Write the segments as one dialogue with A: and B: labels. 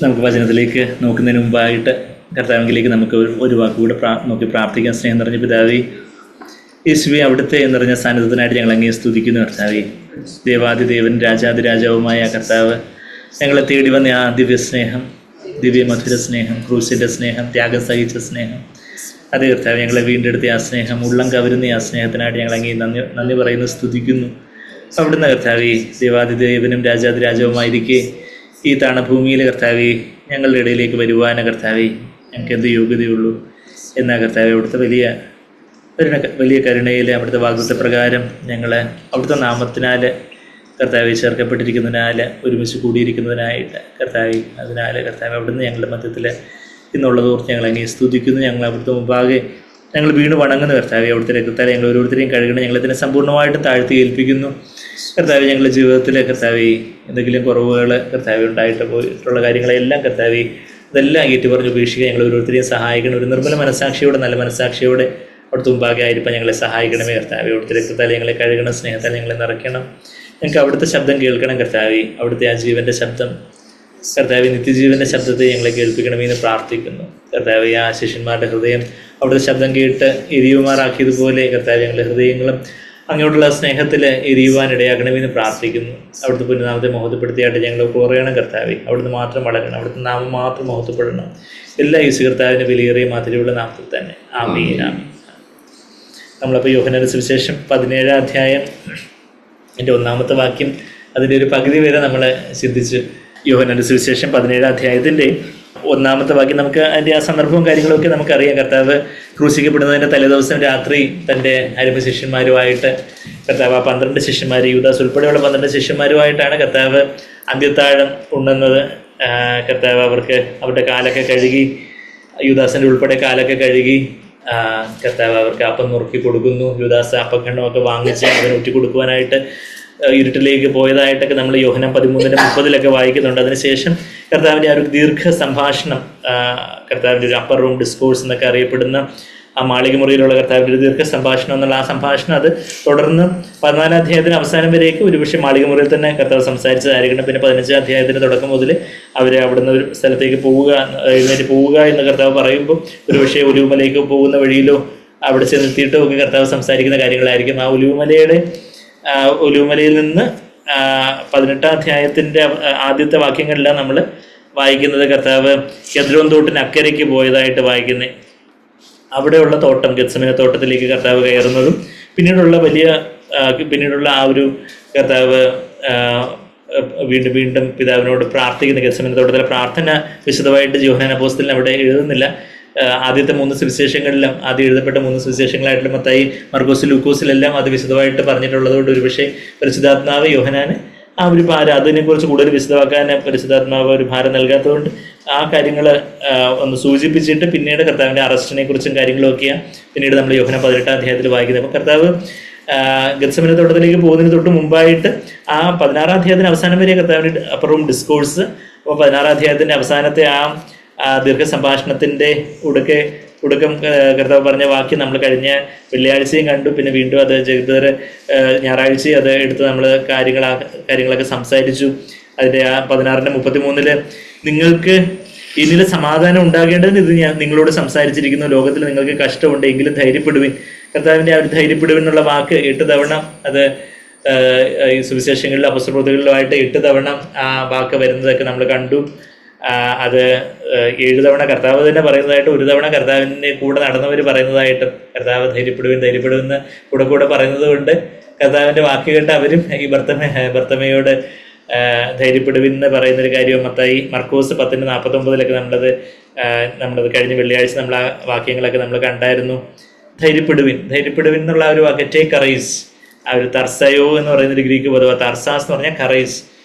A: നമുക്ക് വചനത്തിലേക്ക് നോക്കുന്നതിന് മുമ്പായിട്ട് കർത്താവിലേക്ക് നമുക്ക് ഒരു വാക്കുകൂടെ നോക്കി പ്രാർത്ഥിക്കാൻ. സ്നേഹം നിറഞ്ഞ പിതാവേ, യേശുവേ, അവിടുത്തെ നിറഞ്ഞ സാന്നിധ്യത്തിനായിട്ട് ഞങ്ങൾ അങ്ങേ സ്തുതിക്കുന്നു. കർത്താവേ, ദേവാദിദേവൻ രാജാതിരാജാവുമായ കർത്താവ്, ഞങ്ങളെ തേടി വന്ന ആ ദിവ്യ സ്നേഹം, ദിവ്യ മധുര സ്നേഹം, ക്രൂശിൻ്റെ സ്നേഹം, ത്യാഗം സഹിച്ച സ്നേഹം, അതേ കർത്താവ്, ഞങ്ങളെ വീണ്ടെടുത്ത ആ സ്നേഹം, ഉള്ളം കവരുന്ന ആ സ്നേഹത്തിനായിട്ട് ഞങ്ങൾ അങ്ങേ നന്ദി പറയുന്നു, സ്തുതിക്കുന്നു. അവിടുന്ന് കർത്താവേ, ദേവാദിദേവനും രാജാതിരാജാവുമായിരിക്കെ ഈ താണഭൂമിയിൽ കർത്താവേ, ഞങ്ങളുടെ ഇടയിലേക്ക് വരുവാന കർത്താവേ, ഞങ്ങൾക്ക് എന്ത് യോഗ്യതയുള്ളൂ എന്നാ കർത്താവേ, അവിടുത്തെ വലിയ കരുണയിൽ, അവിടുത്തെ വാഗ്ദത്ത പ്രകാരം ഞങ്ങൾ അവിടുത്തെ നാമത്തിനാൽ കർത്താവെ ചേർക്കപ്പെട്ടിരിക്കുന്നതിനാൽ, ഒരുമിച്ച് കൂടിയിരിക്കുന്നതിനായിട്ട് കർത്താവെ, അതിനാൽ കർത്താവെ, അവിടുന്ന് ഞങ്ങളുടെ മധ്യത്തിൽ ഇന്നുള്ളതോർത്ത് ഞങ്ങൾ അങ്ങേ സ്തുതിക്കുന്നു. ഞങ്ങൾ അവിടുത്തെ മുമ്പാകെ ഞങ്ങൾ വീണ് വണങ്ങുന്ന കർത്താവെ, അവിടുത്തെ രക്തത്താൽ ഞങ്ങൾ ഓരോരുത്തരെയും കഴുകണം. ഞങ്ങളിതിനെ സമ്പൂർണ്ണമായിട്ടും താഴ്ത്തി ഏൽപ്പിക്കുന്നു. കർത്താവെ, ഞങ്ങളുടെ ജീവിതത്തിൽ കർത്താവെ എന്തെങ്കിലും കുറവുകൾ കർത്താവെ ഉണ്ടായിട്ട് പോയിട്ടുള്ള കാര്യങ്ങളെല്ലാം കർത്താവെ ഇതെല്ലാം ഏറ്റി പറഞ്ഞ് ഉപേക്ഷിക്കുക. ഞങ്ങൾ ഓരോരുത്തരെയും സഹായിക്കണം. ഒരു നിർമ്മല മനസ്സാക്ഷിയോടെ, നല്ല മനസ്സാക്ഷിയോടെ അവിടുത്തെ മുമ്പാകെ ആയിരിക്കാൻ ഞങ്ങളെ സഹായിക്കണമേ കർത്താവെ. അവിടുത്തെ രക്തത്താൽ ഞങ്ങളെ കഴുകണം, സ്നേഹത്താൽ ഞങ്ങളെ നിറയ്ക്കണം. ഞങ്ങൾക്ക് അവിടുത്തെ ശബ്ദം കേൾക്കണം കർത്താവെ. അവിടുത്തെ ആ ജീവൻ്റെ ശബ്ദം കർത്താവെ, നിത്യജീവൻ്റെ ശബ്ദത്തെ ഞങ്ങളെ കേൾപ്പിക്കണമെന്ന് പ്രാർത്ഥിക്കുന്നു. കർത്താവെ, ആ ശിഷ്യന്മാരുടെ ഹൃദയം അവിടുത്തെ ശബ്ദം കേട്ട് എരിയുമാറാക്കിയതുപോലെ കർത്താവെ, ഞങ്ങളുടെ ഹൃദയങ്ങളും അങ്ങോട്ടുള്ള സ്നേഹത്തിൽ എരിയുവാൻ ഇടയാക്കണമെന്ന് പ്രാർത്ഥിക്കുന്നു. അവിടുത്തെ പുനഃനാമത്തെ മഹത്വപ്പെടുത്തിയായിട്ട് ഞങ്ങൾ കുറയണം കർത്താവെ. അവിടുന്ന് മാത്രം വളരണം, അവിടുത്തെ നാമം മാത്രം മഹത്വപ്പെടണം. എല്ലാ യേശു കർത്താവിൻ്റെ വിലയേറിയ മാതിരിയുള്ള നാമത്തിൽ തന്നെ. ആമീൻ, ആമീൻ. നമ്മളപ്പോൾ യോഹന്നാന്റെ സുവിശേഷം 17-ാം അധ്യായം എൻ്റെ 1-ാമത്തെ വാക്യം, അതിൻ്റെ ഒരു പകുതി വരെ നമ്മൾ ചിന്തിച്ച്. യോഹന്നാന്റെ സുവിശേഷം 17-ാം അധ്യായത്തിൻ്റെ 1-ാമത്തെ വാക്യം, നമുക്ക് അതിൻ്റെ ആ സന്ദർഭവും കാര്യങ്ങളൊക്കെ നമുക്കറിയാം. കർത്താവ് ക്രൂശിക്കപ്പെടുന്നതിൻ്റെ തലേദിവസം രാത്രി തൻ്റെ അരുമ ശിഷ്യന്മാരുമായിട്ട് കർത്താവ്, ആ 12 ശിഷ്യന്മാർ, യൂദാസ് ഉൾപ്പെടെയുള്ള 12 ശിഷ്യന്മാരുമായിട്ടാണ് കർത്താവ് അന്ത്യത്താഴം ഉണ്ണുന്നത്. കർത്താവ് അവർക്ക് അവരുടെ കാലൊക്കെ കഴുകി, യൂദാസിൻ്റെ ഉൾപ്പെടെ കാലൊക്കെ കഴുകി കർത്താവ് അവർക്ക് അപ്പം നുറുക്കി കൊടുക്കുന്നു. യൂദാസ് അപ്പക്കണ്ണമൊക്കെ വാങ്ങിച്ച് അവന് ഊറ്റി കൊടുക്കുവാനായിട്ട് ഇരുട്ടിലേക്ക് പോയതായിട്ടൊക്കെ നമ്മൾ യോഹന്നാൻ 13:30 വായിക്കുന്നുണ്ട്. അതിനുശേഷം കർത്താവിൻ്റെ ആ ഒരു ദീർഘ സംഭാഷണം, കർത്താവിൻ്റെ ഒരു അപ്പർ റൂം ഡിസ്കോഴ്സ് എന്നൊക്കെ അറിയപ്പെടുന്ന ആ മാളികമുറിയിലുള്ള കർത്താവിൻ്റെ ഒരു ദീർഘ സംഭാഷണം എന്നുള്ള ആ സംഭാഷണം, അത് തുടർന്ന് 14-ാം അധ്യായത്തിന് അവസാനം വരേക്ക് ഒരുപക്ഷെ മാളികമുറിയിൽ തന്നെ കർത്താവ് സംസാരിച്ചതായിരിക്കണം. പിന്നെ 15-ാം അധ്യായത്തിൻ്റെ തുടക്കം മുതൽ അവർ അവിടുന്ന് ഒരു സ്ഥലത്തേക്ക് എഴുന്നേറ്റ് പോവുക എന്ന് കർത്താവ് പറയുമ്പോൾ ഒരുപക്ഷെ ഒലിവുമലയ്ക്ക് പോകുന്ന വഴിയിലോ അവിടെ ചെന്നെത്തിയിട്ടോ ഒക്കെ കർത്താവ് സംസാരിക്കുന്ന കാര്യങ്ങളായിരിക്കും. ആ ഒലിവുമലയിൽ നിന്ന് 18-ാം അധ്യായത്തിൻ്റെ ആദ്യത്തെ വാക്യങ്ങളെല്ലാം നമ്മൾ വായിക്കുന്നത് കർത്താവ് കെദ്രോൻ തോട്ടിന് അക്കരയ്ക്ക് പോയതായിട്ട് വായിക്കുന്നത്. അവിടെയുള്ള തോട്ടം, ഗെത്സമനെ തോട്ടത്തിലേക്ക് കർത്താവ് കയറുന്നതും പിന്നീടുള്ള ആ ഒരു കർത്താവ് വീണ്ടും പിതാവിനോട് പ്രാർത്ഥിക്കുന്ന ഗെത്സമനെ തോട്ടത്തിലെ പ്രാർത്ഥന വിശദമായിട്ട് യോഹന്നാൻ അപ്പോസ്തലൻ അവിടെ എഴുതുന്നില്ല. ആദ്യത്തെ 3 സുവിശേഷങ്ങളിലും, ആദ്യം എഴുതപ്പെട്ട 3 സുവിശേഷങ്ങളായിട്ടുള്ള മത്തായി, മർക്കോസ്, ലൂക്കോസിലെല്ലാം അത് വിശദമായിട്ട് പറഞ്ഞിട്ടുള്ളതുകൊണ്ട് ഒരുപക്ഷെ പരിശുദ്ധാത്മാവ് യോഹന്നാന് ആ ഒരു ഭാരം, അതിനെക്കുറിച്ച് കൂടുതൽ വിശദമാക്കാൻ പരിശുദ്ധാത്മാവ് ഒരു ഭാരം നൽകാത്തതുകൊണ്ട് ആ കാര്യങ്ങൾ ഒന്ന് സൂചിപ്പിച്ചിട്ട് പിന്നീട് കർത്താവിൻ്റെ അറസ്റ്റിനെ കുറിച്ചും കാര്യങ്ങളൊക്കെയാണ് പിന്നീട് നമ്മൾ യോഹന്നാൻ 18-ാം അധ്യായത്തിൽ വായിക്കുന്നത്. അപ്പോൾ കർത്താവ് ഗെത്സമനെ തോട്ടത്തിലേക്ക് പോകുന്നതിന് തൊട്ട് മുമ്പായിട്ട് ആ 16-ാം അധ്യായത്തിന് അവസാനം വരെ കർത്താവിൻ്റെ അപ്പർ റൂം ഡിസ്കോഴ്സ്. അപ്പോൾ 16-ാം അധ്യായത്തിൻ്റെ അവസാനത്തെ ആ ദീർഘ സംഭാഷണത്തിൻ്റെ ഉടക്കം കർത്താവ് പറഞ്ഞ വാക്യം നമ്മൾ കഴിഞ്ഞ വെള്ളിയാഴ്ചയും കണ്ടു. പിന്നെ വീണ്ടും അത് ജഗദർ ഞായറാഴ്ചയും അത് എടുത്ത് നമ്മൾ കാര്യങ്ങളൊക്കെ സംസാരിച്ചു. അതിൻ്റെ ആ 16:33 നിങ്ങൾക്ക് എന്നിൽ സമാധാനം ഉണ്ടാകേണ്ടതിന് ഇത് ഞാൻ നിങ്ങളോട് സംസാരിച്ചിരിക്കുന്നു. ലോകത്തിൽ നിങ്ങൾക്ക് കഷ്ടമുണ്ട്, എങ്കിലും ധൈര്യപ്പെടുവിൻ. കർത്താവിൻ്റെ ആ ഒരു ധൈര്യപ്പെടുവിൻ എന്നുള്ള വാക്ക് 8 തവണ അത് ഈ സുവിശേഷങ്ങളിലും അപ്പസ്തലപ്രവൃത്തികളിലുമായിട്ട് 8 തവണ ആ വാക്ക് വരുന്നതൊക്കെ നമ്മൾ കണ്ടു. അത് 7 തവണ കർത്താവ് തന്നെ പറയുന്നതായിട്ട്, 1 തവണ കർത്താവിൻ്റെ കൂടെ നടന്നവർ പറയുന്നതായിട്ടും, കർത്താവ് ധൈര്യപ്പെടുവെന്ന് കൂടെ പറയുന്നത് കൊണ്ട് കർത്താവിൻ്റെ വാക്ക് കേട്ട് അവരും ഈ ഭർത്തമയോട് ധൈര്യപ്പെടുവിന്ന് പറയുന്നൊരു കാര്യം മത്തായി, മർക്കോസ് 10:49 നമ്മളത് കഴിഞ്ഞ വെള്ളിയാഴ്ച നമ്മൾ ആ വാക്യങ്ങളൊക്കെ നമ്മൾ കണ്ടായിരുന്നു. ധൈര്യപ്പെടുവിൻ എന്നുള്ള ഒരു വാക്ക്, ടേക്ക് കറേജ്. ആ ഒരു തർസയോ എന്ന് പറയുന്നൊരു ഗ്രീക്ക് പദമാണ്. തർസാസ് എന്ന് പറഞ്ഞാൽ കറേജ്,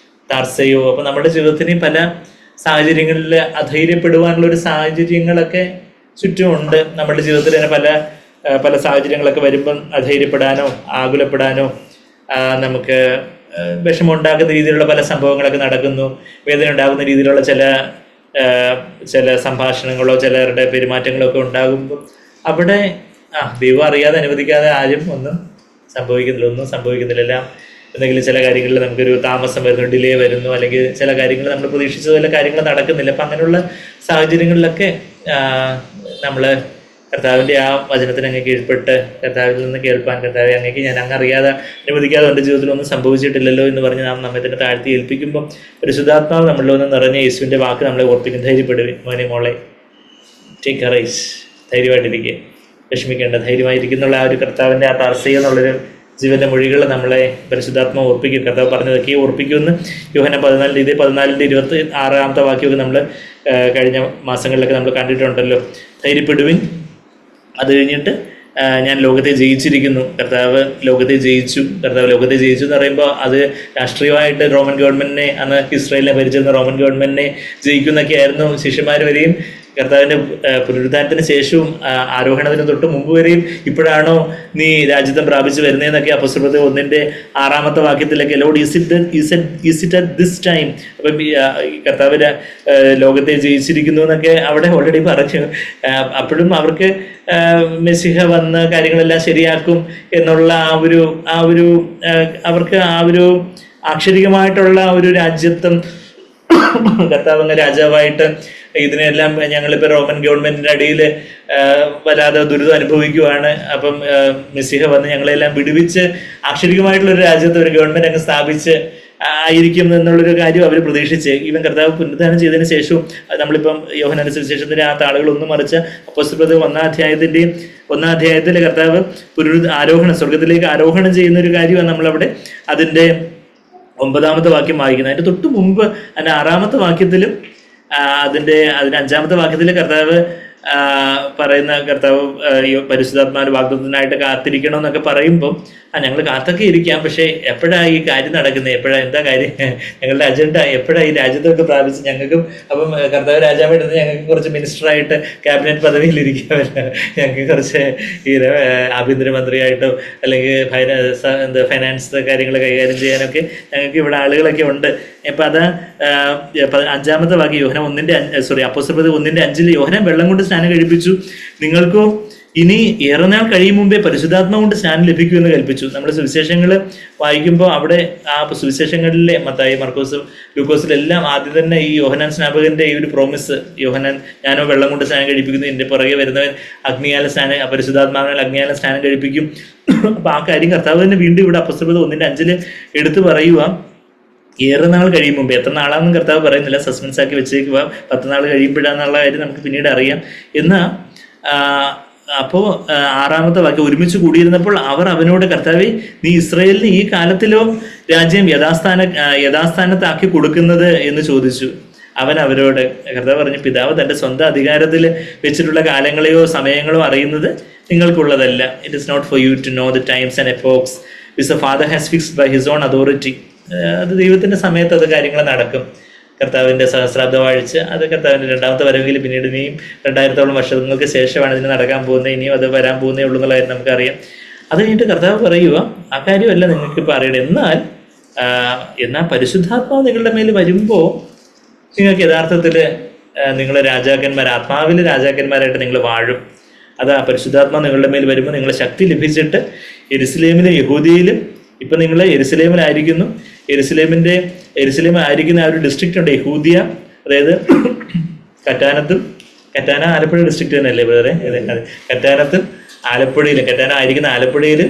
A: തർസയോ. അപ്പോൾ നമ്മുടെ ജീവിതത്തിന് പല സാഹചര്യങ്ങളിൽ അധൈര്യപ്പെടുവാനുള്ള ഒരു സാഹചര്യങ്ങളൊക്കെ ചുറ്റുമുണ്ട്. നമ്മുടെ ജീവിതത്തിൽ തന്നെ പല സാഹചര്യങ്ങളൊക്കെ വരുമ്പം അധൈര്യപ്പെടാനോ ആകുലപ്പെടാനോ നമുക്ക് വിഷമമുണ്ടാക്കുന്ന രീതിയിലുള്ള പല സംഭവങ്ങളൊക്കെ നടക്കുന്നു. വേദന ഉണ്ടാകുന്ന രീതിയിലുള്ള ചില സംഭാഷണങ്ങളോ ചിലരുടെ പെരുമാറ്റങ്ങളോ ഒക്കെ ഉണ്ടാകുമ്പോൾ അവിടെ ദൈവം അറിയാതെ അനുവദിക്കാതെ ആരും ഒന്നും സംഭവിക്കുന്നില്ല. എല്ലാം എന്തെങ്കിലും ചില കാര്യങ്ങളിൽ നമുക്കൊരു താമസം വരുന്നു, ഡിലേ വരുന്നു, അല്ലെങ്കിൽ ചില കാര്യങ്ങൾ നമ്മൾ പ്രതീക്ഷിച്ച പോലെ കാര്യങ്ങൾ നടക്കുന്നില്ല. അപ്പം അങ്ങനെയുള്ള സാഹചര്യങ്ങളിലൊക്കെ നമ്മൾ കർത്താവിൻ്റെ ആ വചനത്തിന് അങ്ങ് കീഴ്പ്പെട്ട് കർത്താവിൽ നിന്ന് കേൾപ്പാൻ, കർത്താവെ അങ്ങേക്ക് ഞാൻ അങ്ങ് അറിയാതെ അനുവദിക്കാതെ എൻ്റെ ജീവിതത്തിൽ ഒന്നും സംഭവിച്ചിട്ടില്ലല്ലോ എന്ന് പറഞ്ഞ് നാം നമ്മെ തന്നെ താഴ്ത്തി ഏൽപ്പിക്കുമ്പോൾ പരിശുദ്ധാത്മാവ് നമ്മളിലൊന്ന് നിറഞ്ഞ യേശുവിൻ്റെ വാക്ക് നമ്മളെ ഓർപ്പിക്കും. ധൈര്യപ്പെടുവി മോനെ മോളെ, ടേക്ക് കറേജ്, ധൈര്യമായിട്ടിരിക്കുക, വിഷമിക്കേണ്ട, ധൈര്യമായിരിക്കുന്നുള്ള ആ ഒരു കർത്താവിൻ്റെ ആ താർസീയ എന്നുള്ളൊരു ജീവൻ്റെ മൊഴികൾ നമ്മളെ പരിശുദ്ധാത്മാവ് ഓർപ്പിക്കും. കർത്താവ് പറഞ്ഞതൊക്കെ ഓർപ്പിക്കുമെന്ന് യോഹന്നാൻ 14 ഇതേ 14-26 വാക്യമൊക്കെ നമ്മൾ കഴിഞ്ഞ മാസങ്ങളിലൊക്കെ നമ്മൾ കണ്ടിട്ടുണ്ടല്ലോ. ധൈര്യപ്പെടുവിൻ. അത് കഴിഞ്ഞിട്ട് ഞാൻ ലോകത്തെ ജയിച്ചിരിക്കുന്നു. കർത്താവ് ലോകത്തെ ജയിച്ചു. കർത്താവ് ലോകത്തെ ജയിച്ചു എന്ന് പറയുമ്പോൾ അത് രാഷ്ട്രീയമായിട്ട് റോമൻ ഗവൺമെൻറ്റിനെ, അന്ന് ഇസ്രായേലിനെ ഭരിച്ചിരുന്ന റോമൻ ഗവൺമെൻറ്റിനെ ജയിക്കുന്നൊക്കെ ആയിരുന്നു ശിഷ്യന്മാർ വരെയും കർത്താവിൻ്റെ പുനരുദ്ധാനത്തിന് ശേഷവും ആരോഹണത്തിന് തൊട്ട് മുമ്പ് വരെയും ഇപ്പോഴാണോ നീ രാജ്യത്വം പ്രാപിച്ച് വരുന്നതെന്നൊക്കെ അപ്പോസ്തലപ്രവൃത്തി 1-6 വാക്യത്തിലൊക്കെ lord is it at this time. അപ്പം കർത്താവ് ലോകത്തെ ജയിച്ചിരിക്കുന്നു എന്നൊക്കെ അവിടെ ഓൾറെഡി പറഞ്ഞു. അപ്പോഴും അവർക്ക് മെസ്സിഹ വന്ന് കാര്യങ്ങളെല്ലാം ശരിയാക്കും എന്നുള്ള അവർക്ക് ആ ഒരു ആക്ഷരികമായിട്ടുള്ള ഒരു രാജ്യത്വം കർത്താവ് അങ്ങ് രാജാവായിട്ട് ഇതിനെല്ലാം ഞങ്ങളിപ്പോൾ റോമൻ ഗവൺമെൻറ്റിൻ്റെ അടിയിൽ വല്ലാതെ ദുരിതം അനുഭവിക്കുവാണ്. അപ്പം മെസ്സിഹ വന്ന് ഞങ്ങളെല്ലാം വിടുവിച്ച് ആക്ഷരികമായിട്ടുള്ളൊരു രാജ്യത്ത് ഒരു ഗവൺമെൻറ് അങ്ങ് സ്ഥാപിച്ച് ആയിരിക്കും എന്നുള്ളൊരു കാര്യം അവർ പ്രതീക്ഷിച്ച്. ഈവൻ കർത്താവ് പുനരുദ്ധാനം ചെയ്തതിന് ശേഷവും നമ്മളിപ്പം യോഹന്നാന്റെ സുവിശേഷത്തിൻ്റെ ആ താളുകളൊന്നും മറിച്ച അപ്പോസ്തലപ്രവൃത്തി 1 അധ്യായത്തിൽ കർത്താവ് സ്വർഗത്തിലേക്ക് ആരോഹണം ചെയ്യുന്ന ഒരു കാര്യമാണ് നമ്മളവിടെ അതിൻ്റെ 9 വാക്യം വായിക്കുന്നത്. അതിൻ്റെ തൊട്ട് മുമ്പ് അതിൻ്റെ 6 വാക്യത്തിലും അതിൻ്റെ 5 വാക്യത്തിൽ കർത്താവ് കർത്താവ് പരിശുദ്ധാത്മാവിന്റെ വാഗ്ദത്തത്തിനായിട്ട് കാത്തിരിക്കണം എന്നൊക്കെ പറയുമ്പോൾ ഞങ്ങൾ കാത്തൊക്കെ ഇരിക്കാം, പക്ഷേ എപ്പോഴാണ് ഈ കാര്യം നടക്കുന്നത്, എന്താ കാര്യം, ഞങ്ങളുടെ അജണ്ട എപ്പോഴാണ് ഈ രാജ്യത്തൊക്കെ പ്രാപിച്ച് ഞങ്ങൾക്കും അപ്പം കർത്താവ് രാജാവായിട്ട് ഞങ്ങൾക്ക് കുറച്ച് മിനിസ്റ്ററായിട്ട് ക്യാബിനറ്റ് പദവിയിലിരിക്കാമല്ല, ഞങ്ങൾക്ക് കുറച്ച് ഈ ആഭ്യന്തരമന്ത്രിയായിട്ടോ അല്ലെങ്കിൽ ഫൈനാൻസ് കാര്യങ്ങൾ കൈകാര്യം ചെയ്യാനൊക്കെ ഞങ്ങൾക്ക് ഇവിടെ ആളുകളൊക്കെ ഉണ്ട്. ഇപ്പം അത് 5 വാക്യം അപ്പോസ്തലപ്രവൃത്തി 1:5 യോഹന്നാൻ വെള്ളം കൊണ്ട് സ്നാനം കഴിപ്പിച്ചു, നിങ്ങൾക്കോ ഇനി ഏറെ നാൾ കഴിയും മുമ്പേ പരിശുദ്ധാത്മാവ് കൊണ്ട് സ്നാനം ലഭിക്കുമെന്ന് കൽപ്പിച്ചു. നമ്മൾ സുവിശേഷങ്ങൾ വായിക്കുമ്പോൾ അവിടെ ആ സുവിശേഷങ്ങളിലെ മത്തായി, മർക്കോസ്, ലൂക്കോസിലെല്ലാം ആദ്യം തന്നെ ഈ യോഹന്നാൻ സ്നാപകന്റെ ഈ ഒരു പ്രോമിസ്, യോഹന്നാൻ ഞാനോ വെള്ളം കൊണ്ട് സ്നാനം കഴിപ്പിക്കുന്നു, എൻ്റെ പുറകെ വരുന്നവൻ പരിശുദ്ധാത്മാവിനാൽ അഗ്നിയാല സ്നാനം കഴിപ്പിക്കും. അപ്പൊ ആ കാര്യം കർത്താവ് തന്നെ വീണ്ടും ഇവിടെ അപ്പോസ്തലപ്രവൃത്തി 1:5 എടുത്തു പറയുക. ഏറെ നാൾ കഴിയും മുമ്പ്, എത്ര നാളാണെന്നും കർത്താവ് പറയുന്നില്ല, സസ്പെൻസ് ആക്കി വെച്ചേക്കുക, 10 നാൾ കഴിയുമ്പോഴാന്നുള്ള കാര്യം നമുക്ക് പിന്നീട് അറിയാം. എന്നാൽ അപ്പോൾ 6 വാക്യം ഒരുമിച്ച് കൂടിയിരുന്നപ്പോൾ അവർ അവനോട്, കർത്താവേ, നീ ഇസ്രായേലിന് ഈ കാലത്തിലോ രാജ്യം യഥാസ്ഥാനത്താക്കി കൊടുക്കുന്നത് എന്ന് ചോദിച്ചു. അവൻ അവരോട്, കർത്താവ് പറഞ്ഞു, പിതാവ് തൻ്റെ സ്വന്തം അധികാരത്തിൽ വെച്ചിട്ടുള്ള കാലങ്ങളെയോ സമയങ്ങളോ അറിയുന്നത് നിങ്ങൾക്കുള്ളതല്ല. It is not for you to know the times and epochs which the father has fixed by his own authority. അത് ദൈവത്തിൻ്റെ സമയത്ത് അത് കാര്യങ്ങൾ നടക്കും. കർത്താവിൻ്റെ സഹസ്രാബ്ദ വാഴ്ച അത് കർത്താവിൻ്റെ 2ാമത്തെ വരവിൽ പിന്നീട് ഇനിയും 2000ഓളം വർഷങ്ങൾക്ക് ശേഷമാണ് ഇതിന് നടക്കാൻ പോകുന്നത്, ഇനിയും അത് വരാൻ പോകുന്നേ ഉള്ളൂ എന്നുള്ള കാര്യം നമുക്കറിയാം. അത് കഴിഞ്ഞിട്ട് കർത്താവ് പറയുക, ആ കാര്യമല്ല നിങ്ങൾക്കിപ്പോൾ അറിയണം, എന്നാൽ പരിശുദ്ധാത്മാവ് നിങ്ങളുടെ മേൽ വരുമ്പോൾ നിങ്ങൾക്ക് യഥാർത്ഥത്തിൽ നിങ്ങൾ ആത്മാവിൽ രാജാക്കന്മാരായിട്ട് നിങ്ങൾ വാഴും. അത് ആ പരിശുദ്ധാത്മാവ് നിങ്ങളുടെ മേൽ വരുമ്പോൾ നിങ്ങൾ ശക്തി ലഭിച്ചിട്ട് യെരുസലേമിലും യഹൂദിയയിലും, ഇപ്പം നിങ്ങൾ യെരുസലേമിലായിരിക്കുന്നു, യെരുസലേം ആയിരിക്കുന്ന ആ ഒരു ഡിസ്ട്രിക്റ്റ് ഉണ്ട് യഹൂദിയ, അതായത് കറ്റാന ആലപ്പുഴ ഡിസ്ട്രിക്റ്റ് തന്നെയല്ലേ വേറെ, കറ്റാനത്തും ആലപ്പുഴയിലും, കറ്റാന ആയിരിക്കുന്ന ആലപ്പുഴയിലും,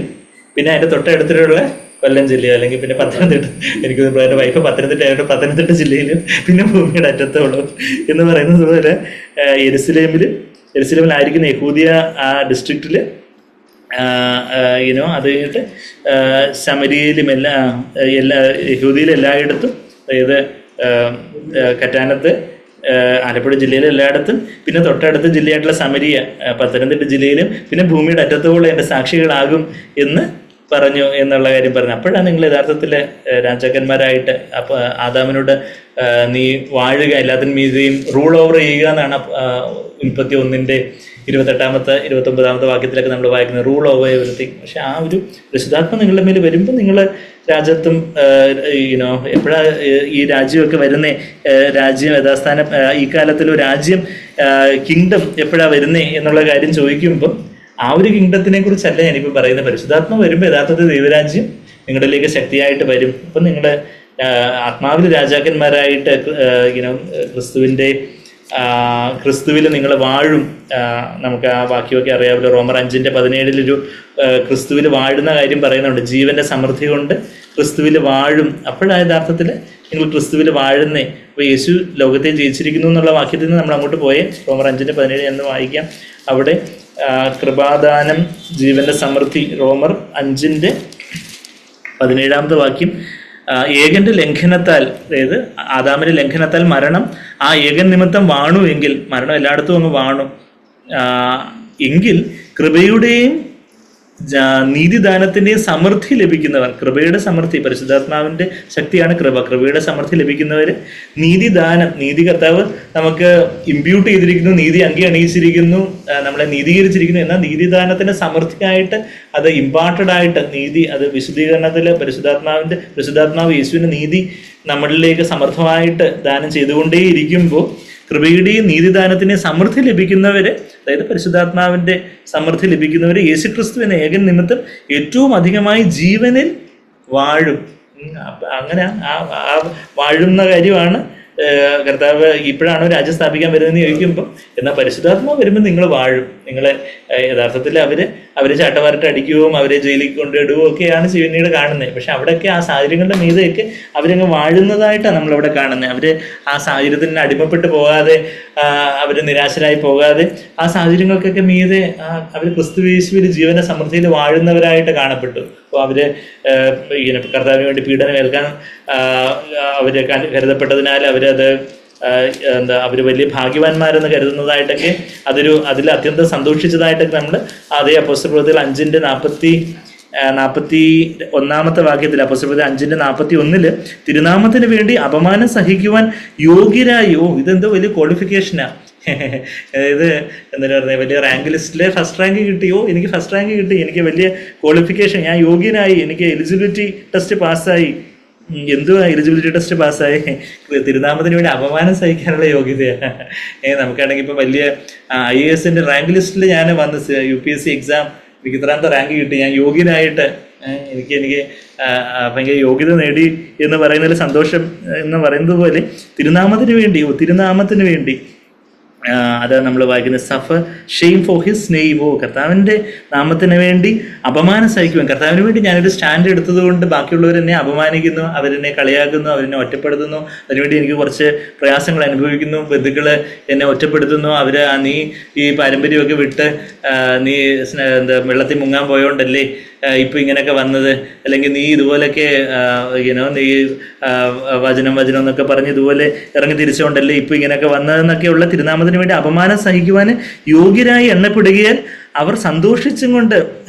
A: പിന്നെ അതിൻ്റെ തൊട്ടടുത്തിലുള്ള കൊല്ലം ജില്ലയോ അല്ലെങ്കിൽ പിന്നെ പത്തനംതിട്ട, എനിക്ക് എൻ്റെ വൈഫ് പത്തനംതിട്ട ആയിട്ട് പത്തനംതിട്ട ജില്ലയിലും പിന്നെ ഭൂമിയുടെ അറ്റത്തോളം എന്ന് പറയുന്നത് പോലെ യെരുസലേമിലായിരിക്കുന്ന യഹൂദിയ ആ ഡിസ്ട്രിക്റ്റിൽ അത് കഴിഞ്ഞിട്ട് ശമരിയയിലും യഹൂദിയിലും എല്ലായിടത്തും, അതായത് കറ്റാനത്ത്, ആലപ്പുഴ ജില്ലയിലെ എല്ലായിടത്തും, പിന്നെ തൊട്ടടുത്ത ജില്ലയായിട്ടുള്ള സമരിയ പത്തനംതിട്ട ജില്ലയിലും, പിന്നെ ഭൂമിയുടെ അറ്റത്തോളം എൻ്റെ സാക്ഷികളാകും എന്ന് പറഞ്ഞു എന്നുള്ള കാര്യം പറഞ്ഞു. അപ്പോഴാണ് നിങ്ങൾ യഥാർത്ഥത്തിൽ രാജാക്കന്മാരായിട്ട് ആദാമിനോട് നീ വാഴുക, എല്ലാത്തിനും മീതെയും റൂൾ ഓവർ ചെയ്യുക എന്നാണ് ഉൽപ്പത്തി 1:28-29 വാക്യത്തിലൊക്കെ നമ്മൾ വായിക്കുന്നത്, റൂൾ ഓവർ എവരിത്തിങ്. പക്ഷെ ആ ഒരു പരിശുദ്ധാത്മ നിങ്ങളുടെ മേൽ വരുമ്പോൾ നിങ്ങൾ രാജ്യത്തും എപ്പോഴാണ് ഈ രാജ്യമൊക്കെ വരുന്നേ, രാജ്യം യഥാസ്ഥാനം ഈ കാലത്തിലോ രാജ്യം കിങ്ഡം എപ്പോഴാണ് വരുന്നേ എന്നുള്ള കാര്യം ചോദിക്കുമ്പോൾ ആ ഒരു കിങ്ഡത്തിനെ കുറിച്ചല്ല ഞാനിപ്പോൾ പറയുന്നത്. പരിശുദ്ധാത്മ വരുമ്പോൾ യഥാർത്ഥത്തിൽ ദൈവരാജ്യം നിങ്ങളിലേക്ക് ശക്തിയായിട്ട് വരും. അപ്പം നിങ്ങളുടെ ആത്മാവിൽ രാജാക്കന്മാരായിട്ട് ക്രിസ്തുവിൽ നിങ്ങൾ വാഴും. നമുക്ക് ആ വാക്യമൊക്കെ അറിയാമല്ലോ, റോമർ 5:17 ക്രിസ്തുവിൽ വാഴുന്ന കാര്യം പറയുന്നുണ്ട്. ജീവന്റെ സമൃദ്ധി കൊണ്ട് ക്രിസ്തുവിൽ വാഴും. അപ്പോഴാണ് യഥാർത്ഥത്തിൽ നിങ്ങൾ ക്രിസ്തുവിൽ വാഴുന്നേ. അപ്പോൾ യേശു ലോകത്തെ ജയിച്ചിരിക്കുന്നു എന്നുള്ള വാക്യത്തിൽ നിന്ന് നമ്മൾ അങ്ങോട്ട് പോയേ. റോമർ 5:17 എന്ന് വായിക്കാം. അവിടെ കൃപാദാനം, ജീവന്റെ സമൃദ്ധി. റോമർ 5:17 വാക്യം, ഏകന്റെ ലംഘനത്താൽ, അതായത് ആദാമിന്റെ ലംഘനത്താൽ മരണം ആ ഏകൻ നിമിത്തം വാണു എങ്കിൽ, മരണം എല്ലായിടത്തും അങ്ങ് വാണു എങ്കിൽ കൃപയുടെയും നീതിദാനത്തിന്റെയും സമൃദ്ധി ലഭിക്കുന്നവർ, കൃപയുടെ സമൃദ്ധി, പരിശുദ്ധാത്മാവിന്റെ ശക്തിയാണ് കൃപ, കൃപയുടെ സമൃദ്ധി ലഭിക്കുന്നവർ നീതിദാനം, നീതി കർത്താവ് നമുക്ക് ഇമ്പ്യൂട്ട് ചെയ്തിരിക്കുന്നു, നീതി അങ്കി അണിയിച്ചിരിക്കുന്നു, നമ്മളെ നീതീകരിച്ചിരിക്കുന്നു. എന്നാൽ നീതിദാനത്തിന്റെ സമൃദ്ധിയായിട്ട് അത് ഇമ്പാർട്ടഡ് ആയിട്ട് നീതി, അത് വിശുദ്ധീകരണത്തിൽ പരിശുദ്ധാത്മാവ് യേശുവിന്റെ നീതി നമ്മളിലേക്ക് സമർത്ഥമായിട്ട് ദാനം ചെയ്തുകൊണ്ടേയിരിക്കുമ്പോൾ കൃപയുടെയും നീതിദാനത്തിന്റെയും സമൃദ്ധി ലഭിക്കുന്നവര്, അതായത് പരിശുദ്ധാത്മാവിന്റെ സമൃദ്ധി ലഭിക്കുന്നവര് യേശുക്രിസ്തു എന്ന ഏകൻ നിമിത്തം ഏറ്റവും അധികമായി ജീവനിൽ വാഴും. അങ്ങനെ ആ വാഴുന്ന കാര്യമാണ് കർത്താവ് ഇപ്പോഴാണോ രാജ്യം സ്ഥാപിക്കാൻ വരുന്നതെന്ന് ചോദിക്കുമ്പോൾ, എന്നാൽ പരിശുദ്ധാത്മാവ് വരുമ്പോൾ നിങ്ങൾ വാഴും. നിങ്ങളെ യഥാർത്ഥത്തിൽ അവരെ ചാട്ടവാറിട്ട് അടിക്കുകയും അവരെ ജയിലിൽ കൊണ്ടിടുകയും ഒക്കെയാണ് പിന്നീട് കാണുന്നത്. പക്ഷെ അവിടെയൊക്കെ ആ സാഹചര്യങ്ങളുടെ മീതെയൊക്കെ അവരങ്ങ് വാഴുന്നതായിട്ടാണ് നമ്മളവിടെ കാണുന്നത്. അവര് ആ സാഹചര്യത്തിന് അടിമപ്പെട്ട് പോകാതെ, അവര് നിരാശരായി പോകാതെ, ആ സാഹചര്യങ്ങൾക്കൊക്കെ മീതെ അവർ ക്രിസ്തുയേശുവിൽ ജീവന്റെ സമൃദ്ധിയിൽ വാഴുന്നവരായിട്ട് കാണപ്പെട്ടു. അപ്പോൾ അവര് കർത്താവിന് വേണ്ടി പീഡനം ഏൽക്കാൻ അവര് കരുതപ്പെട്ടതിനാൽ അവര് വലിയ ഭാഗ്യവാന്മാരെന്ന് കരുതുന്നതായിട്ടൊക്കെ അതിൽ അത്യന്തം സന്തോഷിച്ചതായിട്ടൊക്കെ നമ്മൾ അതേ അപ്പോസ്തലപ്രവൃത്തികൾ 5:41 വാക്യത്തിൽ, അപ്പോസ്തലപ്രവൃത്തി 5:41 തിരുനാമത്തിന് വേണ്ടി അപമാനം സഹിക്കുവാൻ യോഗ്യരായോ. ഇതെന്തോ വലിയ ക്വാളിഫിക്കേഷനാ. അതായത് എന്താ പറയുക, വലിയ റാങ്ക് ലിസ്റ്റിലെ ഫസ്റ്റ് റാങ്ക് കിട്ടിയോ, എനിക്ക് ഫസ്റ്റ് റാങ്ക് കിട്ടി, എനിക്ക് വലിയ ക്വാളിഫിക്കേഷൻ, ഞാൻ യോഗ്യനായി, എനിക്ക് എലിജിബിലിറ്റി ടെസ്റ്റ് പാസ്സായി. എന്തുവാ എലിജിബിലിറ്റി ടെസ്റ്റ് പാസ്സായി? തിരുനാമത്തിന് വേണ്ടി അപമാനം സഹിക്കാനുള്ള യോഗ്യതയാണ്. നമുക്കാണെങ്കിൽ ഇപ്പൊ വലിയ IAS റാങ്ക് ലിസ്റ്റിൽ ഞാൻ വന്ന് UPSC എക്സാം എനിക്ക് ഇത്രാമത്തെ റാങ്ക് കിട്ടി, ഞാൻ യോഗ്യനായിട്ട് എനിക്ക് ഭയങ്കര യോഗ്യത നേടി എന്ന് പറയുന്നതിൽ സന്തോഷം എന്ന് പറയുന്നത് പോലെ തിരുനാമത്തിന് വേണ്ടി അത് നമ്മൾ വായിക്കുന്നത് suffer shame for his name. കർത്താവിൻ്റെ നാമത്തിന് വേണ്ടി അപമാനം സഹിക്കുവാൻ, കർത്താവിന് വേണ്ടി ഞാനൊരു സ്റ്റാൻഡ് എടുത്തത് കൊണ്ട് ബാക്കിയുള്ളവർ എന്നെ അപമാനിക്കുന്നു, അവരെന്നെ കളിയാക്കുന്നു, അവരെന്നെ ഒറ്റപ്പെടുത്തുന്നു, അതിനുവേണ്ടി എനിക്ക് കുറച്ച് പ്രയാസങ്ങൾ അനുഭവിക്കുന്നു, ബന്ധുക്കൾ എന്നെ ഒറ്റപ്പെടുത്തുന്നു, നീ ഈ പാരമ്പര്യമൊക്കെ വിട്ട് നീ വെള്ളത്തിൽ മുങ്ങാൻ പോയോണ്ടല്ലേ ഇപ്പം ഇങ്ങനെയൊക്കെ വന്നത്, അല്ലെങ്കിൽ നീ ഇതുപോലെയൊക്കെ നീ വചനം എന്നൊക്കെ പറഞ്ഞ് ഇതുപോലെ ഇറങ്ങി തിരിച്ചുകൊണ്ടല്ലേ ഇപ്പം ഇങ്ങനെയൊക്കെ വന്നതെന്നൊക്കെയുള്ള തിരുനാമത്തിന് വേണ്ടി അപമാനം സഹിക്കുവാൻ യോഗ്യരായി എണ്ണപ്പെടുകയാൽ അവർ സന്തോഷിച്ചും കൊണ്ട്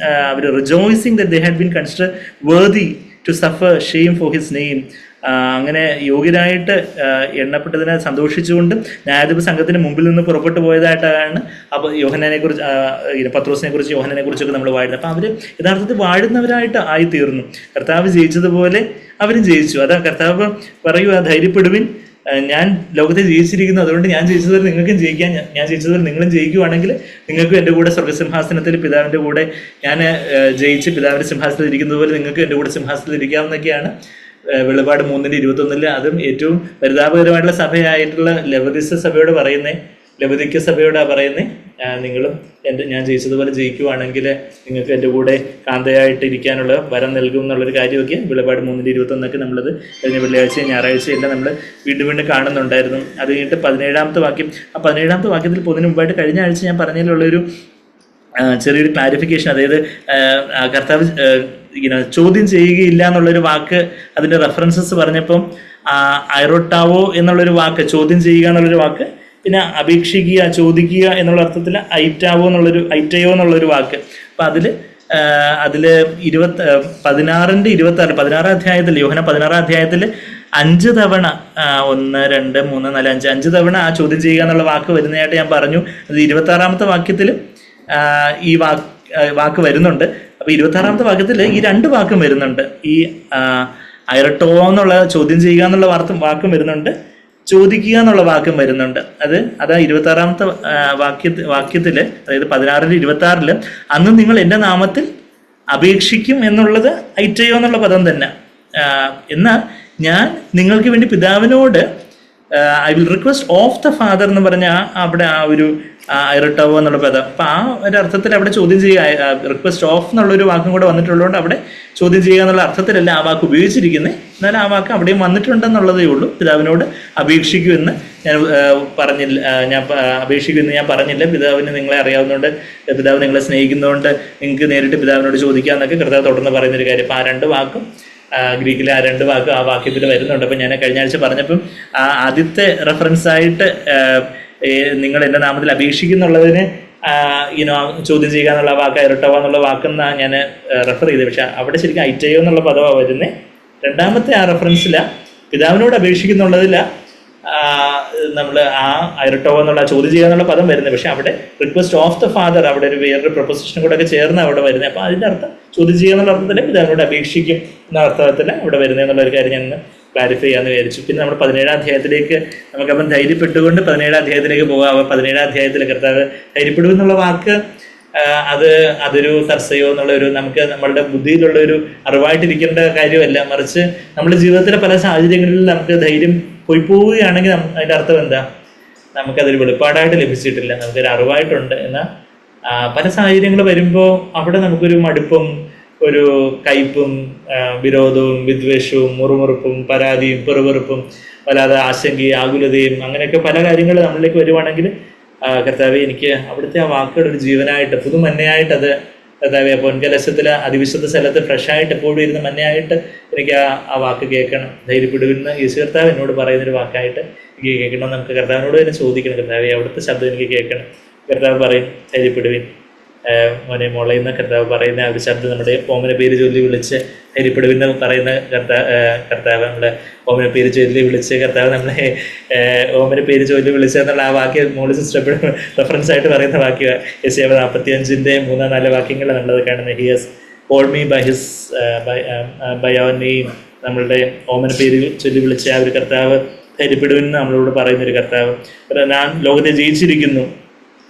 A: അവർ rejoicing that they had been considered worthy to suffer shame for his name. അങ്ങനെ യോഗ്യരായിട്ട് എണ്ണപ്പെട്ടതിനെ സന്തോഷിച്ചുകൊണ്ട് ന്യായാധിപ സംഘത്തിന് മുമ്പിൽ നിന്ന് പുറപ്പെട്ടു പോയതായിട്ടാണ് അപ്പോൾ പത്രോസിനെ കുറിച്ച് യോഹന്നാനെ കുറിച്ചൊക്കെ നമ്മൾ വാഴുന്നത്. അപ്പം അവർ യഥാർത്ഥത്തിൽ വാഴുന്നവരായിട്ട് ആയിത്തീർന്നു. കർത്താവ് ജയിച്ചതുപോലെ അവരും ജയിച്ചു. അതാ കർത്താവ് പറയുക, ധൈര്യപ്പെടുവിൻ, ഞാൻ ലോകത്തെ ജയിച്ചിരിക്കുന്നു, അതുകൊണ്ട് ഞാൻ ജയിച്ചതുപോലെ നിങ്ങൾക്കും ജയിക്കാൻ, ഞാൻ ജയിച്ചതുപോലെ നിങ്ങളും ജയിക്കുവാണെങ്കിൽ നിങ്ങൾക്കും എൻ്റെ കൂടെ സ്വർഗ്ഗസിംഹാസനത്തിൽ പിതാവിൻ്റെ കൂടെ ഞാൻ ജയിച്ച് പിതാവിൻ്റെ സിംഹാസനത്തിൽ ഇരിക്കുന്നത് പോലെ നിങ്ങൾക്കും എൻ്റെ കൂടെ സിംഹാസനത്തിൽ ഇരിക്കാമെന്നൊക്കെയാണ് വെളിപാട് 3:21. അതും ഏറ്റവും പരിതാപകരമായിട്ടുള്ള സഭയായിട്ടുള്ള ലവദിക്ക സഭയോട് പറയുന്നേ, നിങ്ങളും ഞാൻ ജയിച്ചതുപോലെ ജയിക്കുവാണെങ്കിൽ നിങ്ങൾക്ക് എൻ്റെ കൂടെ കാന്തയായിട്ട് ഇരിക്കാനുള്ള വരം നൽകും എന്നുള്ളൊരു കാര്യമൊക്കെ വെളിപാട് 3:21 നമ്മളത് കഴിഞ്ഞ വെള്ളിയാഴ്ചയും ഞായറാഴ്ചയെല്ലാം നമ്മൾ വീണ്ടും കാണുന്നുണ്ടായിരുന്നു. അത് കഴിഞ്ഞിട്ട് 17ാമത്തെ വാക്യം, ആ 17ാമത്തെ വാക്യത്തിൽ പോകുന്നതിന് മുമ്പായിട്ട് കഴിഞ്ഞ ആഴ്ച ഞാൻ പറഞ്ഞതിലുള്ളൊരു ചെറിയൊരു ക്ലാരിഫിക്കേഷൻ, അതായത് കർത്താവ് ചോദ്യം ചെയ്യുകയില്ല എന്നുള്ളൊരു വാക്ക്, അതിൻ്റെ റെഫറൻസസ് പറഞ്ഞപ്പം ഐറോട്ടാവോ എന്നുള്ളൊരു വാക്ക്, ചോദ്യം ചെയ്യുക എന്നുള്ളൊരു വാക്ക്, പിന്നെ അപേക്ഷിക്കുക, ചോദിക്കുക എന്നുള്ള അർത്ഥത്തിൽ ഐറ്റയോ എന്നുള്ളൊരു വാക്ക്. അപ്പം അതിൽ 16 അധ്യായത്തിൽ, യോഹന്നാൻ 16 അധ്യായത്തിൽ 5 തവണ 1, 2, 3, 4, 5 തവണ ആ ചോദ്യം ചെയ്യുക എന്നുള്ള വാക്ക് വരുന്നതായിട്ട് ഞാൻ പറഞ്ഞു. അത് 26ാമത്തെ വാക്യത്തിൽ ഈ വാക്ക് വരുന്നുണ്ട്. അപ്പോൾ 26ാമത്തെ വാക്യത്തിൽ ഈ 2 വാക്കും വരുന്നുണ്ട്. ഈ ഐറട്ടോ എന്നുള്ള ചോദ്യം ചെയ്യുക എന്നുള്ള വാക്കും വരുന്നുണ്ട്, ചോദിക്കുക എന്നുള്ള വാക്കും വരുന്നുണ്ട്. അതാ 26ാമത്തെ വാക്യത്തിൽ, അതായത് 16-26, അന്ന് നിങ്ങൾ എൻ്റെ നാമത്തിൽ അപേക്ഷിക്കും എന്നുള്ളത് ഐറ്റയോ എന്നുള്ള പദം തന്നെ. എന്നാൽ ഞാൻ നിങ്ങൾക്ക് വേണ്ടി പിതാവിനോട് I will request of the father എന്ന് പറഞ്ഞാൽ അവിടെ ആ ഒരു ഐറട്ടവോ എന്നുള്ള പദം, അപ്പം ആ ഒരു അർത്ഥത്തിൽ അവിടെ ചോദ്യം ചെയ്യുക, റിക്വസ്റ്റ് ഓഫ് എന്നുള്ളൊരു വാക്കും കൂടെ വന്നിട്ടുള്ളതുകൊണ്ട് അവിടെ ചോദ്യം ചെയ്യുക എന്നുള്ള അർത്ഥത്തിലല്ല ആ വാക്ക് ഉപയോഗിച്ചിരിക്കുന്നത്. എന്നാൽ ആ വാക്ക് അവിടെയും വന്നിട്ടുണ്ടെന്നുള്ളതേ ഉള്ളൂ. പിതാവിനോട് അപേക്ഷിക്കുമെന്ന് ഞാൻ പറഞ്ഞില്ല, അപേക്ഷിക്കുമെന്ന് ഞാൻ പറഞ്ഞില്ല. പിതാവിന് നിങ്ങളെ അറിയാവുന്നതുകൊണ്ട്, പിതാവ് നിങ്ങളെ സ്നേഹിക്കുന്നതുകൊണ്ട് നിങ്ങൾക്ക് നേരിട്ട് പിതാവിനോട് ചോദിക്കാമെന്നൊക്കെ കർത്താവ് തുടർന്ന് പറയുന്നൊരു കാര്യം. അപ്പം ആ രണ്ട് വാക്കും ഗ്രീക്കിലെ ആ രണ്ട് വാക്കും ആ വാക്യത്തിൽ വരുന്നുണ്ട്. അപ്പം ഞാൻ കഴിഞ്ഞ ആഴ്ച പറഞ്ഞപ്പം ആദ്യത്തെ റെഫറൻസായിട്ട് നിങ്ങൾ എൻ്റെ നാമത്തിൽ അപേക്ഷിക്കുന്നുള്ളതിന് ചോദ്യം ചെയ്യുക എന്നുള്ള വാക്ക് ഐറട്ടവ എന്നുള്ള വാക്കെന്നാണ് ഞാൻ റെഫർ ചെയ്തത്. പക്ഷെ അവിടെ ശരിക്കും ഐറ്റയോ എന്നുള്ള പദമാണ് വരുന്നത്. രണ്ടാമത്തെ ആ റെഫറൻസിലാണ് പിതാവിനോട് അപേക്ഷിക്കുന്നുള്ളതിലാണ് നമ്മൾ ആ ഐറട്ടവ എന്നുള്ള ചോദ്യം ചെയ്യുക എന്നുള്ള പദം വരുന്നത്. പക്ഷെ അവിടെ റിക്വസ്റ്റ് ഓഫ് ദ ഫാദർ, അവിടെ ഒരു വേറൊരു പ്രൊപ്പോസിഷനും കൂടെ ഒക്കെ ചേർന്ന് അവിടെ വരുന്നത്. അപ്പോൾ അതിൻ്റെ അർത്ഥം ചോദ്യം ചെയ്യുക എന്നുള്ള അർത്ഥത്തിൽ പിതാവിനോട് അപേക്ഷിക്കും എന്ന അർത്ഥത്തിൽ അവിടെ വരുന്നത് എന്നുള്ളൊരു കാര്യം ഞാൻ ക്ലാരിഫൈ ചെയ്യാമെന്ന് വിചാരിച്ചു. പിന്നെ നമ്മൾ 17-ാം അധ്യായത്തിലേക്ക് നമുക്കപ്പം ധൈര്യപ്പെട്ടുകൊണ്ട് 17-ാം അധ്യായത്തിലേക്ക് പോകാം. 17-ാം അധ്യായത്തിൽ കർത്താവ് ധൈര്യപ്പെടും എന്നുള്ള വാക്ക് അതൊരു തർസയോ എന്നുള്ള ഒരു നമുക്ക് നമ്മളുടെ ബുദ്ധിയിലുള്ള ഒരു അറിവായിട്ടിരിക്കേണ്ട കാര്യമല്ല, മറിച്ച് നമ്മുടെ ജീവിതത്തിലെ പല സാഹചര്യങ്ങളിൽ നമുക്ക് ധൈര്യം പോയി പോവുകയാണെങ്കിൽ അതിൻ്റെ അർത്ഥം എന്താ, നമുക്കതൊരു വെളിപ്പാടായിട്ട് ലഭിച്ചിട്ടില്ല, നമുക്കൊരു അറിവായിട്ടുണ്ട്. എന്നാൽ പല സാഹചര്യങ്ങൾ വരുമ്പോൾ അവിടെ നമുക്കൊരു മടുപ്പും ഒരു കയ്പും വിരോധവും വിദ്വേഷവും മുറുമുറുപ്പും പരാതിയും പെറുപെറുപ്പും വല്ലാതെ ആശങ്കയും ആകുലതയും അങ്ങനെയൊക്കെ പല കാര്യങ്ങൾ നമ്മളിലേക്ക് വരുവാണെങ്കിൽ കർത്താവെ എനിക്ക് അവിടുത്തെ ആ വാക്കുകൾ ഒരു ജീവനായിട്ട് പുതുമന്നയായിട്ട് അത് കർത്താവെ പൊൻകലശത്തിലെ അതിവിശുദ്ധ സ്ഥലത്ത് ഫ്രഷായിട്ട് എപ്പോഴും ഇരുന്ന് മന്നയായിട്ട് എനിക്ക് ആ വാക്ക് കേൾക്കണം. ധൈര്യപ്പെടുവിന്ന് യേശു കർത്താവ് എന്നോട് പറയുന്നൊരു വാക്കായിട്ട് എനിക്ക് കേൾക്കണം. നമുക്ക് കർത്താവിനോട് തന്നെ ചോദിക്കണം, കർത്താവെ അവിടുത്തെ ശബ്ദം എനിക്ക് കേൾക്കണം. കർത്താവ് പറയും ധൈര്യപ്പെടുവിൻ മോനെ മോളെ എന്ന് കർത്താവ് പറയുന്ന ആ ഒരു ശബ്ദം നമ്മുടെ ഓമന പേര് ചൊല്ലി വിളിച്ച് ധൈര്യപ്പെടുവിന്ന് പറയുന്ന കർത്താവ് നമ്മളെ ഓമന പേര് ചൊല്ലി വിളിച്ച് കർത്താവ് നമ്മളെ ഓമന പേര് ചൊല്ലി വിളിച്ചെന്നുള്ള ആ വാക്യം മോള് സിസ്റ്റർ എപ്പോഴും റെഫറൻസ് ആയിട്ട് പറയുന്ന വാക്യം യെശയ്യാവ് 45-ന്റെ 3-4 വാക്യങ്ങൾ നമ്മളത് കാണുന്നത്. He has called me by our name, നമ്മളുടെ ഓമന പേര് ചൊല്ലി വിളിച്ച ആ ഒരു കർത്താവ് ധൈര്യപ്പെടുവിന്ന് നമ്മളോട് പറയുന്നൊരു കർത്താവ്. ഞാൻ ലോകത്തെ ജയിച്ചിരിക്കുന്നു.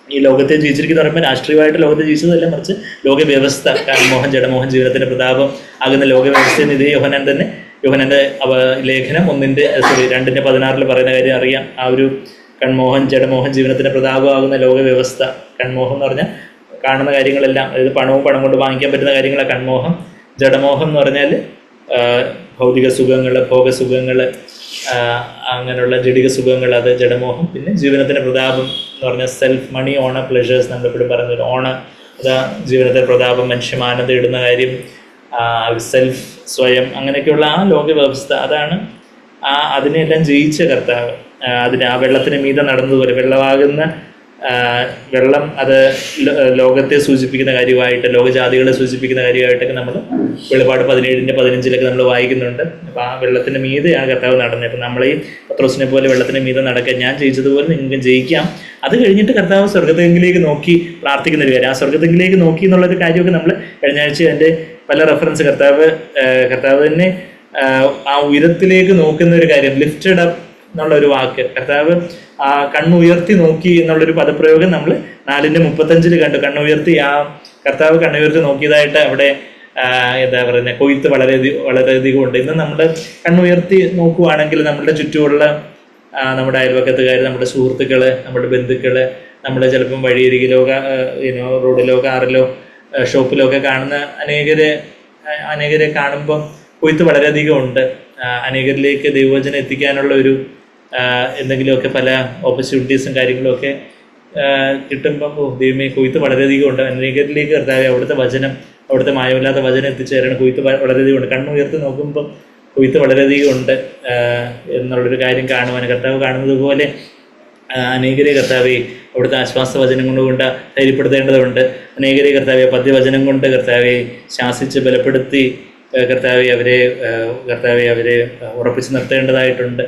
A: ഈ ലോകത്തെ ജയിച്ചിരിക്കുന്ന പറയുമ്പോൾ രാഷ്ട്രീയമായിട്ട് ലോകത്തെ ജയിച്ചതല്ല, മറിച്ച് ലോകവ്യവസ്ഥ, കൺമോഹൻ ജഡമോഹൻ ജീവനത്തിന്റെ പ്രതാപം ആകുന്ന ലോകവ്യവസ്ഥയെന്ന് ഇതേ യോഹന്നാന്റെ ലേഖനം 2:16 പറയുന്ന കാര്യം അറിയാം. ആ ഒരു കൺമോഹൻ ജഡമോഹൻ ജീവനത്തിന്റെ പ്രതാപമാകുന്ന ലോകവ്യവസ്ഥ, കൺമോഹം എന്ന് പറഞ്ഞാൽ കാണുന്ന കാര്യങ്ങളെല്ലാം, അതായത് പണം കൊണ്ട് വാങ്ങിക്കാൻ പറ്റുന്ന കാര്യങ്ങളാണ് കൺമോഹം. ജഡമോഹം എന്ന് പറഞ്ഞാൽ ഭൗതിക സുഖങ്ങൾ, ഭോഗസുഖങ്ങൾ, അങ്ങനെയുള്ള ജഡിക സുഖങ്ങൾ, അത് ജഡമോഹം. പിന്നെ ജീവനത്തിന്റെ പ്രതാപം എന്ന് പറഞ്ഞാൽ സെൽഫ്, മണി, ഓണ, പ്ലഷേഴ്സ്, നമ്മളെപ്പോഴും പറയുന്നത് ഓണ, അതാ ജീവനത്തിന്റെ പ്രതാപം, മനുഷ്യൻ ആനന്ദം ഇടുന്ന കാര്യം, സെൽഫ്, സ്വയം, അങ്ങനെയൊക്കെയുള്ള ആ ലോകവ്യവസ്ഥ, അതാണ് അതിനെല്ലാം ജയിച്ച കർത്താവ്. ആ വെള്ളത്തിന് മീതെ നടന്നതുപോലെ വെള്ളമാകുന്ന വെള്ളം അത് ലോകത്തെ സൂചിപ്പിക്കുന്ന കാര്യമായിട്ട്, ലോകജാതികളെ സൂചിപ്പിക്കുന്ന കാര്യമായിട്ടൊക്കെ നമ്മൾ വെളിപ്പാട് 17-15 നമ്മൾ വായിക്കുന്നുണ്ട്. അപ്പോൾ ആ വെള്ളത്തിന് മീതെയാണ് കർത്താവ് നടന്നത്. അപ്പം നമ്മളെയും പത്രോസിനെ പോലെ വെള്ളത്തിന് മീതെ നടക്കാൻ ഞാൻ ജയിച്ചതുപോലെ നിങ്ങൾക്ക് ജയിക്കാം. അത് കഴിഞ്ഞിട്ട് കർത്താവ് സ്വർഗത്തെങ്കിലേക്ക് നോക്കി പ്രാർത്ഥിക്കുന്ന ഒരു കാര്യം, ആ സ്വർഗത്തെങ്കിലേക്ക് നോക്കി എന്നുള്ളൊരു കാര്യമൊക്കെ നമ്മൾ കഴിഞ്ഞ ആഴ്ച എൻ്റെ പല റെഫറൻസ് കർത്താവ് തന്നെ ആ ഉയരത്തിലേക്ക് നോക്കുന്ന ഒരു കാര്യം, ലിഫ്റ്റഡ് അപ്പ് എന്നുള്ള ഒരു വാക്ക്, കർത്താവ് ആ കണ്ണുയർത്തി നോക്കി എന്നുള്ളൊരു പദപ്രയോഗം നമ്മൾ 4:35 കണ്ടു. കണ്ണുയർത്തി, ആ കർത്താവ് കണ്ണുയർത്തി നോക്കിയതായിട്ട് അവിടെ എന്താ പറയുന്നത്, കൊയ്ത്ത് വളരെയധികം ഉണ്ട്. ഇന്ന് നമ്മൾ കണ്ണുയർത്തി നോക്കുവാണെങ്കിൽ നമ്മുടെ ചുറ്റുമുള്ള നമ്മുടെ അയൽവക്കത്തുകാർ, നമ്മുടെ സുഹൃത്തുക്കള്, നമ്മുടെ ബന്ധുക്കള്, നമ്മൾ ചിലപ്പം വഴിയരികിലോ റോഡിലോ കാറിലോ ഷോപ്പിലോ ഒക്കെ കാണുന്ന അനേകരെ കാണുമ്പം കൊയ്ത്ത് വളരെയധികം ഉണ്ട്. അനേകരിലേക്ക് ദൈവവചനം എത്തിക്കാനുള്ള ഒരു എന്തെങ്കിലുമൊക്കെ പല ഓപ്പർച്യൂണിറ്റീസും കാര്യങ്ങളും ഒക്കെ കിട്ടുമ്പം ദൈവമേ കൊയ്ത്ത് വളരെയധികം ഉണ്ട്. അനേകരിലേക്ക് കർത്താവേ അവിടുത്തെ വചനം, അവിടുത്തെ മായമില്ലാത്ത വചനം എത്തിച്ചേരണം. കൊയ്ത്ത് വളരെയധികം ഉണ്ട്. കണ്ണുയർത്തി നോക്കുമ്പം കൊയ്ത്ത് വളരെയധികം ഉണ്ട് എന്നുള്ളൊരു കാര്യം കാണുവാൻ കർത്താവ് കാണുന്നത് പോലെ അനേകരെ കർത്താവെ അവിടുത്തെ ആശ്വാസ വചനം കൊണ്ട് ധൈര്യപ്പെടുത്തേണ്ടതുണ്ട്. അനേകരെ കർത്താവെ പദ്യവചനം കൊണ്ട് കർത്താവെ ശാസിച്ച് ബലപ്പെടുത്തി കർത്താവെ അവരെ ഉറപ്പിച്ച് നിർത്തേണ്ടതായിട്ടുണ്ട്.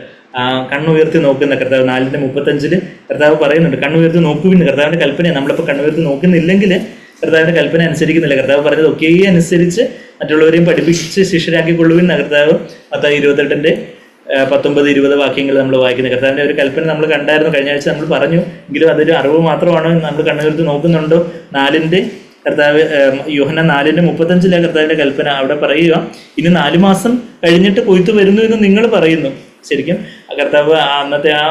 A: കണ്ണുയർത്തി നോക്കുന്ന കർത്താവ് 4:35 കർത്താവ് പറയുന്നുണ്ട്, കണ്ണുയർത്തി നോക്കുവിന്. കർത്താവിൻ്റെ കൽപ്പന നമ്മളിപ്പോൾ കണ്ണുയർത്തി നോക്കുന്നില്ലെങ്കിൽ കർത്താവിൻ്റെ കൽപ്പന അനുസരിക്കുന്നില്ല. കർത്താവ് പറഞ്ഞത് ഒക്കെ അനുസരിച്ച് മറ്റുള്ളവരെയും പഠിപ്പിച്ച് ശിഷ്യരാക്കിക്കൊള്ളുവിൻ. കർത്താവ് മത്തായി 28:19-20 വാക്യങ്ങൾ നമ്മൾ വായിക്കുന്നത്. കർത്താവിൻ്റെ ഒരു കൽപ്പന നമ്മൾ കണ്ടായിരുന്നു, കഴിഞ്ഞ ആഴ്ച നമ്മൾ പറഞ്ഞു. എങ്കിലും അതൊരു അറിവ് മാത്രമാണ്. നമ്മൾ കണ്ണുയർത്തി നോക്കുന്നുണ്ടോ? 4:19 കർത്താവ് യോഹന്നാൻ 4:35 കർത്താവിന്റെ കൽപ്പന അവിടെ പറയുക, ഇനി 4 മാസം കഴിഞ്ഞിട്ട് കൊയ്ത്ത് വരുന്നു എന്ന് നിങ്ങൾ പറയുന്നു. ശരിക്കും കർത്താവ് അന്നത്തെ ആ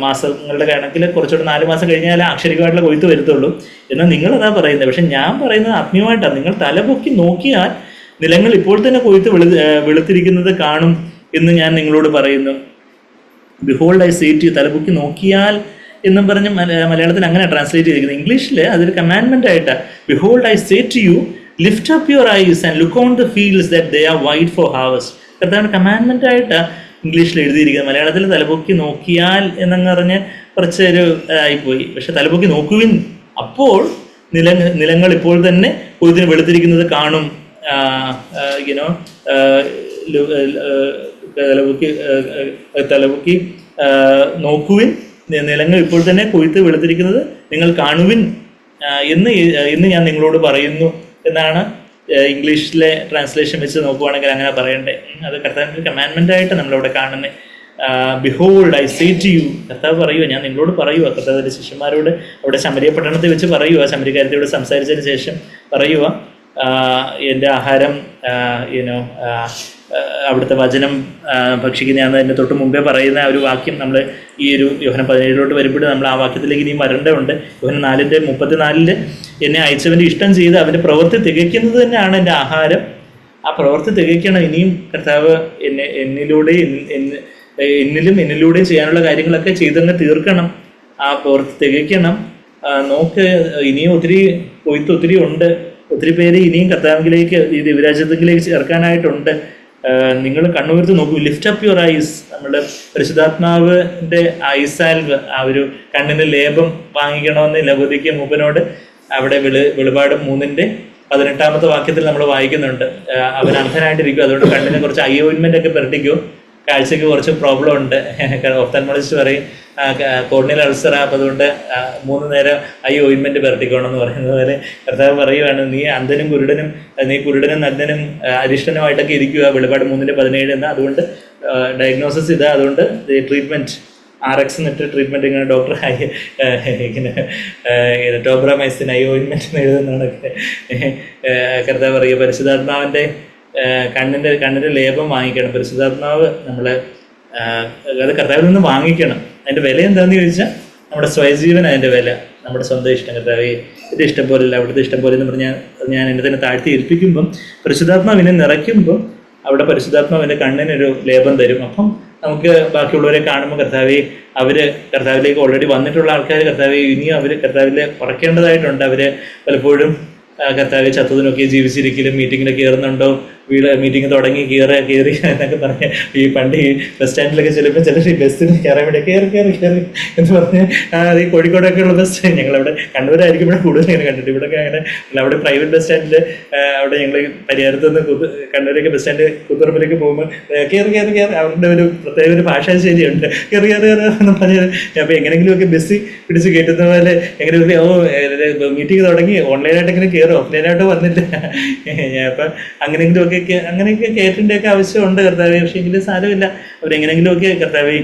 A: മാസങ്ങളുടെ കണക്കിൽ കുറച്ചുകൂടെ 4 മാസം കഴിഞ്ഞാൽ അക്ഷരികമായിട്ടുള്ള കൊയ്ത്ത് വരുത്തുള്ളൂ. എന്നാൽ നിങ്ങളതാ പറയുന്നത്. പക്ഷെ ഞാൻ പറയുന്നത് ആത്മീയമായിട്ടാണ്. നിങ്ങൾ തലപൊക്കി നോക്കിയാൽ നിലങ്ങൾ ഇപ്പോൾ തന്നെ കൊയ്ത്ത് വെളുത്തിരിക്കുന്നത് കാണും എന്ന് ഞാൻ നിങ്ങളോട് പറയുന്നു. Behold I say to you, തലപൊക്കി നോക്കിയാൽ എന്നും പറഞ്ഞ് മലയാളത്തിൽ അങ്ങനെ ട്രാൻസ്ലേറ്റ് ചെയ്തിരിക്കുന്നത്. ഇംഗ്ലീഷിൽ അതൊരു കമാൻഡ്മെന്റ് ആയിട്ടാണ്. Behold I say to you, lift up your eyes and look on the fields that they are white for harvest. കർത്താവിന്റെ കമാൻഡ്മെന്റ് ആയിട്ടാണ് ഇംഗ്ലീഷിൽ എഴുതിയിരിക്കുന്നത്. മലയാളത്തിൽ തലപൊക്കി നോക്കിയാൽ എന്നങ്ങ് പറഞ്ഞ് കുറച്ചൊരു ആയിപ്പോയി. പക്ഷെ തലപൊക്കി നോക്കുവിൻ, അപ്പോൾ നിലങ്ങൾ ഇപ്പോൾ തന്നെ കൊയ്ത്തിന് വെളുത്തിരിക്കുന്നത് കാണും. യുനോ തലപൊക്കി നോക്കുവിൻ, നിലങ്ങൾ ഇപ്പോൾ തന്നെ കൊയ്ത്ത് വെളുത്തിരിക്കുന്നത് നിങ്ങൾ കാണുവിൻ എന്ന് ഞാൻ നിങ്ങളോട് പറയുന്നു എന്നാണ് ഇംഗ്ലീഷിലെ ട്രാൻസ്ലേഷൻ വെച്ച് നോക്കുവാണെങ്കിൽ അങ്ങനെ പറയണ്ടേ. അത് കർത്താവിൻ്റെ കമാൻഡ്മെന്റ് ആയിട്ട് നമ്മളവിടെ കാണുന്നത്. Behold I say to you, കർത്താവ് പറയുക, ഞാൻ നിങ്ങളോട് പറയുക. കർത്താവിൻ്റെ ശിഷ്യന്മാരോട് അവിടെ ശമരിയ പട്ടണത്തിൽ വെച്ച് പറയുക, ശമരിക്കാരത്തിയോട് സംസാരിച്ചതിന് ശേഷം പറയുക, എൻ്റെ ആഹാരം അവിടുത്തെ വചനം ഭക്ഷിക്കുന്നതാണ്. അതിൻ്റെ തൊട്ട് മുമ്പേ പറയുന്ന ഒരു വാക്യം നമ്മൾ ഈ ഒരു യോഹന്നാൻ 17 വരുമ്പോഴും നമ്മൾ ആ വാക്യത്തിലേക്ക് ഇനിയും വരേണ്ടതുണ്ട്. യോഹന്നാൻ 4:34 എന്നെ അയച്ചവൻ്റെ ഇഷ്ടം ചെയ്ത് അവൻ്റെ പ്രവൃത്തി തികയ്ക്കുന്നത് തന്നെയാണ് എൻ്റെ ആഹാരം. ആ പ്രവൃത്തി തികയ്ക്കണം. ഇനിയും കർത്താവ് എന്നിലൂടെയും ചെയ്യാനുള്ള കാര്യങ്ങളൊക്കെ ചെയ്തങ്ങ് തീർക്കണം. ആ പ്രവൃത്തി തികയ്ക്കണം. നോക്ക്, ഇനിയും ഒത്തിരി ഉണ്ട്. ഒത്തിരി പേര് ഇനിയും കർത്താവിലേക്ക്, ഈ ദിവ്യരാജ്യത്തിലേക്ക് ചേർക്കാനായിട്ടുണ്ട്. നിങ്ങൾ കണ്ണുയർത്ത് നോക്കൂ. Lift up your ice. നമ്മുടെ പരിശുദ്ധാത്മാവിൻ്റെ ഐസാൽവ്, ആ ഒരു കണ്ണിന് ലേപം വാങ്ങിക്കണമെന്ന് ലബോദിക്ക് മൂപ്പനോട് അവിടെ വെളിപാട് 3:18 വാക്യത്തിൽ നമ്മൾ വായിക്കുന്നുണ്ട്. അവൻ അന്ധനായിട്ടിരിക്കും, അതുകൊണ്ട് കണ്ണിന് കുറച്ച് ഐ ഓയിൻമെന്റ് ഒക്കെ പെരട്ടിക്കും. കാഴ്ചക്ക് കുറച്ച് പ്രോബ്ലം ഉണ്ട്. ഓഫ്താൽമോളജിസ്റ്റ് പറയും കോർണിയൽ അൾസർ, അപ്പം അതുകൊണ്ട് 3 നേരം ഐ ഓയിൻമെന്റ് പെരട്ടിക്കണം എന്ന് പറയുന്നത് പോലെ കർത്താവ് പറയുവാണ്, നീ അന്ധനും കുരുടനും, നീ കുരുടനും നഗ്നനും അരിഷ്ടനുമായിട്ടൊക്കെ ഇരിക്കുക. വെളിപാട് 3:17 എന്ന്. അതുകൊണ്ട് ഡയഗ്നോസിസ് ഇതാ. അതുകൊണ്ട് ട്രീറ്റ്മെന്റ് RX എന്നിട്ട് ട്രീറ്റ്മെന്റ് ഇങ്ങനെ ഡോക്ടർ ഇങ്ങനെ ടോബ്രാമൈസിൻ ഐ ഓയിൻമെന്റ് എഴുതുന്നതാണ് കർത്താവ് പറയുക. പരിശുദ്ധാത്മാവിന്റെ കണ്ണിന്റെ ലേപം വാങ്ങിക്കണം. പരിശുദ്ധാത്മാവ് നമ്മളെ അത് കർത്താവിൽ നിന്ന് വാങ്ങിക്കണം. അതിന്റെ വില എന്താണെന്ന് ചോദിച്ചാൽ നമ്മുടെ സ്വയജീവൻ, അതിന്റെ വില നമ്മുടെ സ്വന്തം ഇഷ്ടം. കർത്താവ് ഇത് ഇഷ്ടം പോലെയല്ല, അവിടുത്തെ ഇഷ്ടം പോലെ എന്ന് പറഞ്ഞാൽ ഞാൻ എന്നെ തന്നെ താഴ്ത്തി ഏൽപ്പിക്കുമ്പം പരിശുദ്ധാത്മാവിനെ നിറയ്ക്കുമ്പം അവിടെ പരിശുദ്ധാത്മാവിന്റെ കണ്ണിനൊരു ലേപം തരും. അപ്പം നമുക്ക് ബാക്കിയുള്ളവരെ കാണുമ്പോൾ കർത്താവിലേക്ക് ഓൾറെഡി വന്നിട്ടുള്ള ആൾക്കാർ ഇനിയും കർത്താവിലെ പറക്കേണ്ടതായിട്ടുണ്ട്. അവര് പലപ്പോഴും കർത്താവ് ചത്തതിനൊക്കെ ജീവിച്ചിരിക്കലും മീറ്റിങ്ങിലൊക്കെ കയറുന്നുണ്ടോ, മീറ്റിംഗ് തുടങ്ങി കയറി എന്നൊക്കെ പറഞ്ഞ് ഈ പണ്ട് ഈ ബസ് സ്റ്റാൻഡിലൊക്കെ ചെല്ലുമ്പോൾ ചിലർ ഈ ബസ്സിൽ കയറാൻ വേണ്ടി കയറി എന്ന് പറഞ്ഞ് ഈ കോഴിക്കോടൊക്കെ ഉള്ള ബസ് ഞങ്ങളവിടെ കണ്ണൂരായിരിക്കുമ്പോഴേ കൂടുതൽ ഇങ്ങനെ കണ്ടിട്ട്. ഇവിടെയൊക്കെ അങ്ങനെ അവിടെ പ്രൈവറ്റ് ബസ് സ്റ്റാൻഡിൽ അവിടെ ഞങ്ങൾ പരിഹാരത്ത് നിന്ന് കണ്ണൂരൊക്കെ ബസ് സ്റ്റാൻഡ് കൂത്തുപറമ്പിലേക്ക് പോകുമ്പോൾ കയറി അവരുടെ ഒരു പ്രത്യേക ഒരു ഭാഷാശൈലിയുണ്ട്. കയറി എന്ന് പറഞ്ഞത് അപ്പോൾ എങ്ങനെയെങ്കിലുമൊക്കെ ബസ് പിടിച്ച് കയറ്റുന്ന പോലെ എങ്ങനെയൊക്കെ മീറ്റിംഗ് തുടങ്ങി ഓൺലൈനായിട്ട് എങ്ങനെ കയറും, ഓഫ്ലൈനായിട്ട് വന്നില്ല. അപ്പം അങ്ങനെയൊക്കെ കയറ്റേണ്ടൊക്കെ ആവശ്യമുണ്ട് കർത്താവെ. പക്ഷേ എങ്കിലും സാരമില്ല, അവരെങ്ങനെയെങ്കിലുമൊക്കെ കർത്താവെ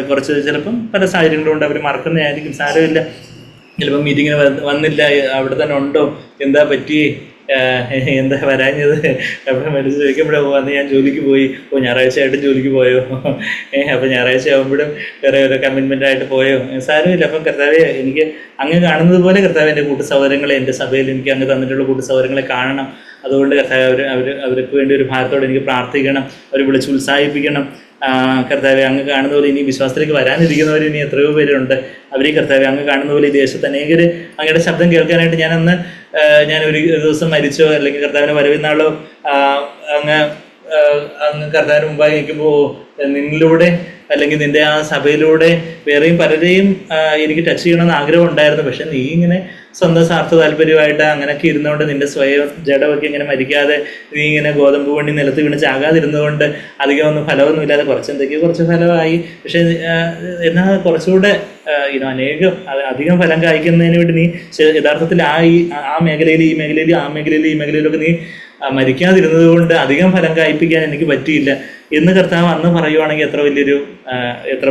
A: കുറച്ച് ചിലപ്പം പല സാഹചര്യങ്ങളുണ്ട്, അവർ മറക്കുന്നതായിരിക്കും. സാരമില്ല, ചിലപ്പം മീറ്റിങ്ങിന് വന്നില്ല, അവിടെ തന്നെ ഉണ്ടോ, എന്താ പറ്റിയേ, എന്താ വരാഞ്ഞത്, അപ്പം മനസ്സ് ചോദിക്കുമ്പോഴേ അന്ന് ഞാൻ ജോലിക്ക് പോയി, ഞായറാഴ്ച ആയിട്ടും ജോലിക്ക് പോയോ, അപ്പം ഞായറാഴ്ച ആകുമ്പോഴും വേറെ ഓരോ കമ്മിറ്റ്മെൻ്റ് ആയിട്ട് പോയോ, സാരമില്ല. അപ്പം കർത്താവെ എനിക്ക് അങ്ങ് കാണുന്നത് പോലെ കർത്താവ് എൻ്റെ കൂട്ടു സഹോദരങ്ങളെ, എൻ്റെ സഭയിൽ എനിക്ക് അങ്ങ് തന്നിട്ടുള്ള കൂട്ടു സഹോദരങ്ങളെ കാണണം. അതുകൊണ്ട് കർത്താവ് അവർക്ക് വേണ്ടി ഒരു ഭാരത്തോടെ എനിക്ക് പ്രാർത്ഥിക്കണം, അവർ വിളിച്ച് ഉത്സാഹിപ്പിക്കണം. കർത്താവെ അങ്ങ് കാണുന്ന പോലെ ഇനി വിശ്വാസത്തിലേക്ക് വരാനിരിക്കുന്നവർ ഇനി എത്രയോ പേരുണ്ട്. അവരെ കർത്താവെ അങ്ങ് കാണുന്ന പോലെ ഈ ദേശത്ത് അനേകർ അങ്ങയുടെ ശബ്ദം കേൾക്കാനായിട്ട് ഞാൻ ഒരു ദിവസം മരിച്ചോ അല്ലെങ്കിൽ കർത്താവിന് വരവിനാളോ അങ്ങ് കർത്താവിന് മുമ്പായി നിൽക്കുമ്പോൾ നിന്നിലൂടെ അല്ലെങ്കിൽ നിന്റെ ആ സഭയിലൂടെ വേറെയും പലരെയും എനിക്ക് ടച്ച് ചെയ്യണമെന്ന് ആഗ്രഹം ഉണ്ടായിരുന്നു. പക്ഷെ നീ ഇങ്ങനെ സ്വന്തം സ്വാർത്ഥ താല്പര്യമായിട്ട് അങ്ങനെയൊക്കെ ഇരുന്നുകൊണ്ട് നിന്റെ സ്വയം ജഡമൊക്കെ ഇങ്ങനെ മരിക്കാതെ നീ ഇങ്ങനെ ഗോതമ്പ് വണ്ടി നിലത്ത് വീണ് ചാകാതിരുന്നുകൊണ്ട് അധികമൊന്നും ഫലമൊന്നുമില്ലാതെ കുറച്ച് ഫലമായി. പക്ഷെ എന്നാൽ കുറച്ചുകൂടെ അധികം ഫലം കായ്ക്കുന്നതിന് വേണ്ടി നീ യഥാർത്ഥത്തിൽ ആ മേഖലയിൽ ഈ മേഖലയിലൊക്കെ നീ മരിക്കാതിരുന്നത് കൊണ്ട് അധികം ഫലം കായ്പിക്കാൻ എനിക്ക് പറ്റിയില്ല എന്ന് കർത്താവ് അന്ന് പറയുവാണെങ്കിൽ എത്ര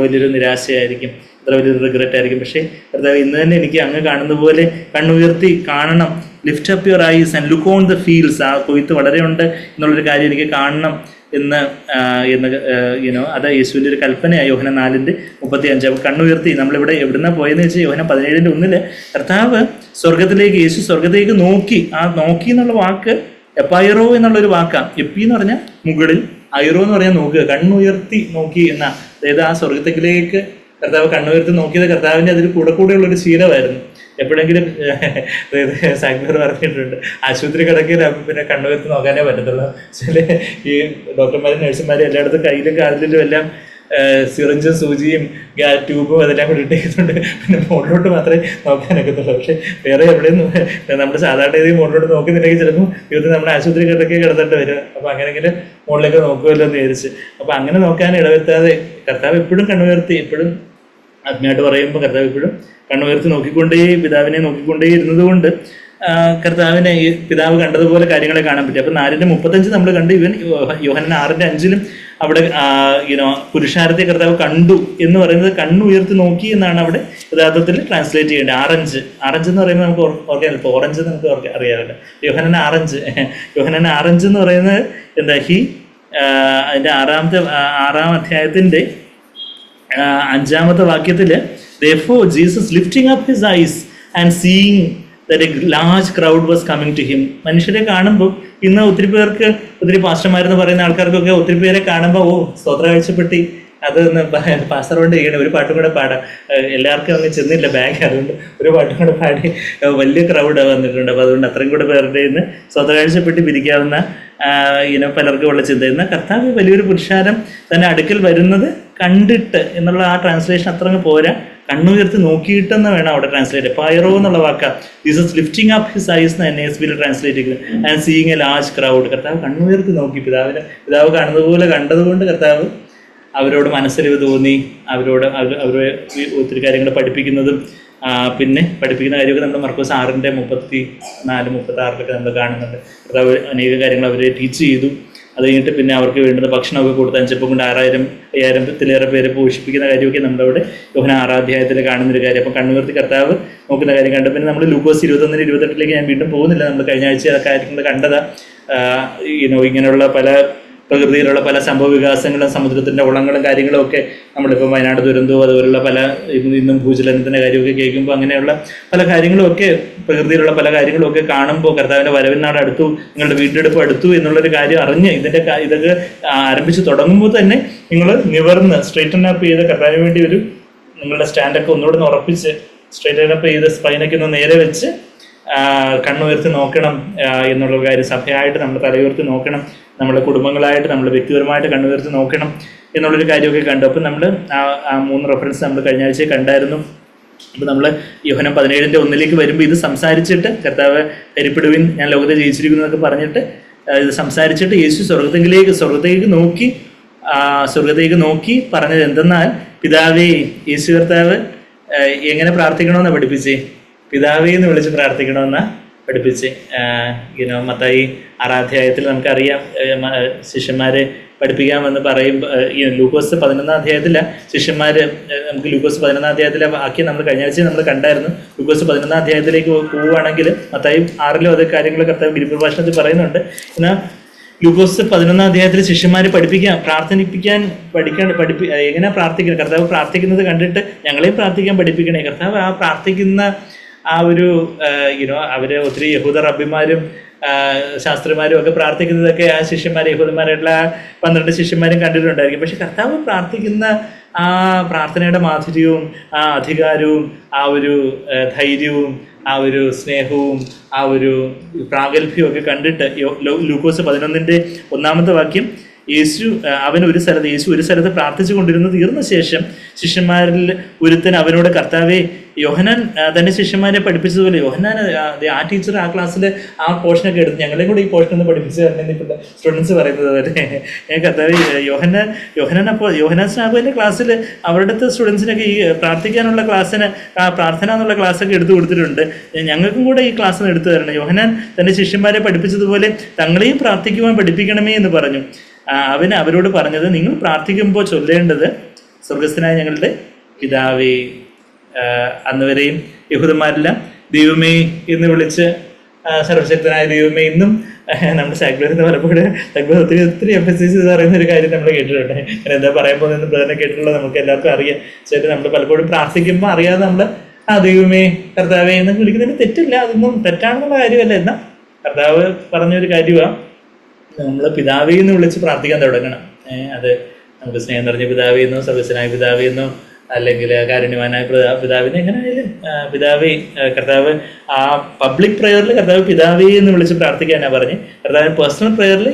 A: വലിയൊരു നിരാശയായിരിക്കും, എത്ര വലിയൊരു റിഗ്രറ്റ് ആയിരിക്കും. പക്ഷേ കർത്താവ് ഇന്ന് തന്നെ എനിക്ക് അങ്ങ് കാണുന്ന പോലെ കണ്ണുയർത്തി കാണണം, lift up your eyes and look on the fields, ആ കൊയ്ത്ത് വളരെ ഉണ്ട് എന്നുള്ളൊരു കാര്യം എനിക്ക് കാണണം എന്ന് അത് യേശുവിൻ്റെ ഒരു കൽപ്പനയാണ്. യോഹന്നാൻ 4:35. അപ്പോൾ കണ്ണുയർത്തി നമ്മളിവിടെ എവിടുന്നാണ് പോയെന്ന് വെച്ചാൽ യോഹന്നാൻ 17:1 കർത്താവ് സ്വർഗത്തിലേക്ക്, യേശു സ്വർഗത്തിലേക്ക് നോക്കി. ആ നോക്കി എന്നുള്ള വാക്ക് എപ്പൈറോ എന്നുള്ളൊരു വാക്കാണ്. എപ്പി എന്ന് പറഞ്ഞാൽ മുകളിൽ, ഐറോ എന്ന് പറഞ്ഞാൽ നോക്കുക, കണ്ണുയർത്തി നോക്കി എന്ന. അതായത് ആ സ്വർഗത്തിലേക്ക് കർത്താവ് കണ്ണുയർത്തി നോക്കിയത് കർത്താവിൻ്റെ അതിൽ കൂടെയുള്ളൊരു ശീലമായിരുന്നു. എപ്പോഴെങ്കിലും സാഗ്ബർ പറഞ്ഞിട്ടുണ്ട്, ആശുപത്രി കിടക്കില്ല പിന്നെ കണ്ണുയർത്തി നോക്കാനേ പറ്റത്തുള്ളൂ. ചില ഈ ഡോക്ടർമാരും നഴ്സുമാരും എല്ലായിടത്തും കയ്യിലും കാലിലും എല്ലാം സിറിഞ്ചും സൂചിയും ട്യൂബും അതെല്ലാം കൂടി ഇട്ടേക്കുന്നുണ്ട്. പിന്നെ മുകളിലോട്ട് മാത്രമേ നോക്കാനൊക്കത്തുള്ളൂ. പക്ഷെ വേറെ എവിടെയും നമ്മൾ സാധാരണ രീതിയിൽ മുകളിലോട്ട് നോക്കുന്നില്ലെങ്കിൽ ചിലപ്പോൾ ജീവിതത്തിൽ നമ്മുടെ ആശുപത്രി കിടക്കെ കിടത്തേണ്ടി വരും. അപ്പോൾ അങ്ങനെയെങ്കിലും മുകളിലേക്ക് നോക്കുമല്ലോ എന്ന് വിചാരിച്ച്. അപ്പോൾ അങ്ങനെ നോക്കാൻ ഇടവരുത്താതെ കർത്താവ് എപ്പോഴും കണ്ണുയർത്തി, എപ്പോഴും ആത്മീയമായിട്ട് പറയുമ്പോൾ കർത്താവ് എപ്പോഴും കണ്ണുയർത്തി പിതാവിനെ നോക്കിക്കൊണ്ടേ ഇരുന്നത് കൊണ്ട് കർത്താവിനെ ഈ പിതാവ് കണ്ടതുപോലെ കാര്യങ്ങളെ കാണാൻ പറ്റും. അപ്പം 4:35 നമ്മൾ കണ്ട്. ഇവൻ യോഹന്നാൻ 6:5 അവിടെ പുരുഷാരത്തെ കർത്താവ് കണ്ടു എന്ന് പറയുന്നത് കണ്ണുയർത്തി നോക്കി എന്നാണ് അവിടെ യഥാർത്ഥത്തിൽ ട്രാൻസ്ലേറ്റ് ചെയ്യേണ്ടത്. 6:5 എന്ന് പറയുമ്പോൾ നമുക്ക് ഓർക്കാൻ, ഇപ്പോൾ ഓറഞ്ച് നമുക്ക് അറിയാമല്ലോ. യോഹന്നാൻ 6:5 എന്ന് പറയുന്നത് എന്താ, അതിൻ്റെ 6-ാം അധ്യായത്തിൻ്റെ 5-ാമത്തെ വാക്യത്തിൽ therefore Jesus lifting up his eyes and seeing that a large crowd was coming to him. മനുഷ്യരെ കാണുമ്പോൾ ഇന്ന് ഒത്തിരി പാസ്റ്റർമാരെന്ന് പറയുന്ന ആൾക്കാർക്കൊക്കെ ഒത്തിരി പേരെ കാണുമ്പോൾ സ്തോത്ര കാഴ്ചപ്പെട്ടി അത് പാസ്റ്റർ കൊണ്ട് ചെയ്യണം, ഒരു പാട്ടും കൂടെ പാടാം. എല്ലാവർക്കും അങ്ങ് ചെന്നില്ല ബാങ്ക്, അതുകൊണ്ട് ഒരു പാട്ടും കൂടെ പാടി വലിയ ക്രൗഡ് വന്നിട്ടുണ്ട്. അപ്പോൾ അതുകൊണ്ട് അത്രയും കൂടെ പേരുടെ ഇന്ന് സ്തോത്ര കാഴ്ചപ്പെട്ടി പിരിക്കാവുന്ന പലർക്കും ഉള്ള ചിന്ത. എന്നാൽ കർത്താവ് വലിയൊരു പുരുഷാരം തന്നെ അടുക്കൽ വരുന്നത് കണ്ടിട്ട് എന്നുള്ള ആ ട്രാൻസ്ലേഷൻ അത്രങ്ങ് പോരാ, കണ്ണുയർത്തി നോക്കിയിട്ടെന്ന് വേണം അവിടെ ട്രാൻസ്ലേറ്റ്. പൈറോ എന്നുള്ള വാക്കാണ്. Jesus lifting up his eyes എന്ന് NASB ട്രാൻസ്ലേറ്റ് ചെയ്യുന്നത്. And seeing A large crowd. കർത്താവ് കണ്ണുയർത്തി നോക്കി, പിതാവ് കാണുന്നതുപോലെ കണ്ടതുകൊണ്ട് കർത്താവ് അവരോട് മനസ്സലിവ് തോന്നി, അവരെ ഒത്തിരി കാര്യങ്ങൾ പഠിപ്പിക്കുന്നതും പിന്നെ പഠിപ്പിക്കുന്ന കാര്യമൊക്കെ നമ്മൾ മർക്കോസ് 6:34-36 നമ്മൾ കാണുന്നുണ്ട്. കർത്താവ് അനേക കാര്യങ്ങൾ അവരെ ടീച്ച് ചെയ്തു. അത് കഴിഞ്ഞിട്ട് പിന്നെ അവർക്ക് വേണ്ടുന്ന ഭക്ഷണമൊക്കെ കൊടുത്ത് 5 കൊണ്ട് 5000-ത്തിലേറെ പേരെ പോഷിപ്പിക്കുന്ന കാര്യമൊക്കെ നമ്മളവിടെ യോഹന്നാൻ 6-ാം അധ്യായത്തിൽ കാണുന്നൊരു കാര്യം. അപ്പം കണ്ണുയർത്തി കർത്താവ് നോക്കുന്ന കാര്യം കണ്ടു. പിന്നെ നമ്മൾ ലൂക്കോസ് 21-28 ഞാൻ വീണ്ടും പോകുന്നില്ല, നമ്മൾ കഴിഞ്ഞ ആഴ്ച ആ കാര്യങ്ങൾ കണ്ടതാ. ഇങ്ങനെയുള്ള പല പ്രകൃതിയിലുള്ള പല സംഭവ വികാസങ്ങളും സമുദ്രത്തിൻ്റെ ഉളങ്ങളും കാര്യങ്ങളും ഒക്കെ നമ്മളിപ്പോൾ വയനാട് ദുരന്തവും അതുപോലുള്ള പല ഇന്നും ഭൂചലനത്തിൻ്റെ കാര്യമൊക്കെ കേൾക്കുമ്പോൾ അങ്ങനെയുള്ള പല കാര്യങ്ങളുമൊക്കെ പ്രകൃതിയിലുള്ള പല കാര്യങ്ങളുമൊക്കെ കാണുമ്പോൾ കർത്താവിൻ്റെ വരവിനാട് അടുത്തു, നിങ്ങളുടെ വീണ്ടെടുപ്പ് അടുത്തു എന്നുള്ളൊരു കാര്യം അറിഞ്ഞ് ഇതൊക്കെ ആരംഭിച്ച് തുടങ്ങുമ്പോൾ തന്നെ നിങ്ങൾ നിവർന്ന് സ്ട്രെയിറ്റൻ അപ്പ് ചെയ്ത് കർത്താവിന് വേണ്ടി നിങ്ങളുടെ സ്റ്റാൻഡൊക്കെ ഒന്നുകൂടെ ഉറപ്പിച്ച് സ്ട്രെയിറ്റൻ അപ്പ് ചെയ്ത് സ്പൈനൊക്കെ ഒന്ന് നേരെ വെച്ച് കണ്ണുയർത്തി നോക്കണം എന്നുള്ള കാര്യം. സഭയായിട്ട് നമ്മൾ തലയുയർത്തി നോക്കണം, നമ്മുടെ കുടുംബങ്ങളായിട്ട് നമ്മൾ വ്യക്തിപരമായിട്ട് കണ്ണുയർത്തി നോക്കണം എന്നുള്ളൊരു കാര്യമൊക്കെ കണ്ടു. അപ്പം നമ്മൾ ആ 3 റെഫറൻസ് നമ്മൾ കഴിഞ്ഞ ആഴ്ച കണ്ടായിരുന്നു. അപ്പോൾ നമ്മൾ യോഹന്നാൻ 17:1 വരുമ്പോൾ ഇത് സംസാരിച്ചിട്ട് കർത്താവ് ധൈര്യപ്പെടുവിൻ ഞാൻ ലോകത്തെ ജയിച്ചിരിക്കുന്നു എന്നൊക്കെ പറഞ്ഞിട്ട് ഇത് സംസാരിച്ചിട്ട് യേശു സ്വർഗത്തേക്ക് നോക്കി പറഞ്ഞത് എന്തെന്നാൽ, പിതാവേ, യേശു കർത്താവ് എങ്ങനെ പ്രാർത്ഥിക്കണമെന്നാണ് പഠിപ്പിച്ചേ, പിതാവേ എന്ന് വിളിച്ച് പ്രാർത്ഥിക്കണമെന്നാണ് പഠിപ്പിച്ച്. മത്തായി 6-ാം അധ്യായത്തിൽ നമുക്കറിയാം ശിഷ്യന്മാരെ പഠിപ്പിക്കാമെന്ന് പറയുമ്പോൾ ലൂക്കോസ് 11-ാം അധ്യായത്തില ശിഷ്യന്മാര്, നമുക്ക് ലൂക്കോസ് 11-ാം അധ്യായത്തിലെ വാക്യം നമ്മൾ കഴിഞ്ഞ ആഴ്ച നമ്മൾ കണ്ടായിരുന്നു. ലൂക്കോസ് 11-ാം അധ്യായത്തിലേക്ക് പോവുകയാണെങ്കിൽ മത്തായി 6-ലും അതേ കാര്യങ്ങൾ കർത്താവ് ഗിരിപ്രഭാഷണത്തിൽ പറയുന്നുണ്ട്. എന്നാൽ ലൂക്കോസ് 11-ാം അധ്യായത്തിൽ ശിഷ്യന്മാരെ എങ്ങനെ പ്രാർത്ഥിക്കണം, കർത്താവ് പ്രാർത്ഥിക്കുന്നത് കണ്ടിട്ട് ഞങ്ങളെയും പ്രാർത്ഥിക്കാൻ പഠിപ്പിക്കണേ. കർത്താവ് ആ പ്രാർത്ഥിക്കുന്ന ആ ഒരു അവര് ഒത്തിരി യഹൂദ റബ്ബിമാരും ശാസ്ത്രിമാരും ഒക്കെ പ്രാർത്ഥിക്കുന്നതൊക്കെ ആ യഹൂദന്മാരായിട്ടുള്ള 12 ശിഷ്യന്മാരും കണ്ടിട്ടുണ്ടായിരിക്കും. പക്ഷെ കർത്താവ് പ്രാർത്ഥിക്കുന്ന ആ പ്രാർത്ഥനയുടെ മാധുര്യവും ആ അധികാരവും ആ ഒരു ധൈര്യവും ആ ഒരു സ്നേഹവും ആ ഒരു പ്രാഗൽഭ്യവും ഒക്കെ കണ്ടിട്ട് ലൂക്കോസ് 11-ന്റെ 1-ാമത്തെ വാക്യം, യേശു ഒരു സ്ഥലത്ത് പ്രാർത്ഥിച്ചു കൊണ്ടിരുന്നു. തീർന്ന ശേഷം ശിഷ്യന്മാരിൽ ഒരുത്തൻ അവനോട്, കർത്താവേ, യോഹന്നാൻ തന്റെ ശിഷ്യന്മാരെ പഠിപ്പിച്ചതുപോലെ യോഹന്നാൻ ആ ടീച്ചർ ആ ക്ലാസ്സിൽ ആ പോർഷനൊക്കെ എടുത്ത് ഞങ്ങളെയും കൂടെ ഈ പോർഷൻ ഒന്ന് പഠിപ്പിച്ചു തരണമെന്ന് ഇപ്പോഴത്തെ സ്റ്റുഡൻസ് പറയുന്നത് പോലെ കർത്താവ് യോഹന്നാൻ സ്നാപകന്റെ ക്ലാസ്സിൽ അവരുടെ സ്റ്റുഡൻസിനൊക്കെ ഈ പ്രാർത്ഥിക്കാനുള്ള ക്ലാസ്സിന് പ്രാർത്ഥന എന്നുള്ള ക്ലാസ്സൊക്കെ എടുത്തു കൊടുത്തിട്ടുണ്ട്. ഞങ്ങൾക്കും കൂടെ ഈ ക്ലാസ്സിന് എടുത്തു തരണം. യോഹന്നാൻ തന്റെ ശിഷ്യന്മാരെ പഠിപ്പിച്ചതുപോലെ തങ്ങളെയും പ്രാർത്ഥിക്കുവാൻ പഠിപ്പിക്കണമേ എന്ന് പറഞ്ഞു. അവൻ അവരോട് പറഞ്ഞത്, നിങ്ങൾ പ്രാർത്ഥിക്കുമ്പോൾ ചൊല്ലേണ്ടത്, സ്വർഗസ്ഥനായ ഞങ്ങളുടെ പിതാവേ. അന്ന് വരെയും യഹൂദന്മാരെല്ലാം ദൈവമേ എന്ന് വിളിച്ച് സർവശക്തനായ ദൈവമേ ഇന്നും നമ്മുടെ സാഗ്ലറിന്ന് പലപ്പോഴും ഒത്തിരി എംഫസൈസ് ചെയ്ത് പറയുന്ന ഒരു കാര്യം നമ്മൾ കേട്ടിട്ടുണ്ട്. ഞാൻ എന്താ പറയാൻ പോകുന്നതെന്ന് പ്രധാനം കേട്ടിട്ടുള്ളത് നമുക്ക് എല്ലാവർക്കും അറിയാം. ശരി, നമ്മൾ പലപ്പോഴും പ്രാർത്ഥിക്കുമ്പോൾ അറിയാതെ നമ്മൾ ദൈവമേ കർത്താവേ എന്ന് വിളിക്കുന്നതിന് തെറ്റില്ല, അതൊന്നും തെറ്റാണെന്നുള്ള കാര്യമല്ല. എന്നാൽ കർത്താവ് പറഞ്ഞൊരു കാര്യമാണ്, നമ്മൾ പിതാവേ എന്ന് വിളിച്ച് പ്രാർത്ഥിക്കാൻ തുടങ്ങണം. അത് നമുക്ക് സ്നേഹം നിറഞ്ഞ പിതാവേ എന്നോ സർവ്വസ്വനായ പിതാവേ എന്നോ അല്ലെങ്കിൽ കാരുണ്യവാനായ പിതാവിനെ എങ്ങനെയായാലും പിതാവേ, കർത്താവ് ആ പബ്ലിക് പ്രയറിൽ കർത്താവ് പിതാവേ എന്ന് വിളിച്ച് പ്രാർത്ഥിക്കാനാണ് പറഞ്ഞ്. കർത്താവിന് പേഴ്സണൽ പ്രയറിൽ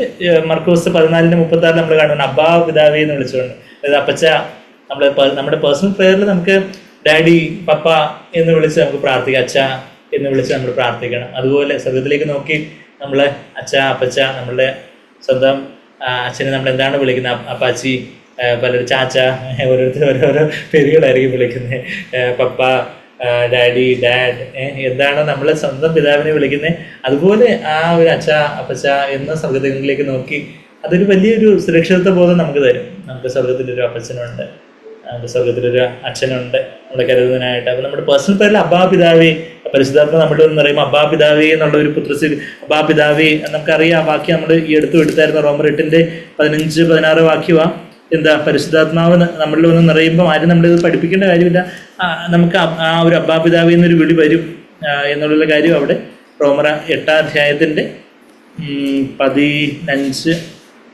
A: മർക്കോസ് 14:36 നമ്മൾ കാണുന്നത് അബ്ബാ പിതാവേ എന്ന് വിളിച്ചുകൊണ്ട്, അതായത് അപ്പച്ച. നമ്മുടെ പേഴ്സണൽ പ്രയറിൽ നമുക്ക് ഡാഡി, പപ്പ എന്ന് വിളിച്ച് നമുക്ക് പ്രാർത്ഥിക്കാം, അച്ഛ എന്ന് വിളിച്ച് നമ്മൾ പ്രാർത്ഥിക്കണം. അതുപോലെ സ്വർഗത്തിലേക്ക് നോക്കി നമ്മൾ അച്ഛ, അപ്പച്ച, നമ്മളുടെ സ്വന്തം അച്ഛനെ നമ്മൾ എന്താണ് വിളിക്കുന്നത്? അപ്പാച്ചി, പലരും ചാച്ച, ഓരോരുത്തർ ഓരോരോ പേരുകളായിരിക്കും വിളിക്കുന്നത്. പപ്പ, ഡാഡി, ഡാഡ്, എന്താണോ നമ്മളെ സ്വന്തം പിതാവിനെ വിളിക്കുന്നത് അതുപോലെ ആ ഒരു അച്ഛ, അപ്പച്ച എന്ന സ്വർഗത്തിലേക്ക് നോക്കി അതൊരു വലിയൊരു സുരക്ഷിതത്വ ബോധം നമുക്ക് തരും. നമുക്ക് സ്വർഗത്തിലൊരു അപ്പച്ചനുണ്ട്, നമുക്ക് സ്വർഗത്തിലൊരു അച്ഛനുണ്ട് നമ്മളെ കരുതുന്നതിനായിട്ട്. അപ്പം നമ്മുടെ പേഴ്സണൽ പേരിൽ അബ്ബാ പിതാവേ, പരിശുദ്ധാത്മ നമ്മുടെ എന്ന് പറയുമ്പോൾ അബ്ബാ പിതാവേ എന്നുള്ള ഒരു അബ്ബാ പിതാവേ നമുക്കറിയാം. ആ വാക്യം നമ്മൾ ഈ എടുത്തായിരുന്നു. റോമർ 8:15-16 വാക്യമാണ്. എന്താ, പരിശുദ്ധാത്മാവ് നമ്മളിൽ വന്ന് നിറയുമ്പോൾ ആരും നമ്മളിത് പഠിപ്പിക്കേണ്ട കാര്യമില്ല, നമുക്ക് ആ ഒരു അബ്ബാ പിതാവേ എന്നൊരു വിളി വരും എന്നുള്ള കാര്യം അവിടെ റോമർ 8-ാം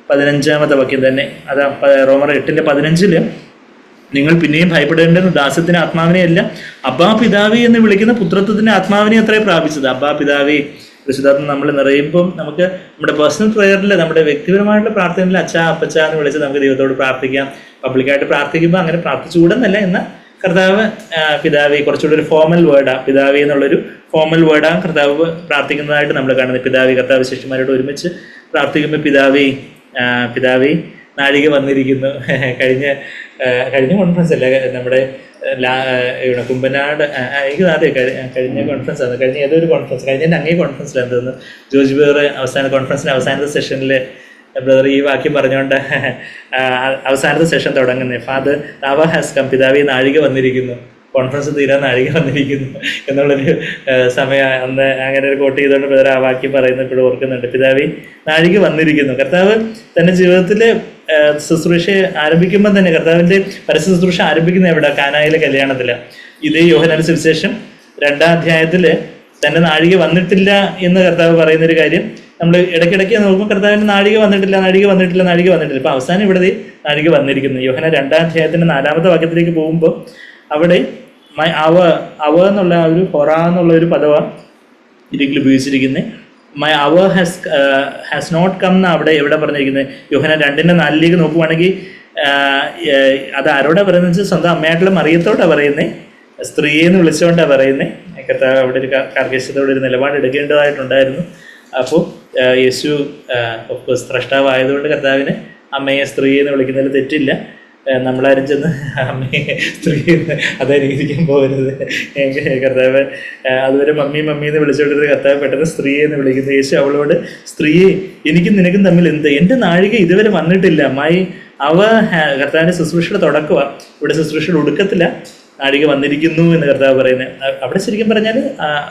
A: 15-ാമത്തെ വാക്യം തന്നെ. അതാ റോമർ 8:15 നിങ്ങൾ പിന്നെയും ഭയപ്പെടേണ്ടെന്ന് ദാസ്യത്തിന് ആത്മാവിനെയല്ല അബ്ബാ പിതാവേ എന്ന് വിളിക്കുന്ന പുത്രത്വത്തിന്റെ ആത്മാവിനെ അത്രേ പ്രാപിച്ചത്. അബ്ബാ പിതാവേ, പരിശുദ്ധാത്മ നമ്മൾ നിറയുമ്പം നമുക്ക് നമ്മുടെ പേഴ്സണൽ പ്രയറിൽ, നമ്മുടെ വ്യക്തിപരമായിട്ടുള്ള പ്രാർത്ഥനയിൽ അച്ഛ, അപ്പച്ച എന്ന് വിളിച്ച് നമുക്ക് ദൈവത്തോട് പ്രാർത്ഥിക്കാം. പബ്ലിക്കായിട്ട് പ്രാർത്ഥിക്കുമ്പോൾ അങ്ങനെ പ്രാർത്ഥിച്ചുകൂടുന്നല്ല, എന്നാൽ കർത്താവ് പിതാവേ കുറച്ചുകൂടി ഒരു ഫോമൽ വേർഡാണ്. പിതാവേ എന്നുള്ളൊരു ഫോമൽ വേർഡാണ് കർത്താവ് പ്രാർത്ഥിക്കുന്നതായിട്ട് നമ്മൾ കാണുന്നത്. പിതാവേ, കർത്താവ് ശിഷ്യന്മാരോട് ഒരുമിച്ച് പ്രാർത്ഥിക്കുമ്പോൾ പിതാവേ, പിതാവേ നാഴിക വന്നിരിക്കുന്നു. കഴിഞ്ഞ കോൺഫറൻസ് അല്ല, നമ്മുടെ കുമ്പനാട്, എനിക്ക് അതെ കഴിഞ്ഞ കോൺഫറൻസ് ആണ്, കഴിഞ്ഞ ഏതൊരു കോൺഫറൻസ്, കഴിഞ്ഞ അങ്ങേ കോൺഫറൻസിലാണ് തോന്നുന്നു, ജോർജ് ബേർ കോൺഫറൻസിൻ്റെ അവസാനത്തെ സെഷനിൽ ബ്രദർ ഈ വാക്യം പറഞ്ഞുകൊണ്ട് അവസാനത്തെ സെഷൻ തുടങ്ങുന്നത്, ഫാദർ താവ ഹാസ് കം, പിതാവേ നാഴിക വന്നിരിക്കുന്നു, കോൺഫറൻസ് തീരാൻ നാഴിക വന്നിരിക്കുന്നു എന്നുള്ളൊരു സമയം അന്ന് അങ്ങനെ ഒരു കോട്ട് ചെയ്തുകൊണ്ട് ബ്രദർ ആ വാക്യം പറയുന്നത് ഇപ്പോഴും ഓർക്കുന്നുണ്ട്. പിതാവേ നാഴിക വന്നിരിക്കുന്നു. കർത്താവ് തൻ്റെ ജീവിതത്തിൽ ശുശ്രൂഷ ആരംഭിക്കുമ്പോൾ തന്നെ, കർത്താവിൻ്റെ പരസ്യ ശുശ്രൂഷ ആരംഭിക്കുന്ന എവിടെ? കാനായിലെ കല്യാണത്തിലാണ്. ഇതേ യോഹന്നാന്റെ സുവിശേഷം 2-ാം അധ്യായത്തിൽ തൻ്റെ നാഴിക വന്നിട്ടില്ല എന്ന് കർത്താവ് പറയുന്നൊരു കാര്യം നമ്മൾ ഇടയ്ക്കിടയ്ക്ക് നോക്കുമ്പോൾ കർത്താവിൻ്റെ നാഴിക വന്നിട്ടില്ല. ഇപ്പം അവസാനം ഇവിടെ നാഴിക വന്നിരിക്കുന്നു. യോഹന്നാൻ 2-ാം അധ്യായത്തിൻ്റെ 4-ാമത്തെ വാക്യത്തിലേക്ക് പോകുമ്പോൾ അവിടെ അവ എന്നുള്ള ഒരു ഹൊറ എന്നുള്ള ഒരു പദമാണ് ഇതിൽ ഉപയോഗിച്ചിരിക്കുന്നത്. My hour has not come എന്ന് അവിടെ എവിടെ പറഞ്ഞിരിക്കുന്നത്? യോഹന്നാൻ 2:4 നോക്കുവാണെങ്കിൽ അത് ആരോടാ പറയുന്നത് വെച്ചാൽ സ്വന്തം അമ്മയായിട്ടുള്ള മറിയത്തോടാണ് പറയുന്നത്, സ്ത്രീയെന്ന് വിളിച്ചുകൊണ്ടാണ് പറയുന്നത്. കർത്താവ് അവിടെ ഒരു കാർക്കശ്യത്തോടെ ഒരു നിലപാട് എടുക്കേണ്ടതായിട്ടുണ്ടായിരുന്നു. അപ്പോൾ യേശു ഓഫ്കോഴ്സ് സ്രഷ്ടാവായതുകൊണ്ട് കർത്താവിന് അമ്മയെ സ്ത്രീയെന്ന് വിളിക്കുന്നതിൽ തെറ്റില്ല. നമ്മളാരും ചെന്ന് അമ്മയെ സ്ത്രീ അതായിരിക്കാൻ പോകരുത്. കർത്താവ് അതുവരെ മമ്മി എന്ന് വിളിച്ചുകൊണ്ടിരുന്ന കർത്താവ് പെട്ടെന്ന് സ്ത്രീയെ എന്ന് വിളിക്കുന്നു. യേശു അവളോട്, സ്ത്രീയെ എനിക്കും നിനക്കും തമ്മിൽ എന്ത്? എൻ്റെ നാഴിക ഇതുവരെ വന്നിട്ടില്ല. കർത്താവിൻ്റെ ശുശ്രൂഷയുടെ തുടക്കമാണ്. ഇവിടെ ശുശ്രൂഷയുടെ ഒടുക്കത്തില്ല നാഴിക വന്നിരിക്കുന്നു എന്ന് കർത്താവ് പറയുന്നത്. അവിടെ ശരിക്കും പറഞ്ഞാൽ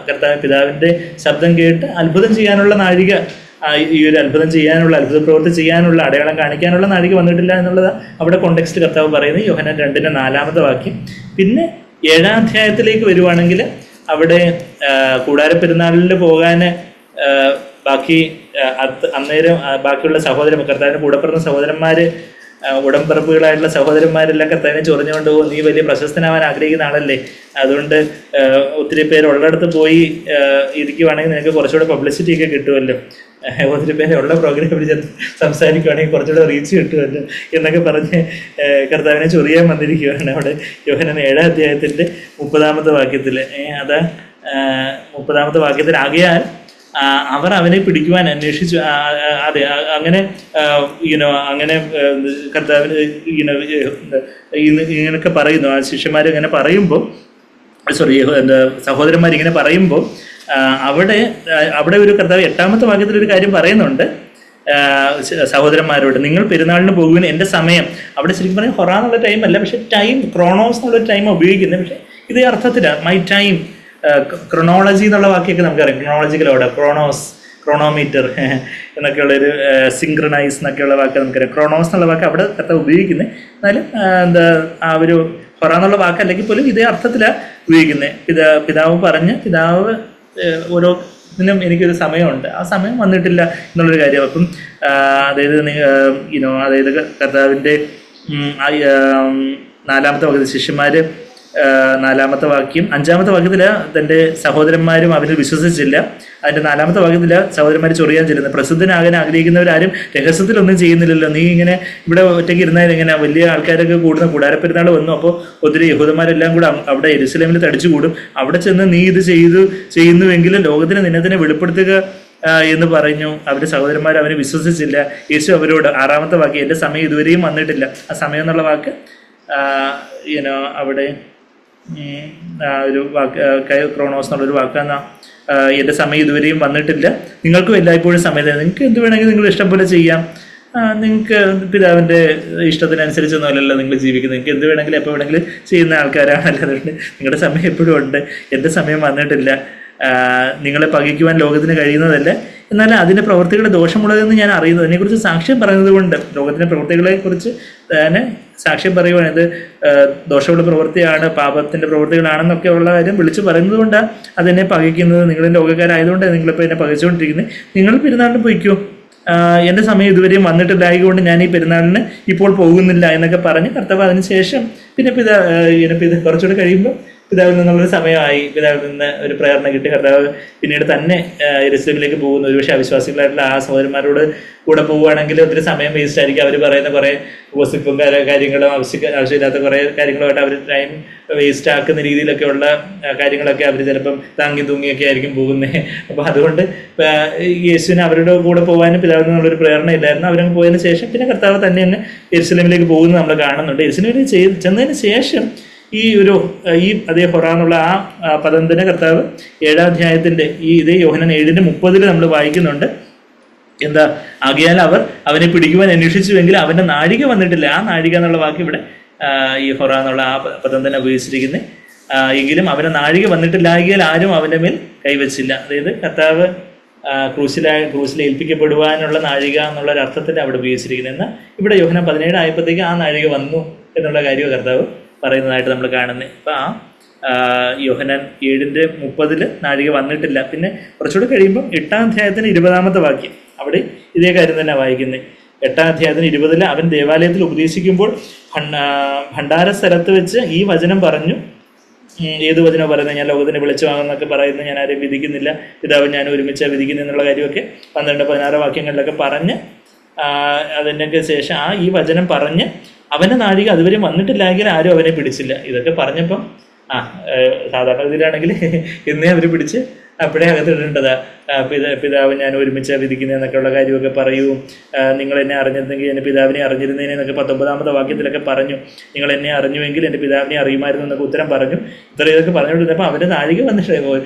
A: കർത്താവ് പിതാവിൻ്റെ ശബ്ദം കേട്ട് അത്ഭുതം ചെയ്യാനുള്ള നാഴിക, ഈ ഒരു അത്ഭുത പ്രവൃത്തി ചെയ്യാനുള്ള, അടയാളം കാണിക്കാനുള്ള നാഴിക വന്നിട്ടില്ല എന്നുള്ളത് അവിടെ കോണ്ടെക്സ്റ്റ് കർത്താവ് പറയുന്നത്. യോഹന്നാൻ 2:4 വാക്യം. പിന്നെ 7-ാം അധ്യായത്തിലേക്ക് വരുവാണെങ്കിൽ അവിടെ കൂടാരപ്പെരുന്നാളിൽ പോകാൻ അന്നേരം ബാക്കിയുള്ള കർത്താവിൻ്റെ കൂടെ പിറന്ന സഹോദരന്മാർ, ഉടൻപിറപ്പുകളായിട്ടുള്ള സഹോദരന്മാരെല്ലാം കർത്താവിനെ ചൊറിഞ്ഞുകൊണ്ട് പോകും. നീ വലിയ പ്രശസ്തനാവാൻ ആഗ്രഹിക്കുന്ന ആളല്ലേ, അതുകൊണ്ട് ഒത്തിരി പേര് ഉള്ളിടത്ത് പോയി ഇരിക്കുവാണെങ്കിൽ നിനക്ക് കുറച്ചുകൂടെ പബ്ലിസിറ്റി ഒക്കെ കിട്ടുമല്ലോ. ഒത്തിരി പേരെ ഉള്ള പ്രോഗ്രാമിൽ ചെന്ന് സംസാരിക്കുകയാണെങ്കിൽ കുറച്ചുകൂടെ റീച്ച് കിട്ടുമല്ലോ എന്നൊക്കെ പറഞ്ഞ് കർത്താവിനെ ചൊറിയാൻ വന്നിരിക്കുകയാണ്. അവിടെ യോഹന്നാൻ 7-ാം അധ്യായത്തിൻ്റെ 30-ാമത്തെ വാക്യത്തിൽ അത് 30-ാമത്തെ വാക്യത്തിൽ ആകയാൽ അവർ അവനെ പിടിക്കുവാൻ അന്വേഷിച്ചു. അതെ, അങ്ങനെ അങ്ങനെ കർത്താവിന് ഇങ്ങനെയൊക്കെ പറയുന്നു. ആ ശിഷ്യന്മാർ ഇങ്ങനെ പറയുമ്പോൾ സഹോദരന്മാരിങ്ങനെ പറയുമ്പോൾ അവിടെ ഒരു കർത്താവ് 8-ാമത്തെ വാക്യത്തിൽ ഒരു കാര്യം പറയുന്നുണ്ട് സഹോദരന്മാരോട്, നിങ്ങൾ പെരുന്നാളിന് പോകുവിൻ, എൻ്റെ സമയം. അവിടെ ശരിക്കും പറഞ്ഞാൽ ഹൊറ എന്നുള്ള ടൈം അല്ല, പക്ഷെ ടൈം ക്രോണോസ് എന്നുള്ളൊരു ടൈം ഉപയോഗിക്കുന്നത്. പക്ഷേ ഇതേ അർത്ഥത്തിലാണ് മൈ ടൈം. ക്രൊണോളജി എന്നുള്ള വാക്യൊക്കെ നമുക്കറിയാം, ക്രൊണോളജിക്കൽ ഓർഡർ, ക്രോണോമീറ്റർ എന്നൊക്കെയുള്ളൊരു സിങ്ക്രണൈസ് എന്നൊക്കെയുള്ള വാക്ക് നമുക്കറിയാം. ക്രോണോസ് എന്നുള്ള വാക്ക് അവിടെ കർത്താവ് ഉപയോഗിക്കുന്നത്. എന്നാലും ആ ഒരു ഹൊറ എന്നുള്ള വാക്ക് അല്ലെങ്കിൽ പോലും ഇതേ അർത്ഥത്തിലാണ് ഉപയോഗിക്കുന്നത്. പിതാവ് ഓരോ ഇതിനും എനിക്കൊരു സമയമുണ്ട്, ആ സമയം വന്നിട്ടില്ല എന്നുള്ളൊരു കാര്യം. അപ്പം അതായത് കർത്താവിൻ്റെ 4-ാമത്തെ വാക്യത്തിൽ ശിഷ്യന്മാർ 4-ാമത്തെ വാക്യം 5-ാമത്തെ വാക്യത്തിൽ തൻ്റെ സഹോദരന്മാരും അവരിൽ വിശ്വസിച്ചില്ല. അതിൻ്റെ 4-ാമത്തെ വാക്യത്തിൽ സഹോദരന്മാർ ചൊറിയാൻ ചെല്ലുന്നത്, പ്രസിദ്ധനാകാൻ ആഗ്രഹിക്കുന്നവരാരും രഹസ്യത്തിലൊന്നും ചെയ്യുന്നില്ലല്ലോ, നീ ഇങ്ങനെ ഇവിടെ ഒറ്റയ്ക്ക് ഇരുന്നാൽ ഇങ്ങനെ വലിയ ആൾക്കാരൊക്കെ കൂടുന്ന കൂടാരപ്പെരുന്നാൾ വന്നു. അപ്പോൾ ഒത്തിരി യഹൂദന്മാരെല്ലാം കൂടെ അവിടെ യെരുശലേമിൽ തടിച്ചു കൂടും, അവിടെ ചെന്ന് നീ ഇത് ചെയ്യുന്നുവെങ്കിലും ലോകത്തിന് നിന്നെ തന്നെ വെളിപ്പെടുത്തുക എന്ന് പറഞ്ഞു. അവരുടെ സഹോദരന്മാർ അവനെ വിശ്വസിച്ചില്ല. യേശു അവരോട് 6-ാമത്തെ വാക്യം, എൻ്റെ സമയം ഇതുവരെയും വന്നിട്ടില്ല. ആ സമയം എന്നുള്ള വാക്ക് അവിടെ ഒരു വാക്ക് ക്രോണോസ് എന്നുള്ളൊരു വാക്കാണ്. എൻ്റെ സമയം ഇതുവരെയും വന്നിട്ടില്ല, നിങ്ങൾക്കും എല്ലായ്പ്പോഴും സമയം തരാം, നിങ്ങൾക്ക് എന്ത് വേണമെങ്കിൽ നിങ്ങൾ ഇഷ്ടം പോലെ ചെയ്യാം, നിങ്ങൾക്ക് പിതാവിൻ്റെ ഇഷ്ടത്തിനനുസരിച്ചൊന്നുമല്ലല്ലോ നിങ്ങൾ ജീവിക്കുന്നത്, നിങ്ങൾക്ക് എന്ത് വേണമെങ്കിലും എപ്പോൾ വേണമെങ്കിലും ചെയ്യുന്ന ആൾക്കാരാണല്ലോ. അതുകൊണ്ട് നിങ്ങളുടെ സമയം എപ്പോഴും ഉണ്ട്, എൻ്റെ സമയം വന്നിട്ടില്ല. നിങ്ങളെ പകയ്ക്കുവാൻ ലോകത്തിന് കഴിയുന്നതല്ല, എന്നാൽ അതിൻ്റെ പ്രവൃത്തികളുടെ ദോഷമുള്ളതെന്ന് ഞാൻ അറിയുന്നു. അതിനെക്കുറിച്ച് സാക്ഷ്യം പറയുന്നത് കൊണ്ട്, ലോകത്തിൻ്റെ പ്രവൃത്തികളെക്കുറിച്ച് തന്നെ സാക്ഷ്യം പറയുവാണ്. ഇത് ദോഷമുള്ള പ്രവൃത്തിയാണ്, പാപത്തിൻ്റെ പ്രവൃത്തികളാണെന്നൊക്കെ ഉള്ള കാര്യം വിളിച്ച് പറയുന്നത് കൊണ്ടാണ് അതെന്നെ പകയ്ക്കുന്നത്. നിങ്ങൾ ലോകക്കാരായതുകൊണ്ട് നിങ്ങളിപ്പോൾ എന്നെ പകച്ചുകൊണ്ടിരിക്കുന്നത്. നിങ്ങൾ പെരുന്നാളിന് പോയിക്കോ, എൻ്റെ സമയം ഇതുവരെയും വന്നിട്ടില്ലായതുകൊണ്ട് ഞാൻ ഈ പെരുന്നാളിന് ഇപ്പോൾ പോകുന്നില്ല എന്നൊക്കെ പറഞ്ഞ് കർത്താവ് അതിന് ശേഷം പിന്നെ കുറച്ചുകൂടെ കഴിയുമ്പോൾ പിതാവിൽ നിന്നുള്ളൊരു സമയമായി. പിതാവിൽ നിന്ന് ഒരു പ്രേരണ കിട്ടി. കർത്താവ് പിന്നീട് തന്നെ യെരുശലേമിലേക്ക് പോകുന്നു. ഒരുപക്ഷെ അവിശ്വാസികളായിട്ടുള്ള ആ സഹോദരന്മാരോട് കൂടെ പോവുകയാണെങ്കിൽ ഒത്തിരി സമയം വേസ്റ്റ് ആയിരിക്കും. അവർ പറയുന്ന കുറേ ഗോസിപ്പും കാര്യങ്ങളും ആവശ്യമില്ലാത്ത കുറേ കാര്യങ്ങളുമായിട്ട് അവർ ടൈം വേസ്റ്റ് ആക്കുന്ന രീതിയിലൊക്കെയുള്ള കാര്യങ്ങളൊക്കെ അവർ ചിലപ്പം താങ്ങി തൂങ്ങിയൊക്കെ ആയിരിക്കും പോകുന്നത്. അപ്പോൾ അതുകൊണ്ട് യേശുവിന് അവരുടെ കൂടെ പോകാനും പിതാവിൽ നിന്നുള്ളൊരു പ്രേരണ ഇല്ലായിരുന്നു. അവരങ്ങ് പോയതിന് ശേഷം പിന്നെ കർത്താവ് തന്നെ യെരുശലേമിലേക്ക് പോകുന്നത് നമ്മൾ കാണുന്നുണ്ട്. യെരുശലേമിലേക്ക് ചെന്നതിന് ശേഷം ഈ അതേ ഹൊറ എന്നുള്ള ആ പദം തന്നെ കർത്താവ് 7-ാം അധ്യായത്തിൻ്റെ ഇതേ യോഹന്നാൻ 7:30 നമ്മൾ വായിക്കുന്നുണ്ട്. എന്താ, ആകയാൽ അവർ അവനെ പിടിക്കുവാൻ അന്വേഷിച്ചുവെങ്കിൽ അവൻ്റെ നാഴിക വന്നിട്ടില്ല. ആ നാഴിക എന്നുള്ള വാക്ക് ഇവിടെ ഈ ഹൊറ എന്നുള്ള ആ പദം തന്നെ ഉപയോഗിച്ചിരിക്കുന്നത്. എങ്കിലും അവൻ്റെ നാഴിക വന്നിട്ടില്ലായെങ്കിൽ ആരും അവൻ്റെ മേൽ കൈവച്ചില്ല. അതായത് കർത്താവ് ക്രൂസിൽ ഏൽപ്പിക്കപ്പെടുവാനുള്ള നാഴിക എന്നുള്ള അർത്ഥത്തിൽ അവിടെ ഉപയോഗിച്ചിരിക്കുന്നത്. എന്നാൽ ഇവിടെ യോഹന്നാൻ 17 ആയപ്പോഴത്തേക്ക് ആ നാഴിക വന്നു എന്നുള്ള കാര്യം കർത്താവ് പറയുന്നതായിട്ട് നമ്മൾ കാണുന്നത്. അപ്പോൾ യോഹന്നാൻ 7:30 നാഴിക വന്നിട്ടില്ല. പിന്നെ കുറച്ചുകൂടെ കഴിയുമ്പം 8-ാം അധ്യായത്തിന് 20-ാമത്തെ വാക്യം അവിടെ ഇതേ കാര്യം തന്നെ വായിക്കുന്നത്. 8-ാം അധ്യായത്തിന് 20 അവൻ ദേവാലയത്തിൽ ഉപദേശിക്കുമ്പോൾ ഭണ്ഡാര സ്ഥലത്ത് വെച്ച് ഈ വചനം പറഞ്ഞു. ഏത് വചനം പറയുന്നത്? ഞാൻ ലോകത്തിനെ വിളിച്ചു വാങ്ങുന്നൊക്കെ പറയുന്നത് ഞാൻ ആരെയും വിധിക്കുന്നില്ല, പിതാവ് ഞാൻ ഒരുമിച്ച് വിധിക്കുന്നു എന്നുള്ള കാര്യമൊക്കെ 12-16 വാക്യങ്ങളിലൊക്കെ പറഞ്ഞ് അതിൻ്റെയൊക്കെ ശേഷം ഈ വചനം പറഞ്ഞ് അവൻ്റെ നാഴിക അതുവരെ വന്നിട്ടില്ലെങ്കിൽ ആരും അവനെ പിടിച്ചില്ല. ഇതൊക്കെ പറഞ്ഞപ്പം സാധാരണ ഇതിലാണെങ്കിൽ എന്നേ അവർ പിടിച്ച് അപ്പോഴേ അകത്തിടേണ്ടതാ. പിതാവ് ഞാൻ ഒരുമിച്ച് വിധിക്കുന്നതെന്നൊക്കെയുള്ള കാര്യമൊക്കെ പറയൂ. നിങ്ങൾ എന്നെ അറിഞ്ഞിരുന്നെങ്കിൽ എൻ്റെ പിതാവിനെ അറിഞ്ഞിരുന്നതിനെന്നൊക്കെ 19-ാമത്തെ വാക്യത്തിലൊക്കെ പറഞ്ഞു. നിങ്ങൾ എന്നെ അറിഞ്ഞുവെങ്കിൽ എൻ്റെ പിതാവിനെ അറിയുമായിരുന്നു എന്നൊക്കെ ഉത്തരം പറഞ്ഞു. ഇതൊക്കെ പറഞ്ഞുകൊണ്ടിരുന്നപ്പോൾ അവൻ്റെ നാഴിക വന്നിട്ട്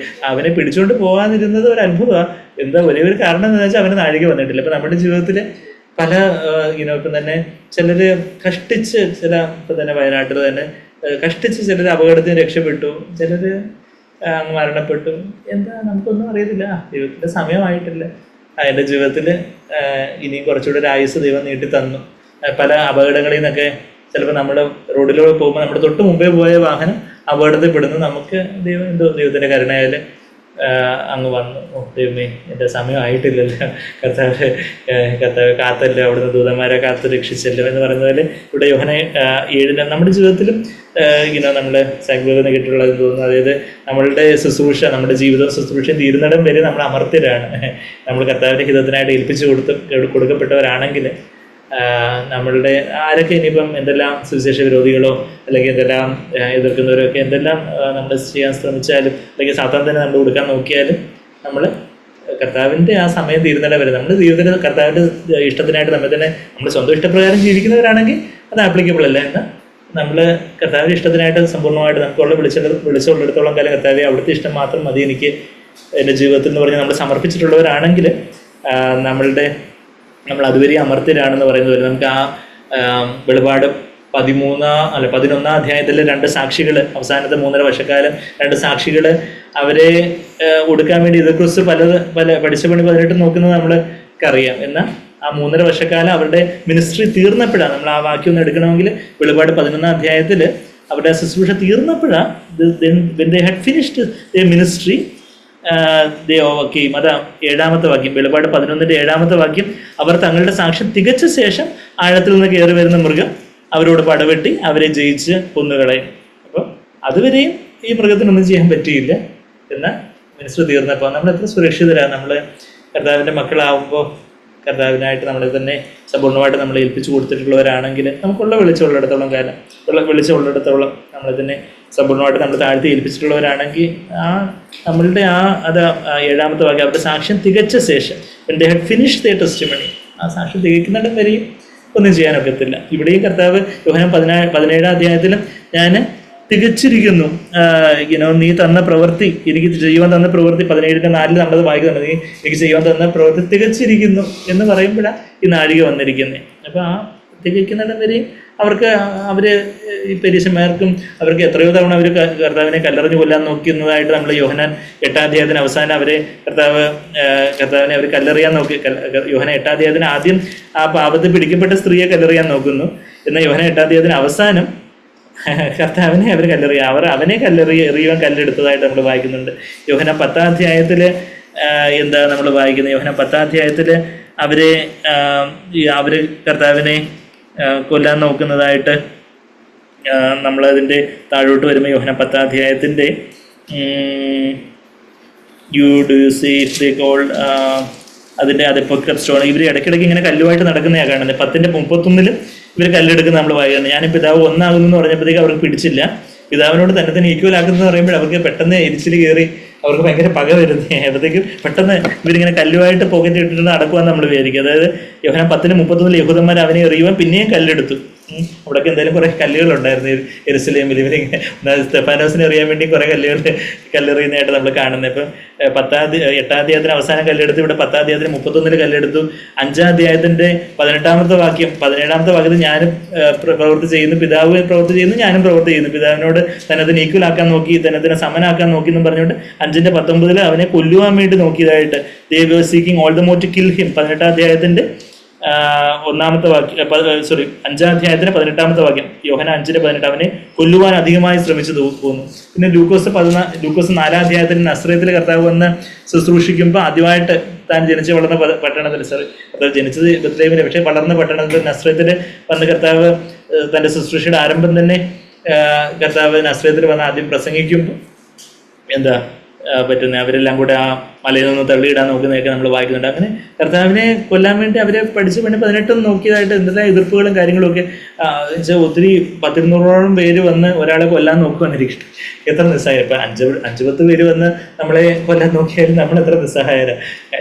A: അവനെ പിടിച്ചുകൊണ്ട് പോകാതിരുന്നത് ഒരു അത്ഭുതമാണ്. എന്താ ഒരേ ഒരു കാരണം എന്താണെന്ന് വെച്ചാൽ അവൻ്റെ നാഴിക വന്നിട്ടില്ല. ഇപ്പം നമ്മുടെ ജീവിതത്തിൽ പല ഇപ്പം തന്നെ ചിലർ കഷ്ടിച്ച് ഇപ്പം തന്നെ വയനാട്ടിൽ തന്നെ കഷ്ടിച്ച് ചിലർ അപകടത്തിന് രക്ഷപ്പെട്ടു, ചിലർ അങ്ങ് മരണപ്പെട്ടു. എന്താ നമുക്കൊന്നും അറിയത്തില്ല. ദൈവത്തിൻ്റെ സമയമായിട്ടില്ല. എൻ്റെ ജീവിതത്തിൽ ഇനിയും കുറച്ചുകൂടെ ഒരു ആയുസ് ദൈവം നീട്ടി തന്നു. പല അപകടങ്ങളിൽ നിന്നൊക്കെ ചിലപ്പോൾ നമ്മൾ റോഡിലൂടെ പോകുമ്പോൾ നമ്മുടെ തൊട്ട് മുമ്പേ പോയ വാഹനം അപകടത്തിൽപ്പെടുന്നു. നമുക്ക് ദൈവത്തിൻ്റെ കരുണയാൽ അങ്ങ് വന്നു. ദൈവമേ, എൻ്റെ സമയമായിട്ടില്ലല്ലോ, കർത്താവ് കർത്താവ് കാത്തല്ലോ, അവിടുന്ന് ദൂതന്മാരെ കാത്ത് രക്ഷിച്ചല്ലോ എന്ന് പറയുന്ന പോലെ ഇവിടെ യോഹന 7 നമ്മുടെ ജീവിതത്തിലും നമ്മൾ സാങ്ക്ലികത കേട്ടിട്ടുള്ളത് തോന്നുന്നു. അതായത് നമ്മളുടെ ശുശ്രൂഷ, നമ്മുടെ ജീവിതവും ശുശ്രൂഷയും തീരുന്നിടം വരെ നമ്മൾ അമർത്യരാണ്. നമ്മൾ കർത്താവിൻ്റെ ഹിതത്തിനായിട്ട് ഏൽപ്പിച്ചു കൊടുക്കപ്പെട്ടവരാണെങ്കിൽ നമ്മളുടെ ആരൊക്കെ ഇനിയിപ്പം എന്തെല്ലാം സുവിശേഷ വിരോധികളോ അല്ലെങ്കിൽ എന്തെല്ലാം എതിർക്കുന്നവരോ ഒക്കെ എന്തെല്ലാം നമ്മൾ ചെയ്യാൻ ശ്രമിച്ചാലും അല്ലെങ്കിൽ സാധാരണ തന്നെ നമ്മൾ കൊടുക്കാൻ നോക്കിയാലും നമ്മൾ കർത്താവിൻ്റെ ആ സമയം തീരുന്നിടം വരെ നമ്മുടെ ജീവിതത്തിൽ കർത്താവിൻ്റെ ഇഷ്ടത്തിനായിട്ട് നമ്മൾ തന്നെ നമ്മൾ സ്വന്തം ഇഷ്ടപ്രകാരം ജീവിക്കുന്നവരാണെങ്കിൽ അത് ആപ്ലിക്കബിൾ അല്ല. എന്നാൽ നമ്മൾ കർത്താവിൻ്റെ ഇഷ്ടത്തിനായിട്ട് സമ്പൂർണ്ണമായിട്ട് നമുക്കുള്ള വിളിച്ചുള്ളിടത്തോളം കാലം കർത്താവെ അവിടുത്തെ ഇഷ്ടം മാത്രം മതി എനിക്ക് എൻ്റെ ജീവിതത്തിൽ എന്ന് പറഞ്ഞ് നമ്മൾ സമർപ്പിച്ചിട്ടുള്ളവരാണെങ്കിൽ നമ്മൾ അതുവരെ അമർത്യരാണെന്ന് പറയുന്നത് പോലെ നമുക്ക് ആ വെളിപാട് 11 അധ്യായത്തിലെ 2 സാക്ഷികൾ, അവസാനത്തെ 3.5 വർഷക്കാലം 2 സാക്ഷികൾ അവരെ കൊടുക്കാൻ വേണ്ടി ഇതേക്കുറിച്ച് പല പഠിച്ച പണി 18 നോക്കുന്നത് നമ്മൾക്കറിയാം. എന്നാൽ ആ 3.5 വർഷക്കാലം അവരുടെ മിനിസ്ട്രി തീർന്നപ്പോഴാണ്, നമ്മൾ ആ വാക്യം ഒന്ന് എടുക്കണമെങ്കിൽ വെളിപാട് 11 അധ്യായത്തിൽ അവരുടെ ശുശ്രൂഷ തീർന്നപ്പോഴാണ് when they had finished their ministry they overcame. അതാ 7-ാമത്തെ വാക്യം, വെളിപാട് 11-ന്റെ 7-ാമത്തെ വാക്യം. അവർ തങ്ങളുടെ സാക്ഷ്യം തികച്ച ശേഷം ആഴത്തിൽ നിന്ന് കയറി വരുന്ന മൃഗം അവരോട് പടവെട്ടി അവരെ ജയിച്ച് കൊന്നുകളയും. അപ്പോൾ അതുവരെയും ഈ മൃഗത്തിനൊന്നും ചെയ്യാൻ പറ്റിയില്ല. എന്നാൽ മിനിസ്റ്റർ തീർന്നപ്പോൾ നമ്മൾ എത്ര സുരക്ഷിതരാണ്. നമ്മൾ കർത്താവിൻ്റെ മക്കളാവുമ്പോൾ കർത്താവിനായിട്ട് നമ്മളെ തന്നെ സമ്പൂർണ്ണമായിട്ട് നമ്മൾ ഏൽപ്പിച്ചു കൊടുത്തിട്ടുള്ളവരാണെങ്കിൽ നമുക്കുള്ള വെളിച്ചമുള്ളിടത്തോളം കാലം വെളിച്ചമുള്ളിടത്തോളം നമ്മളെ തന്നെ സമ്പൂർണ്ണമായിട്ട് നമ്മൾ താഴ്ത്തി ഏൽപ്പിച്ചിട്ടുള്ളവരാണെങ്കിൽ നമ്മളുടെ അത് 7-ാമത്തെ വാക്യം, അവരുടെ സാക്ഷ്യം തികച്ച ശേഷം when they had finished their testimony, ആ സാക്ഷ്യം തികയ്ക്കുന്നിടം വരെയും ഒന്നും ചെയ്യാനൊക്കത്തില്ല. ഇവിടെയും കർത്താവ് യോഹന്നാൻ 17-ാം അധ്യായത്തിലും ഞാൻ തികച്ചിരിക്കുന്നു, നീ തന്ന പ്രവൃത്തി, എനിക്ക് ചെയ്യുവാൻ തന്ന പ്രവൃത്തി 17-4 നമ്മളത് വായിക്കുന്നുണ്ട്. നീ എനിക്ക് ചെയ്യുവാൻ തന്ന പ്രവൃത്തി തികച്ചിരിക്കുന്നു എന്ന് പറയുമ്പോഴാണ് ഈ നാഴിക വന്നിരിക്കുന്നത്. അപ്പോൾ ആ തികയ്ക്കുന്നിടം വരെയും അവർ ഈ പരീശന്മാർക്കും അവർക്ക് എത്രയോ തവണ അവർ കർത്താവിനെ കല്ലെറിഞ്ഞു കൊല്ലാൻ നോക്കുന്നതായിട്ട് നമ്മൾ യോഹന്നാൻ 8-ാം അധ്യായത്തിന് അവസാനം കർത്താവിനെ അവർ കല്ലെറിയാൻ നോക്കി. യോഹന്നാൻ 8-ാം അധ്യായത്തിന് ആദ്യം ആ പാപത്തിൽ പിടിക്കപ്പെട്ട സ്ത്രീയെ കല്ലെറിയാൻ നോക്കുന്നു. എന്നാൽ യോഹന്നാൻ 8-ാം അധ്യായത്തിന് അവസാനം കർത്താവിനെ അവർ അവനെ എറിയുവാൻ കല്ലെടുത്തതായിട്ട് നമ്മൾ വായിക്കുന്നുണ്ട്. യോഹന്നാൻ 10-ാം അധ്യായത്തിൽ എന്താ നമ്മൾ വായിക്കുന്നത്? യോഹന്നാൻ 10-ാം അധ്യായത്തിൽ അവർ കർത്താവിനെ കൊല്ലാൻ നോക്കുന്നതായിട്ട് നമ്മളതിൻ്റെ താഴോട്ട് വരുമ്പോൾ യോഹന്നാൻ 10-ാം അധ്യായത്തിൻ്റെ അതിൻ്റെ അതെപ്പൊക്കറ്റ് സ്റ്റോൺ, ഇവർ ഇടയ്ക്കിടയ്ക്ക് ഇങ്ങനെ കല്ലുമായിട്ട് നടക്കുന്നതാണ് കാണുന്നത്. 10-31 ഇവർ കല്ലെടുക്കുന്നത് നമ്മൾ വായിക്കുന്നത്. ഞാൻ പിതാവ് ഒന്നാകുന്നു എന്ന് പറഞ്ഞപ്പോഴത്തേക്ക് അവർക്ക് പിടിച്ചില്ല. പിതാവിനോട് തന്നെ ഈക്വൽ ആക്കുന്നത് പറയുമ്പോൾ അവർക്ക് പെട്ടെന്ന് എരിച്ചിൽ കയറി അവർക്ക് ഭയങ്കര പക വരുന്നത്. അപ്പോഴത്തേക്കും പെട്ടെന്ന് ഇവരിങ്ങനെ കല്ലുമായിട്ട് പോക്കറ്റ് ഇട്ടിട്ട് നടക്കുവാന്ന് നമ്മൾ വിചാരിക്കും. അതായത് യോഹന്നാൻ 10-31 യഹൂദന്മാർ അവനെ എറിയുവാൻ പിന്നെയും കല്ലെടുത്തു. അവിടെയൊക്കെ എന്തായാലും കുറേ കല്ലുകളുണ്ടായിരുന്നു യെരുശലേമിൽ. ഇവരിങ്ങനെ സ്തെഫാനോസിനെ എറിയാൻ വേണ്ടി കുറേ കല്ലെറിയുന്നതായിട്ട് നമ്മൾ കാണുന്നത്. ഇപ്പം 8-ാം അധ്യായത്തിന് അവസാനം കല്ലെടുത്തു. ഇവിടെ 10-ാം അധ്യായത്തിന് 31 കല്ലെടുത്തു. 5-ാം അധ്യായത്തിന്റെ 18-ാമത്തെ വാക്യം, 17-ാമത്തെ വാക്യത്തിൽ ഞാനും പ്രവൃത്തി ചെയ്യുന്നു, പിതാവ് പ്രവൃത്തി ചെയ്യുന്നു, ഞാനും പ്രവൃത്തി ചെയ്യുന്നു. പിതാവിനോട് തന്നെ ഈക്വലാക്കാൻ നോക്കി, തന്നെ സമനാക്കാൻ നോക്കി എന്നും പറഞ്ഞുകൊണ്ട് 5-19 അവനെ കൊല്ലുവാൻ വേണ്ടി നോക്കിയതായിട്ട് they were seeking all the more to kill him. 18-ാം അധ്യായത്തിന്റെ 1-ാമത്തെ വാക്യം, 5-ാം അധ്യായത്തിന് 18-ാമത്തെ വാക്യം, യോഹന്നാൻ 5-18 അവനെ കൊല്ലുവാൻ അധികമായി ശ്രമിച്ചു തോന്നുന്നു. പിന്നെ ലൂക്കോസ് 4-ാം അധ്യായത്തിൽ നസ്രയത്തിൽ കർത്താവ് വന്ന് ശുശ്രൂഷിക്കുമ്പോൾ ആദ്യമായിട്ട് താൻ ജനിച്ചു വളർന്ന പട്ടണത്തിൽ, കർത്താവ് ജനിച്ചത് ബത്ലഹേമിലെ, പക്ഷേ വളർന്ന പട്ടണത്തിൽ നസ്രയത്തിൽ വന്ന് കർത്താവ് തൻ്റെ ശുശ്രൂഷയുടെ ആരംഭം തന്നെ കർത്താവ് നസ്രയത്തിൽ വന്ന് ആദ്യം പ്രസംഗിക്കുമ്പോൾ എന്താ പറ്റുന്നത്, അവരെല്ലാം കൂടെ ആ മലയിൽ നിന്ന് തള്ളിയിടാൻ നോക്കുന്നതൊക്കെ നമ്മൾ വായിക്കുന്നുണ്ട്. അങ്ങനെ കർത്താവിനെ കൊല്ലാൻ വേണ്ടി അവരെ പഠിച്ച് 18 നോക്കിയതായിട്ട് എന്തെല്ലാം എതിർപ്പുകളും കാര്യങ്ങളും ഒക്കെ ഒത്തിരി 100-200 പേര് വന്ന് ഒരാളെ കൊല്ലാൻ നോക്കുവാന്നിരിക്കും. എത്ര നിസ്സഹായം. ഇപ്പം 5-10 പേര് വന്ന് നമ്മളെ കൊല്ലാൻ നോക്കിയാലും നമ്മൾ എത്ര നിസ്സഹായരാ.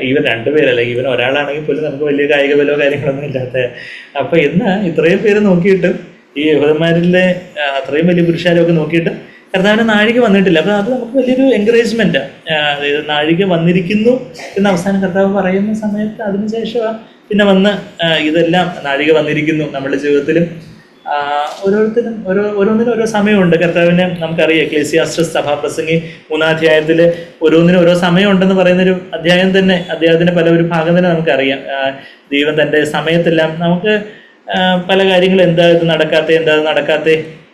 A: ഇവൻ 2 പേരല്ല, ഇവൻ ഒരാളാണെങ്കിൽ പോലും നമുക്ക് വലിയ കായിക ബലമോ കാര്യങ്ങളൊന്നും ഇല്ലാത്ത. അപ്പം ഇത്രയും പേര് നോക്കിയിട്ട് ഈ യഹൂദന്മാരിലെ അത്രയും വലിയ പുരുഷാരമൊക്കെ നോക്കിയിട്ട് കർത്താവിന് നാഴിക വന്നിട്ടില്ല. അപ്പോൾ അത് നമുക്ക് വലിയൊരു എൻകറേജ്മെൻറ്റാണ്. അതായത് നാഴിക വന്നിരിക്കുന്നു എന്ന് അവസാനം കർത്താവ് പറയുന്ന സമയത്ത് അതിനുശേഷം പിന്നെ വന്ന് ഇതെല്ലാം നാഴിക വന്നിരിക്കുന്നു. നമ്മുടെ ജീവിതത്തിലും ഓരോന്നിനും ഓരോ സമയമുണ്ട്. കർത്താവിന് നമുക്കറിയാം, എക്ലേസിയാസ്ട്രസ് സഭാപ്രസംഗി 3-ാം അധ്യായത്തിൽ ഓരോന്നിനും ഓരോ സമയമുണ്ടെന്ന് പറയുന്നൊരു അധ്യായം തന്നെ, അദ്ദേഹത്തിൻ്റെ ഒരു ഭാഗം തന്നെ നമുക്കറിയാം. ദൈവം തൻ്റെ സമയത്തെല്ലാം നമുക്ക് പല കാര്യങ്ങളും എന്താ ഇത് നടക്കാത്ത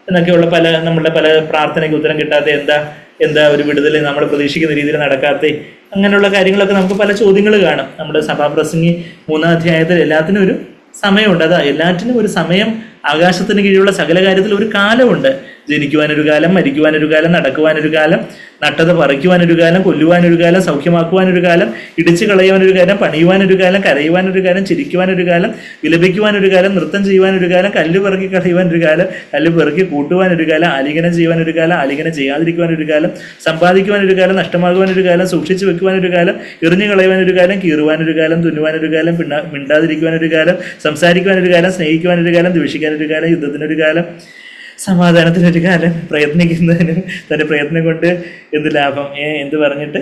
A: എന്നൊക്കെയുള്ള നമ്മളുടെ പല പ്രാർത്ഥനയ്ക്ക് ഉത്തരം കിട്ടാത്ത എന്താ എന്താ ഒരു വിടുതൽ നമ്മൾ പ്രതീക്ഷിക്കുന്ന രീതിയിൽ നടക്കാത്ത, അങ്ങനെയുള്ള കാര്യങ്ങളൊക്കെ നമുക്ക് പല ചോദ്യങ്ങൾ കാണും. നമ്മുടെ സഭാപ്രസംഗി 3-ാം അധ്യായത്തിൽ എല്ലാത്തിനും ഒരു സമയമുണ്ട്. അതാ എല്ലാറ്റിനും ഒരു സമയം, ആകാശത്തിന് കീഴിലുള്ള സകല കാര്യത്തിൽ ഒരു കാലമുണ്ട്. ജനിക്കുവാനൊരു കാലം, മരിക്കുവാനൊരു കാലം, നടക്കുവാനൊരു കാലം, നട്ടത് പറിക്കുവാനൊരു കാലം, കൊല്ലുവാനൊരു കാലം, സൗഖ്യമാക്കുവാനൊരു കാലം, ഇടിച്ചു കളയുവാനൊരു കാലം, പണിയുവാനൊരു കാലം, കരയുവാനൊരു കാലം, ചിരിക്കുവാനൊരു കാലം, വിലപിക്കുവാനൊരു കാലം, നൃത്തം ചെയ്യുവാനൊരു കാലം, കല്ല് പെറുക്കി കളയുവാനൊരു കാലം, കല്ല് പെറുക്കി കൂട്ടുവാനൊരു കാലം, ആലിംഗനം ചെയ്യുവാനൊരു കാലം, ആലിംഗനം ചെയ്യാതിരിക്കുവാനൊരു കാലം, സമ്പാദിക്കുവാനൊരു കാലം, നഷ്ടമാകുവാനൊരു കാലം, സൂക്ഷിച്ചു വെക്കുവാനൊരു കാലം, എറിഞ്ഞു കളയുവാനൊരു കാലം, കീറുവാനൊരു കാലം, തുന്നുവാനൊരു കാലം, മിണ്ടാതിരിക്കുവാനൊരു കാലം, സംസാരിക്കുവാനൊരു കാലം, സ്നേഹിക്കുവാനൊരു കാലം, ദ്വേഷിക്കാനൊരു കാലം, യുദ്ധത്തിനൊരു കാലം, സമാധാനത്തിനൊരു കാലം, പ്രയത്നിക്കുന്നതിനും തൻ്റെ പ്രയത്നം കൊണ്ട് എന്ത് ലാഭം എന്ത് പറഞ്ഞിട്ട്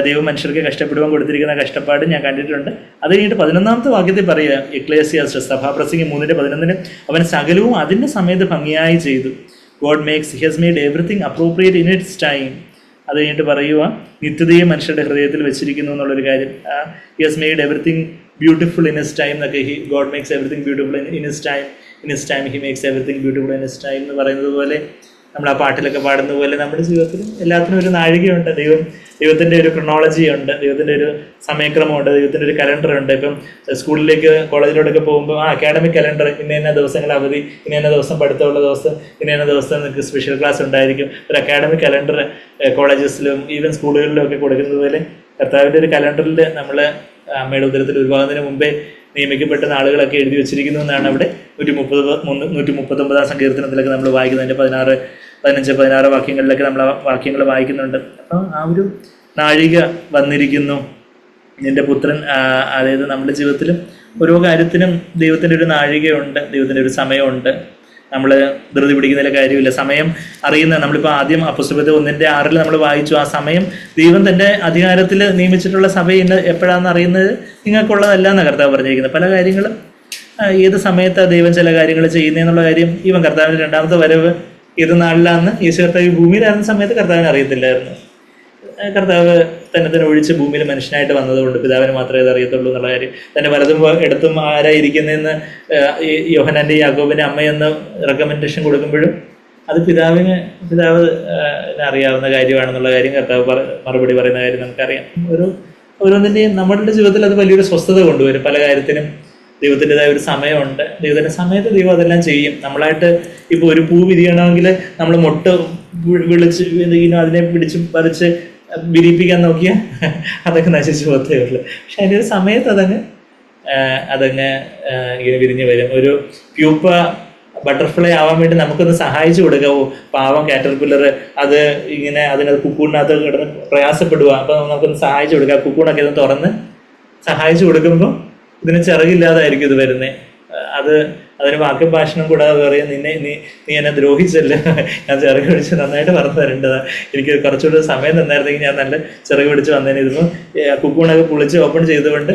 A: ദൈവം മനുഷ്യർക്ക് കഷ്ടപ്പെടുവാൻ കൊടുത്തിരിക്കുന്ന കഷ്ടപ്പാട് ഞാൻ കണ്ടിട്ടുണ്ട്. അത് കഴിഞ്ഞിട്ട് 11-ാമത്തെ വാക്യത്തിൽ പറയുക, എക്ലേസിയാസ് സഭാപ്രസംഗി 3:11 അവൻ സകലവും അതിൻ്റെ സമയത്ത് ഭംഗിയായി ചെയ്തു. God makes he has made everything appropriate in its time. അത് കഴിഞ്ഞിട്ട് പറയുക, നിത്യതയെ മനുഷ്യരുടെ ഹൃദയത്തിൽ വെച്ചിരിക്കുന്നു എന്നുള്ളൊരു കാര്യം. He has made everything beautiful in his time എന്നൊക്കെ, God makes everything beautiful in his time, in his time he makes everything beautiful in his time എന്ന് പറയുന്നത് പോലെ, നമ്മൾ ആ പാട്ടിലൊക്കെ പാടുന്ന പോലെ നമ്മുടെ ജീവിതത്തിലും എല്ലാത്തിനും ഒരു നാഴികയുണ്ട്. ദൈവത്തിൻ്റെ ഒരു ക്രൊണോളജി ഉണ്ട്, ദൈവത്തിൻ്റെ ഒരു സമയക്രമമുണ്ട്, ദൈവത്തിൻ്റെ ഒരു കലണ്ടറുണ്ട്. ഇപ്പം സ്കൂളിലേക്ക് കോളേജിലോട്ടൊക്കെ പോകുമ്പോൾ അക്കാഡമിക് കലണ്ടർ, ഇന്ന ദിവസങ്ങൾ അവധി, ഇന്ന ദിവസം പഠിത്തമുള്ള ദിവസം, ഇന്ന ദിവസം നിങ്ങൾക്ക് സ്പെഷ്യൽ ക്ലാസ് ഉണ്ടായിരിക്കും. ഒരു അക്കാഡമിക് കലണ്ടർ കോളേജസിലും ഈവൻ സ്കൂളുകളിലും ഒക്കെ കൊടുക്കുന്നത് പോലെ കർത്താവിൻ്റെ ഒരു കലണ്ടറിൽ നമ്മൾ അമ്മയുടെ ഉദരത്തിൽ ഉരുവാകുന്നതിന് മുമ്പേ നിയമിക്കപ്പെട്ട നാളുകളൊക്കെ എഴുതി വെച്ചിരിക്കുന്നു എന്നാണ് അവിടെ 139-ാം സങ്കീർത്തനത്തിലൊക്കെ നമ്മൾ വായിക്കുന്നതിൻ്റെ 15-16 വാക്യങ്ങളിലൊക്കെ നമ്മൾ ആ വാക്യങ്ങൾ വായിക്കുന്നുണ്ട്. അപ്പം ആ ഒരു നാഴിക വന്നിരിക്കുന്നു, നിന്റെ പുത്രൻ. അതായത് നമ്മുടെ ജീവിതത്തിലും ഓരോ കാര്യത്തിനും ദൈവത്തിൻ്റെ ഒരു നാഴികയുണ്ട്, ദൈവത്തിൻ്റെ ഒരു സമയമുണ്ട്. നമ്മൾ ധൃതി പിടിക്കുന്നതിലെ കാര്യമില്ല. സമയം അറിയുന്ന, നമ്മളിപ്പോൾ ആദ്യം അപ്പോസ്തലപ്രവൃത്തി 1:6 നമ്മൾ വായിച്ചു, ആ സമയം ദൈവം തൻ്റെ അധികാരത്തിൽ നിയമിച്ചിട്ടുള്ള സഭയിൽ എപ്പോഴാണെന്ന് അറിയുന്നത് നിങ്ങൾക്കുള്ളതല്ല എന്നാണ് കർത്താവ് പറഞ്ഞിരിക്കുന്നത്. പല കാര്യങ്ങളും ഏത് സമയത്താണ് ദൈവം ചില കാര്യങ്ങൾ ചെയ്യുന്നതെന്നുള്ള കാര്യം, ഈവൻ കർത്താവിൻ്റെ 2ാമത്തെ വരവ് ഏത് നാളിലാണെന്ന് യേശു കർത്താവ് ഭൂമിയിലായിരുന്ന സമയത്ത് കർത്താവിന് അറിയത്തില്ലായിരുന്നു. കർത്താവ് തന്നെ ഒഴിച്ച് ഭൂമിയിൽ മനുഷ്യനായിട്ട് വന്നതുകൊണ്ട് പിതാവിന് മാത്രമേ അത് അറിയത്തുള്ളൂ എന്നുള്ള കാര്യം. തന്നെ വലതും ഇടത്തും ആരായിരിക്കുന്നതെന്ന് യോഹന്നാൻ്റെ യാക്കോബിൻ്റെ അമ്മയെന്ന് റെക്കമെൻഡേഷൻ കൊടുക്കുമ്പോഴും അത് പിതാവിന് അറിയാവുന്ന കാര്യമാണെന്നുള്ള കാര്യം കർത്താവ് മറുപടി പറയുന്ന കാര്യം നമുക്കറിയാം. ഓരോന്നിൻ്റെയും നമ്മളുടെ ജീവിതത്തിൽ അത് വലിയൊരു സ്വസ്ഥത കൊണ്ടുവരും. പല കാര്യത്തിനും ദൈവത്തിൻ്റെതായ ഒരു സമയമുണ്ട്. ദൈവത്തിൻ്റെ സമയത്ത് ദൈവം അതെല്ലാം ചെയ്യും. നമ്മളായിട്ട് ഇപ്പോൾ ഒരു പൂ വിരിയണമെങ്കിൽ നമ്മൾ മൊട്ട് വിളിച്ച് അതിനെ പിടിച്ച് പറിച്ച് വിരിയിപ്പിക്കാൻ നോക്കിയാൽ അതൊക്കെ നശിച്ചു പോകത്തേ ഉള്ളൂ. പക്ഷെ അതിൻ്റെ ഒരു സമയത്ത് അതങ്ങ് ഇങ്ങനെ വിരിഞ്ഞ് വരും. ഒരു പ്യൂപ്പ ബട്ടർഫ്ലൈ ആവാൻ വേണ്ടി നമുക്കൊന്ന് സഹായിച്ചു കൊടുക്കാവോ? പാവം കാറ്റർപില്ലർ അത് ഇങ്ങനെ അതിനകത്ത് കുക്കൂണിനകത്ത് കിടന്ന് പ്രയാസപ്പെടുക. അപ്പോൾ നമുക്കൊന്ന് സഹായിച്ചു കൊടുക്കാം. കുക്കൂണൊക്കെ ഒന്ന് തുറന്ന് സഹായിച്ചു കൊടുക്കുമ്പോൾ ഇതിന് ചിറകില്ലാതായിരിക്കും ഇത് വരുന്നത്. അതിന് വാക്യ ഭാഷണം കൂടാതെ പറയാം, നീ എന്നെ ദ്രോഹിച്ചല്ല, ഞാൻ ചിറക് പിടിച്ച് നന്നായിട്ട് പറഞ്ഞു തരേണ്ടതാ, എനിക്ക് കുറച്ചുകൂടെ സമയം തന്നായിരുന്നെങ്കിൽ ഞാൻ നല്ല ചിറക് പിടിച്ച് വന്നേനെ. ഇതിപ്പോൾ കുക്കൂണൊക്കെ പൊളിച്ച് ഓപ്പൺ ചെയ്തുകൊണ്ട്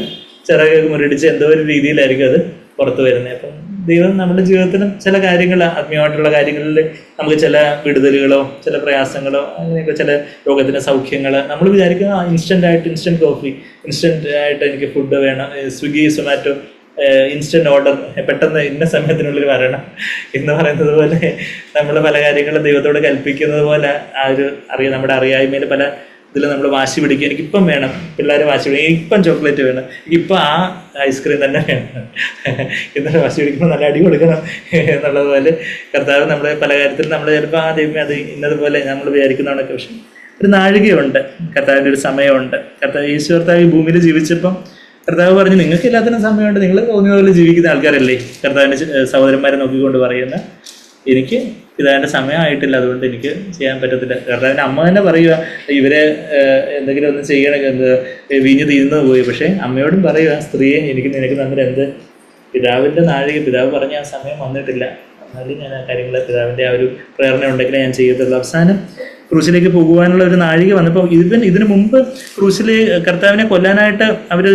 A: ചിറകൊക്കെ മുരടിച്ച് എന്തോ ഒരു രീതിയിലായിരിക്കും അത് പുറത്ത് വരുന്നത്. അപ്പം ദൈവം നമ്മുടെ ജീവിതത്തിലും ചില കാര്യങ്ങൾ, ആത്മീയമായിട്ടുള്ള കാര്യങ്ങളിൽ നമുക്ക് ചില വിടുതലുകളോ ചില പ്രയാസങ്ങളോ അങ്ങനെയൊക്കെ ചില രോഗത്തിൻ്റെ സൗഖ്യങ്ങൾ നമ്മൾ വിചാരിക്കുന്ന ഇൻസ്റ്റൻറ്റ് കോഫി, ഇൻസ്റ്റൻ്റ് ആയിട്ട് എനിക്ക് ഫുഡ് വേണം, സ്വിഗ്ഗി സൊമാറ്റോ ഇൻസ്റ്റൻറ്റ് ഓർഡർ പെട്ടെന്ന് ഇന്ന സമയത്തിനുള്ളിൽ വരണം എന്ന് പറയുന്നത് പോലെ നമ്മൾ പല കാര്യങ്ങളും ദൈവത്തോട് കൽപ്പിക്കുന്നത് പോലെ നമ്മുടെ അറിയായ്മയിൽ പല ഇതിൽ നമ്മൾ വാശി പിടിക്കുക. എനിക്കിപ്പം വേണം, പിള്ളേർ വാശി പിടിക്കും, എനിക്കിപ്പം ചോക്ലേറ്റ് വേണം, എനിക്കിപ്പം ആ ഐസ്ക്രീം തന്നെ വേണം എന്നിട്ട് വാശി പിടിക്കുമ്പോൾ നല്ല അടി കൊടുക്കണം എന്നുള്ളതുപോലെ കർത്താവ് നമ്മുടെ പല കാര്യത്തിൽ നമ്മൾ ചിലപ്പോൾ ദൈവമേ അത് ഇന്നതുപോലെ നമ്മൾ വിചാരിക്കുന്നതാണൊക്കെ. പക്ഷെ ഒരു നാഴികയുണ്ട്, കർത്താവിൻ്റെ ഒരു സമയമുണ്ട്. യേശു കർത്താവ് ഈ ഭൂമിയിൽ ജീവിച്ചപ്പം കർത്താവ് പറഞ്ഞു, നിങ്ങൾക്ക് എല്ലാത്തിനും സമയമുണ്ട്, നിങ്ങൾ തോന്നിയ പോലെ ജീവിക്കുന്ന ആൾക്കാരല്ലേ. കർത്താവിൻ്റെ സഹോദരന്മാരെ നോക്കിക്കൊണ്ട് പറയുന്ന, എനിക്ക് പിതാവിൻ്റെ സമയമായിട്ടില്ല, അതുകൊണ്ട് എനിക്ക് ചെയ്യാൻ പറ്റത്തില്ല. കർത്താവിൻ്റെ അമ്മ തന്നെ പറയുക, ഇവരെ എന്തെങ്കിലും ഒന്ന് ചെയ്യണം, വീഞ്ഞ് തീർന്നു പോയി. പക്ഷേ അമ്മയോടും പറയുക, സ്ത്രീയെ നിനക്ക് തമ്മിൽ പിതാവിൻ്റെ നാഴിക, പിതാവ് പറഞ്ഞ ആ സമയം വന്നിട്ടില്ല, എന്നാലും ഞാൻ ആ കാര്യങ്ങൾ പിതാവിൻ്റെ ആ ഒരു പ്രേരണ ഉണ്ടെങ്കിലേ ഞാൻ ചെയ്യത്തുള്ളൂ. അവസാനം ക്രൂശിലേക്ക് പോകുവാനുള്ള ഒരു നാഴിക വന്നപ്പോൾ ഇതിനു മുമ്പ് ക്രൂശിൽ കർത്താവിനെ കൊല്ലാനായിട്ട് അവർ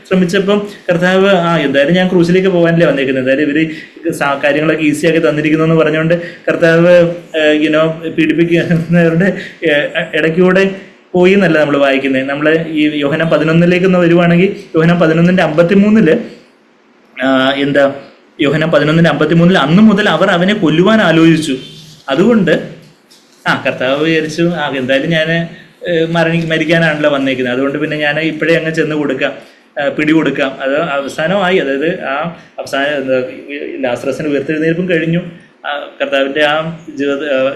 A: ശ്രമിച്ചപ്പം കർത്താവ് എന്തായാലും ഞാൻ ക്രൂശിലേക്ക് പോകാനല്ലേ വന്നേക്കുന്നത്, എന്തായാലും ഇവർ കാര്യങ്ങളൊക്കെ ഈസിയാക്കി തന്നിരിക്കുന്നു എന്ന് പറഞ്ഞുകൊണ്ട് കർത്താവ് പീഡിപ്പിക്കുന്നവരുടെ ഇടയ്ക്കൂടെ പോയി എന്നല്ല നമ്മൾ വായിക്കുന്നത്. നമ്മൾ ഈ യോഹന്നാൻ 11 വരുവാണെങ്കിൽ യോഹന്നാൻ 11:53 യോഹന്നാൻ 11:53 അന്ന് മുതൽ അവർ അവനെ കൊല്ലുവാൻ ആലോചിച്ചു. അതുകൊണ്ട് കർത്താവ് വിചാരിച്ചു എന്തായാലും ഞാൻ മരിക്കാനാണല്ലോ വന്നേക്കുന്നത്, അതുകൊണ്ട് പിന്നെ ഞാൻ ഇപ്പോഴേ അങ്ങ് ചെന്ന് കൊടുക്കാം, പിടികൊടുക്കാം. അത് അവസാനമായി, അതായത് ആ അവസാന ലാസറസിന് ഉയർത്തെഴുന്നേൽപ്പും കഴിഞ്ഞു, കർത്താവിൻ്റെ ആ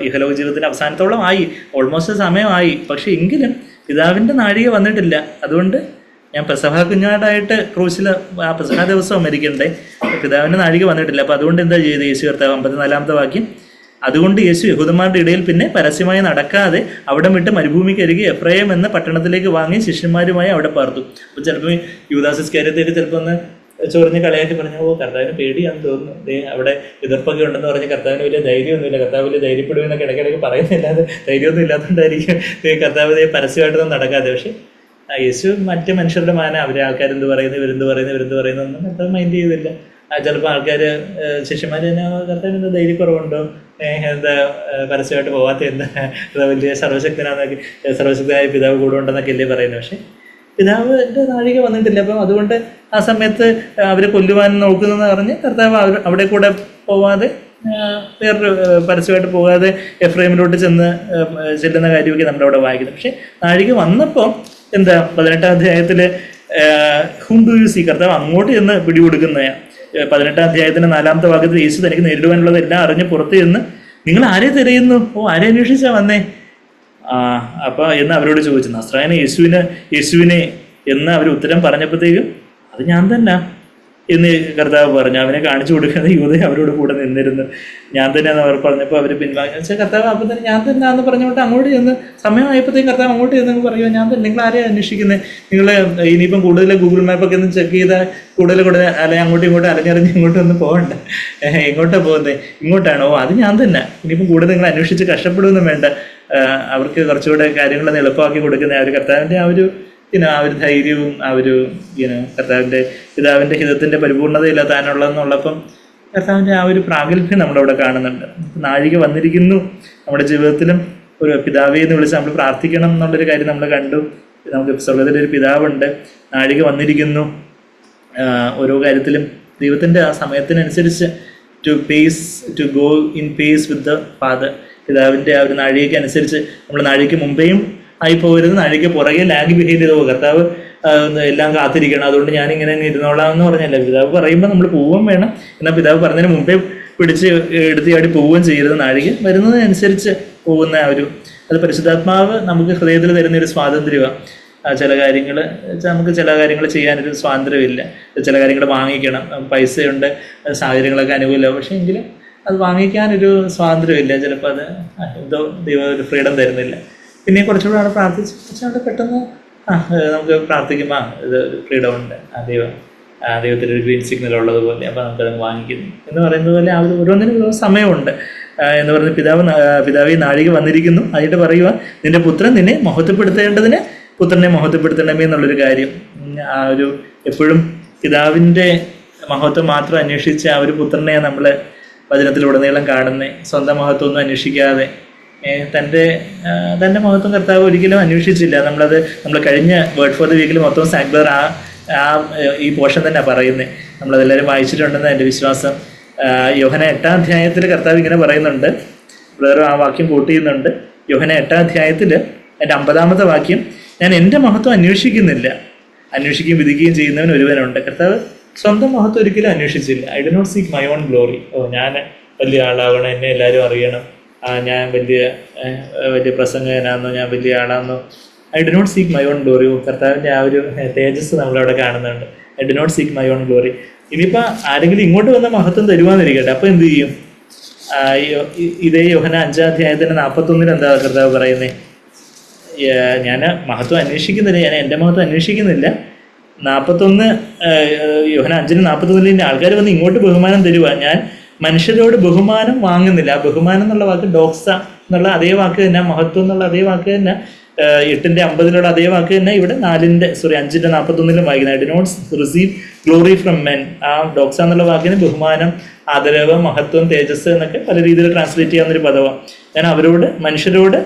A: ഇഹലോക ജീവിതത്തിൻ്റെ അവസാനത്തോളം ആയി, ഓൾമോസ്റ്റ് സമയമായി. പക്ഷെ എങ്കിലും പിതാവിൻ്റെ നാഴിക വന്നിട്ടില്ല. അതുകൊണ്ട് ഞാൻ പെസഹ കുഞ്ഞാടായിട്ട് ക്രൂശിൽ ആ പെസഹ ദിവസം മരിക്കണ്ടേ, പിതാവിൻ്റെ നാഴിക വന്നിട്ടില്ല. അപ്പോൾ അതുകൊണ്ട് എന്താ ചെയ്തത് യേശു കർത്താവ്? 54-ാമത്തെ വാക്യം, അതുകൊണ്ട് യേശു യഹൂദന്മാരുടെ ഇടയിൽ പിന്നെ പരസ്യമായി നടക്കാതെ അവിടെ വിട്ട് മരുഭൂമിക്കരികെ എഫ്രൈം എന്ന പട്ടണത്തിലേക്ക് വാങ്ങി ശിഷ്യന്മാരുമായി അവിടെ പാർത്തു. അപ്പോൾ ചിലപ്പോൾ യൂദാസ് ഇസ്കാരിയോത്തേക്ക് ചിലപ്പോൾ ഒന്ന് ചൊറിഞ്ഞ് കളയാക്കി പറഞ്ഞു, കർത്താവിന് പേടിയാന്ന് തോന്നുന്നു, അവിടെ എതിർപ്പൊക്കെ ഉണ്ടെന്ന് പറഞ്ഞ് കർത്താവിന് വലിയ ധൈര്യമൊന്നുമില്ല, കർത്താവ് വലിയ ധൈര്യപ്പെടുമെന്നൊക്കെ ഇടയ്ക്കിടയ്ക്ക് പറയുന്നില്ലാതെ ധൈര്യമൊന്നും ഇല്ലാത്തതുകൊണ്ടായിരിക്കും കർത്താവ് പരസ്യമായിട്ടൊന്നും നടക്കാതെ. പക്ഷെ യേശു മറ്റ് മനുഷ്യരുടെ മാന, അവരെ ആൾക്കാരെന്ത് പറയുന്നു, ഇവരെന്ത് പറയുന്നൊന്നും കർത്താവ് മൈൻഡ് ചെയ്തില്ല. ചിലപ്പോൾ ആൾക്കാർ ശിഷ്യന്മാർ തന്നെ കർത്താവിന് എന്താ ധൈര്യക്കുറവുണ്ടോ, എന്താ പരസ്യമായിട്ട് പോകാത്ത, എന്താ വലിയ സർവശക്തനായ പിതാവ് കൂടെ ഉണ്ടെന്നൊക്കെ അല്ലേ പറയുന്നത്. പക്ഷെ പിതാവിൻ്റെ നാഴിക വന്നിട്ടില്ല. അപ്പം അതുകൊണ്ട് ആ സമയത്ത് അവരെ കൊല്ലുവാൻ നോക്കുന്നതെന്ന് പറഞ്ഞ് കർത്താവ് അവിടെ കൂടെ പോവാതെ, വേറൊരു പരസ്യമായിട്ട് പോകാതെ എഫ്രൈമിലോട്ട് ചെല്ലുന്ന കാര്യമൊക്കെ നമ്മളവിടെ വായിക്കുന്നത്. പക്ഷെ നാഴിക വന്നപ്പോൾ എന്താ 18-ാം അധ്യായത്തിൽ ഹും ഡു യു സീ, കർത്താവ് അങ്ങോട്ട് ചെന്ന് പിടികൊടുക്കുന്നതാണ്. 18-ാം അധ്യായത്തിൻ്റെ 4-ാമത്തെ വാക്യത്തിൽ യേശു തനിക്ക് നേരിടുവാനുള്ളത് എല്ലാം അറിഞ്ഞ് പുറത്ത് ചെന്ന്, നിങ്ങൾ ആരെ തിരയുന്നു? ആരെ അന്വേഷിച്ചാ വന്നേ? അപ്പോൾ എന്ന് അവരോട് ചോദിച്ചു. നസ്രായനെ യേശുവിനെ എന്ന് അവർ ഉത്തരം പറഞ്ഞപ്പോഴത്തേക്കും അത് ഞാൻ തന്നെ എന്ന് കർത്താവ് പറഞ്ഞു. അവനെ കാണിച്ചു കൊടുക്കുന്നത് യൂദ അവരോട് കൂടെ നിന്നിരുന്നു. ഞാൻ തന്നെ എന്ന് അവർ പറഞ്ഞപ്പോൾ അവർ പിൻവാങ്ങി വെച്ചാൽ കർത്താവ് അപ്പം തന്നെ ഞാൻ തന്നെ എന്ന് പറഞ്ഞുകൊണ്ട് അങ്ങോട്ട് ചെന്ന് സമയമായപ്പോഴത്തേക്കും കർത്താവ് അങ്ങോട്ട് ചെന്ന് പറയുക, ഞാൻ തന്നെ. നിങ്ങൾ ആരെയാണ് അന്വേഷിക്കുന്നത്? നിങ്ങൾ ഇനിയിപ്പം കൂടുതൽ ഗൂഗിൾ മാപ്പൊക്കെ ഒന്ന് ചെക്ക് ചെയ്താൽ കൂടുതൽ അല്ലെങ്കിൽ അങ്ങോട്ടും ഇങ്ങോട്ടും അലഞ്ഞറിഞ്ഞ് ഇങ്ങോട്ടും ഒന്നും പോകണ്ട. എങ്ങോട്ടാണ് പോകുന്നത്? ഇങ്ങോട്ടാണോ? അത് ഞാൻ തന്നെ. ഇനിയിപ്പം കൂടുതൽ നിങ്ങൾ അന്വേഷിച്ച് കഷ്ടപ്പെടുകയൊന്നും വേണ്ട. അവർക്ക് കുറച്ചുകൂടെ കാര്യങ്ങളൊന്ന് എളുപ്പമാക്കി കൊടുക്കുന്ന ആ ഒരു കർത്താവിൻ്റെ ആ ഒരു ധൈര്യവും ആ ഒരു കർത്താവിൻ്റെ പിതാവിൻ്റെ ഹിതത്തിൻ്റെ പരിപൂർണതയില്ല താനുള്ളതെന്നുള്ളപ്പം കർത്താവിൻ്റെ ആ ഒരു പ്രാഗൽഭ്യം നമ്മളവിടെ കാണുന്നുണ്ട്. നാഴിക വന്നിരിക്കുന്നു. നമ്മുടെ ജീവിതത്തിലും ഒരു പിതാവേ എന്ന് വിളിച്ച് നമ്മൾ പ്രാർത്ഥിക്കണം എന്നുള്ളൊരു കാര്യം നമ്മൾ കണ്ടു. നമുക്ക് സ്വർഗത്തിലൊരു പിതാവുണ്ട്. നാഴിക വന്നിരിക്കുന്നു. ഓരോ കാര്യത്തിലും ദൈവത്തിൻ്റെ ആ സമയത്തിനനുസരിച്ച് to go in pace with the father. പിതാവിൻ്റെ ആ ഒരു നാഴികയ്ക്ക് അനുസരിച്ച് നമ്മൾ നാഴികയ്ക്ക് മുമ്പേയും ആയി പോകരുത്, നാഴിക പുറകെ ലാഗ് ബിഹേവ് ചെയ്ത് പോകും. കർത്താവ് എല്ലാം കാത്തിരിക്കണം, അതുകൊണ്ട് ഞാനിങ്ങനെ ഇരുന്നോളാം എന്ന് പറഞ്ഞല്ല. പിതാവ് പറയുമ്പോൾ നമ്മൾ പോവുകയും വേണം, എന്നാൽ പിതാവ് പറഞ്ഞതിന് മുമ്പേ പിടിച്ച് എടുത്തിയാടി പോവുകയും ചെയ്യരുത്. നാഴിക വരുന്നതിനനുസരിച്ച് പോകുന്ന അത് പരിശുദ്ധാത്മാവ് നമുക്ക് ഹൃദയത്തിൽ തരുന്നൊരു സ്വാതന്ത്ര്യമാണ്. ചില കാര്യങ്ങൾ ചെയ്യാനൊരു സ്വാതന്ത്ര്യമില്ല. ചില കാര്യങ്ങൾ വാങ്ങിക്കണം, പൈസയുണ്ട്, സാഹചര്യങ്ങളൊക്കെ അനുകൂലമാവും, പക്ഷേ എങ്കിലും അത് വാങ്ങിക്കാനൊരു സ്വാതന്ത്ര്യമില്ല. ചിലപ്പോൾ അത് എന്തോ ദൈവം ഒരു ഫ്രീഡം തരുന്നില്ല. പിന്നെ കുറച്ചുകൂടെ അവിടെ പ്രാർത്ഥിച്ച് പെട്ടെന്ന് നമുക്ക് പ്രാർത്ഥിക്കുമ്പോൾ ഇത് ഫ്രീഡം ഉണ്ട്, ദൈവത്തിൻ്റെ ഒരു ഗ്രീൻ സിഗ്നൽ ഉള്ളതുപോലെ, അപ്പോൾ നമുക്കത് വാങ്ങിക്കുന്നു എന്ന് പറയുന്നത് പോലെ ആ ഒരു ഓരോന്നിനും സമയമുണ്ട് എന്ന് പറഞ്ഞ് പിതാവേ നാഴിക വന്നിരിക്കുന്നു. അതിട്ട് പറയുക, നിന്റെ പുത്രൻ നിന്നെ മഹത്വപ്പെടുത്തേണ്ടതിന് പുത്രനെ മഹത്വപ്പെടുത്തണമേ എന്നുള്ളൊരു കാര്യം. ആ ഒരു എപ്പോഴും പിതാവിൻ്റെ മഹത്വം മാത്രം അന്വേഷിച്ച് ആ ഒരു പുത്രനെ നമ്മൾ വചനത്തിലുടനീളം കാണുന്നത്. സ്വന്തം മഹത്വമൊന്നും അന്വേഷിക്കാതെ തൻ്റെ മഹത്വം കർത്താവ് ഒരിക്കലും അന്വേഷിച്ചില്ല. നമ്മൾ കഴിഞ്ഞ വേർഡ് ഫോർ ദ വീക്കിൽ മൊത്തം സാഗ്ലർ ഈ പോർഷൻ തന്നെ പറയുന്നത്. നമ്മളതെല്ലാവരും വായിച്ചിട്ടുണ്ടെന്ന് എൻ്റെ വിശ്വാസം. യോഹന്നാൻ 8-ാം അധ്യായത്തിൽ കർത്താവ് ഇങ്ങനെ പറയുന്നുണ്ട്, ബ്രദർ ആ വാക്യം കോട്ട് ചെയ്യുന്നുണ്ട്. യോഹന്നാൻ 8-ാം അധ്യായത്തിൽ എൻ്റെ 50-ാമത്തെ വാക്യം, ഞാൻ എൻ്റെ മഹത്വം അന്വേഷിക്കുകയും വിധിക്കുകയും ചെയ്യുന്നവൻ ഒരുവനുണ്ട്. കർത്താവ് സ്വന്തം മഹത്വം ഒരിക്കലും അന്വേഷിച്ചില്ല. I do not seek my own glory. ഞാൻ വലിയ ആളാകണം, എന്നെ എല്ലാവരും അറിയണം, ഞാൻ വലിയ പ്രസംഗകനാണെന്നോ ഞാൻ വലിയ ആളാണെന്നോ. I do not seek my own glory. കർത്താവിൻ്റെ ആ ഒരു തേജസ് നമ്മളവിടെ കാണുന്നുണ്ട്. I do not seek my own glory. ഇനിയിപ്പോൾ ആരെങ്കിലും ഇങ്ങോട്ട് വന്ന മഹത്വം തരുവാന്നിരിക്കട്ടെ, അപ്പോൾ എന്ത് ചെയ്യും? ഇതേ യോഹന്നാൻ 5-ാം അധ്യായത്തിൻ്റെ 41 എന്താ കർത്താവ് പറയുന്നത്? ഞാൻ മഹത്വം അന്വേഷിക്കുന്നില്ല, ഞാൻ എൻ്റെ മഹത്വം അന്വേഷിക്കുന്നില്ല. 41 യോഹന്നാൻ 5:41 ആൾക്കാർ വന്ന് ഇങ്ങോട്ട് ബഹുമാനം തരുക, ഞാൻ മനുഷ്യരോട് ബഹുമാനം വാങ്ങുന്നില്ല. ആ ബഹുമാനം എന്നുള്ള വാക്ക് ഡോക്സ എന്നുള്ള അതേ വാക്ക് തന്നെ, മഹത്വം എന്നുള്ള അതേ വാക്ക് തന്നെ, 8:50 അതേ വാക്ക് തന്നെ ഇവിടെ 5:41 വായിക്കുന്നത്. I do not receive glory from men. ആ ഡോക്സ എന്നുള്ള വാക്കിന് ബഹുമാനം, ആദരവ്, മഹത്വം, തേജസ് എന്നൊക്കെ പല രീതിയിൽ ട്രാൻസ്ലേറ്റ് ചെയ്യാവുന്നൊരു പദമാണ്. ഞാൻ മനുഷ്യരോട്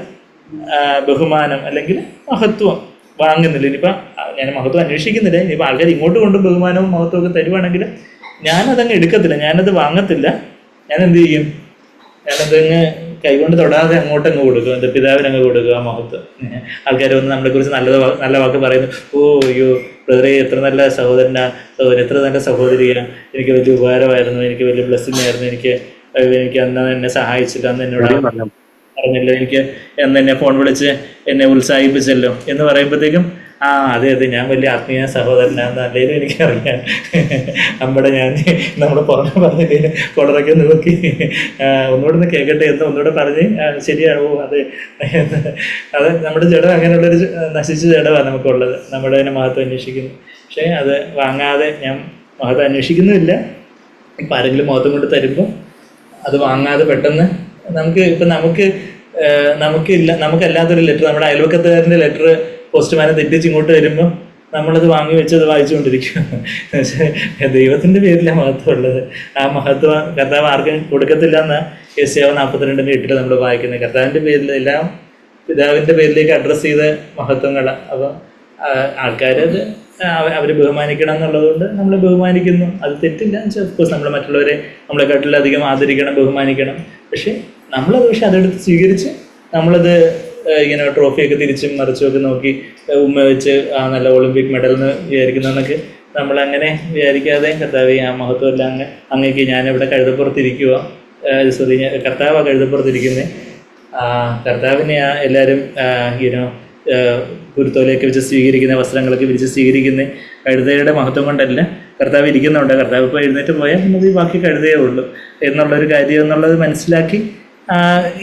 A: ബഹുമാനം അല്ലെങ്കിൽ മഹത്വം വാങ്ങുന്നില്ല. ഇനിയിപ്പോൾ ഞാൻ മഹത്വം അന്വേഷിക്കുന്നില്ല. ഇനിയിപ്പോൾ ആൾക്കാർ ഇങ്ങോട്ട് കൊണ്ട് ബഹുമാനവും മഹത്വവും ഒക്കെ തരുവാണെങ്കിൽ ഞാനതങ്ങ് എടുക്കത്തില്ല, ഞാനത് വാങ്ങത്തില്ല. ഞാൻ എന്ത് ചെയ്യും? ഞാനതങ്ങ് കൈകൊണ്ട് തൊടാതെ അങ്ങോട്ടങ്ങ് കൊടുക്കും, എന്താ പിതാവിനങ്ങ് കൊടുക്കുക ആ മഹത്വം. ആൾക്കാർ വന്ന് നമ്മളെക്കുറിച്ച് നല്ല വാക്ക് പറയുന്നു, ഓ അയ്യോ ബ്രദറെ എത്ര നല്ല സഹോദരനാ, സഹോദരൻ എത്ര നല്ല സഹോദരിയാണ്, എനിക്ക് വലിയ ഉപകാരമായിരുന്നു, എനിക്ക് വലിയ ബ്ലെസ്സിങ് ആയിരുന്നു, എനിക്ക് അന്ന് എന്നെ സഹായിച്ചില്ല, അന്ന് എന്നോട് പറഞ്ഞല്ലോ, എനിക്ക് എന്ന് എന്നെ ഫോൺ വിളിച്ച് എന്നെ ഉത്സാഹിപ്പിച്ചല്ലോ എന്ന് പറയുമ്പോഴത്തേക്കും അതെ ഞാൻ വലിയ ആത്മീയ സഹോദരനാണെന്ന് അല്ലേലും എനിക്കറിയാം. നമ്മുടെ പുറമെ പറഞ്ഞില്ലേ കൊളറൊക്കെ നോക്കി ഒന്നുകൂടെ ഒന്ന് കേൾക്കട്ടെ എന്ന് ഒന്നുകൂടെ പറഞ്ഞ് ശരിയാവോ അതെ നമ്മുടെ ജഡം അങ്ങനെയുള്ളൊരു നശിച്ച ജഡമാണ് നമുക്കുള്ളത്. നമ്മുടെ തന്നെ മഹത്വം അന്വേഷിക്കുന്നു, പക്ഷേ അത് വാങ്ങാതെ ഞാൻ മഹത്വം അന്വേഷിക്കുന്നുമില്ല. ഇപ്പം ആരെങ്കിലും മഹത്വം കൊണ്ട് തരുമ്പോൾ അത് വാങ്ങാതെ പെട്ടെന്ന് നമുക്കല്ലാത്തൊരു ലെറ്റർ, നമ്മുടെ അയൽവക്കത്തുകാരൻ്റെ ലെറ്റർ പോസ്റ്റ്മാനെ തെറ്റിച്ച് ഇങ്ങോട്ട് വരുമ്പോൾ നമ്മളത് വാങ്ങി വെച്ചത് വായിച്ചുകൊണ്ടിരിക്കും. ദൈവത്തിൻ്റെ പേരിലാണ് മഹത്വം ഉള്ളത്. ആ മഹത്വം കർത്താവ് ആർക്കും കൊടുക്കത്തില്ല എന്നാണ് യെശയ്യാവ് 42:8 നമ്മൾ വായിക്കുന്നത്. കർത്താവിൻ്റെ പേരിൽ എല്ലാം പിതാവിൻ്റെ പേരിലേക്ക് അഡ്രസ്സ് ചെയ്ത മഹത്വങ്ങളാണ്. അപ്പം ആൾക്കാരത് അവർ ബഹുമാനിക്കണം എന്നുള്ളതുകൊണ്ട് നമ്മൾ ബഹുമാനിക്കുന്നു, അത് തെറ്റില്ല. ഓഫ്കോഴ്സ് നമ്മൾ മറ്റുള്ളവരെ നമ്മളെക്കാട്ടിലധികം ആദരിക്കണം, ബഹുമാനിക്കണം. പക്ഷെ അതെടുത്ത് സ്വീകരിച്ച് നമ്മളത് ഇങ്ങനെ ട്രോഫിയൊക്കെ തിരിച്ചും മറിച്ചുമൊക്കെ നോക്കി ഉമ്മ വെച്ച് നല്ല ഒളിമ്പിക് മെഡൽ എന്ന് വിചാരിക്കുന്നതെന്നൊക്കെ നമ്മളങ്ങനെ വിചാരിക്കാതെ കർത്താവ് ആ മഹത്വമെല്ലാം അങ്ങേക്ക് ഞാനിവിടെ കഴുതപ്പുറത്തിരിക്കുക, കർത്താവാണ് കഴുതപ്പുറത്തിരിക്കുന്നത്. കർത്താവിനെ എല്ലാവരും കുരുത്തോലയൊക്കെ വെച്ച് സ്വീകരിക്കുന്ന, വസ്ത്രങ്ങളൊക്കെ വിരിച്ച് സ്വീകരിക്കുന്ന കഴുതയുടെ മഹത്വം കൊണ്ടല്ല, കർത്താവ് ഇരിക്കുന്നുണ്ട്. കർത്താവ് ഇപ്പോൾ എഴുന്നേറ്റ് പോയാൽ നമ്മൾ ബാക്കി കഴുതയേ ഉള്ളൂ എന്നുള്ളൊരു കാര്യം എന്നുള്ളത് മനസ്സിലാക്കി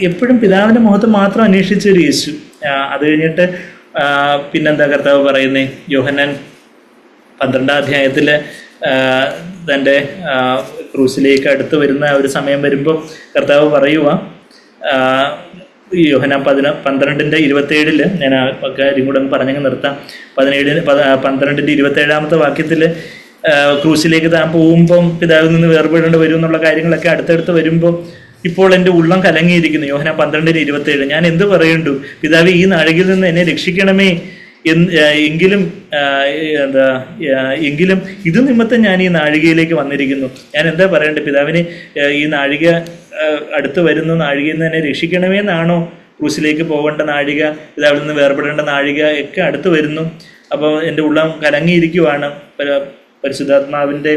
A: എപ്പോഴും പിതാവിൻ്റെ മഹത്വം മാത്രം അന്വേഷിച്ചൊരു യേശു. അത് കഴിഞ്ഞിട്ട് പിന്നെന്താ കർത്താവ് പറയുന്നത്? യോഹന്നാൻ 12-ാം അധ്യായത്തിൽ തൻ്റെ ക്രൂസിലേക്ക് അടുത്ത് വരുന്ന ഒരു സമയം വരുമ്പോൾ കർത്താവ് പറയുക, യോഹന്നാൻ 12:27 ഞാൻ ആ കാര്യം കൂടെ ഒന്ന് പറഞ്ഞങ്ങ് നിർത്താം. 12:27 വാക്യത്തിൽ ക്രൂസിലേക്ക് താൻ പോകുമ്പം പിതാവിൽ നിന്ന് വേർപെടേണ്ടി വരും എന്നുള്ള കാര്യങ്ങളൊക്കെ അടുത്തടുത്ത് വരുമ്പോൾ ഇപ്പോൾ എൻ്റെ ഉള്ളം കലങ്ങിയിരിക്കുന്നു. യോഹന്നാൻ 12:27 ഞാൻ എന്ത് പറയണ്ടു? പിതാവേ ഈ നാഴികയിൽ നിന്ന് എന്നെ രക്ഷിക്കണമേ, എങ്കിലും ഇത് നിമിത്തം ഞാൻ ഈ നാഴികയിലേക്ക് വന്നിരിക്കുന്നു. ഞാൻ എന്താ പറയണ്ടേ? പിതാവിന് ഈ നാഴിക അടുത്ത് വരുന്ന നാഴികയിൽ നിന്ന് എന്നെ രക്ഷിക്കണമേ എന്നാണോ? ക്രൂസിലേക്ക് പോകേണ്ട നാഴിക, പിതാവിൽ നിന്ന് വേർപെടേണ്ട നാഴിക ഒക്കെ അടുത്ത് വരുന്നു. അപ്പോൾ എൻ്റെ ഉള്ളം കലങ്ങിയിരിക്കുവാണ്. പരിശുദ്ധാത്മാവിൻ്റെ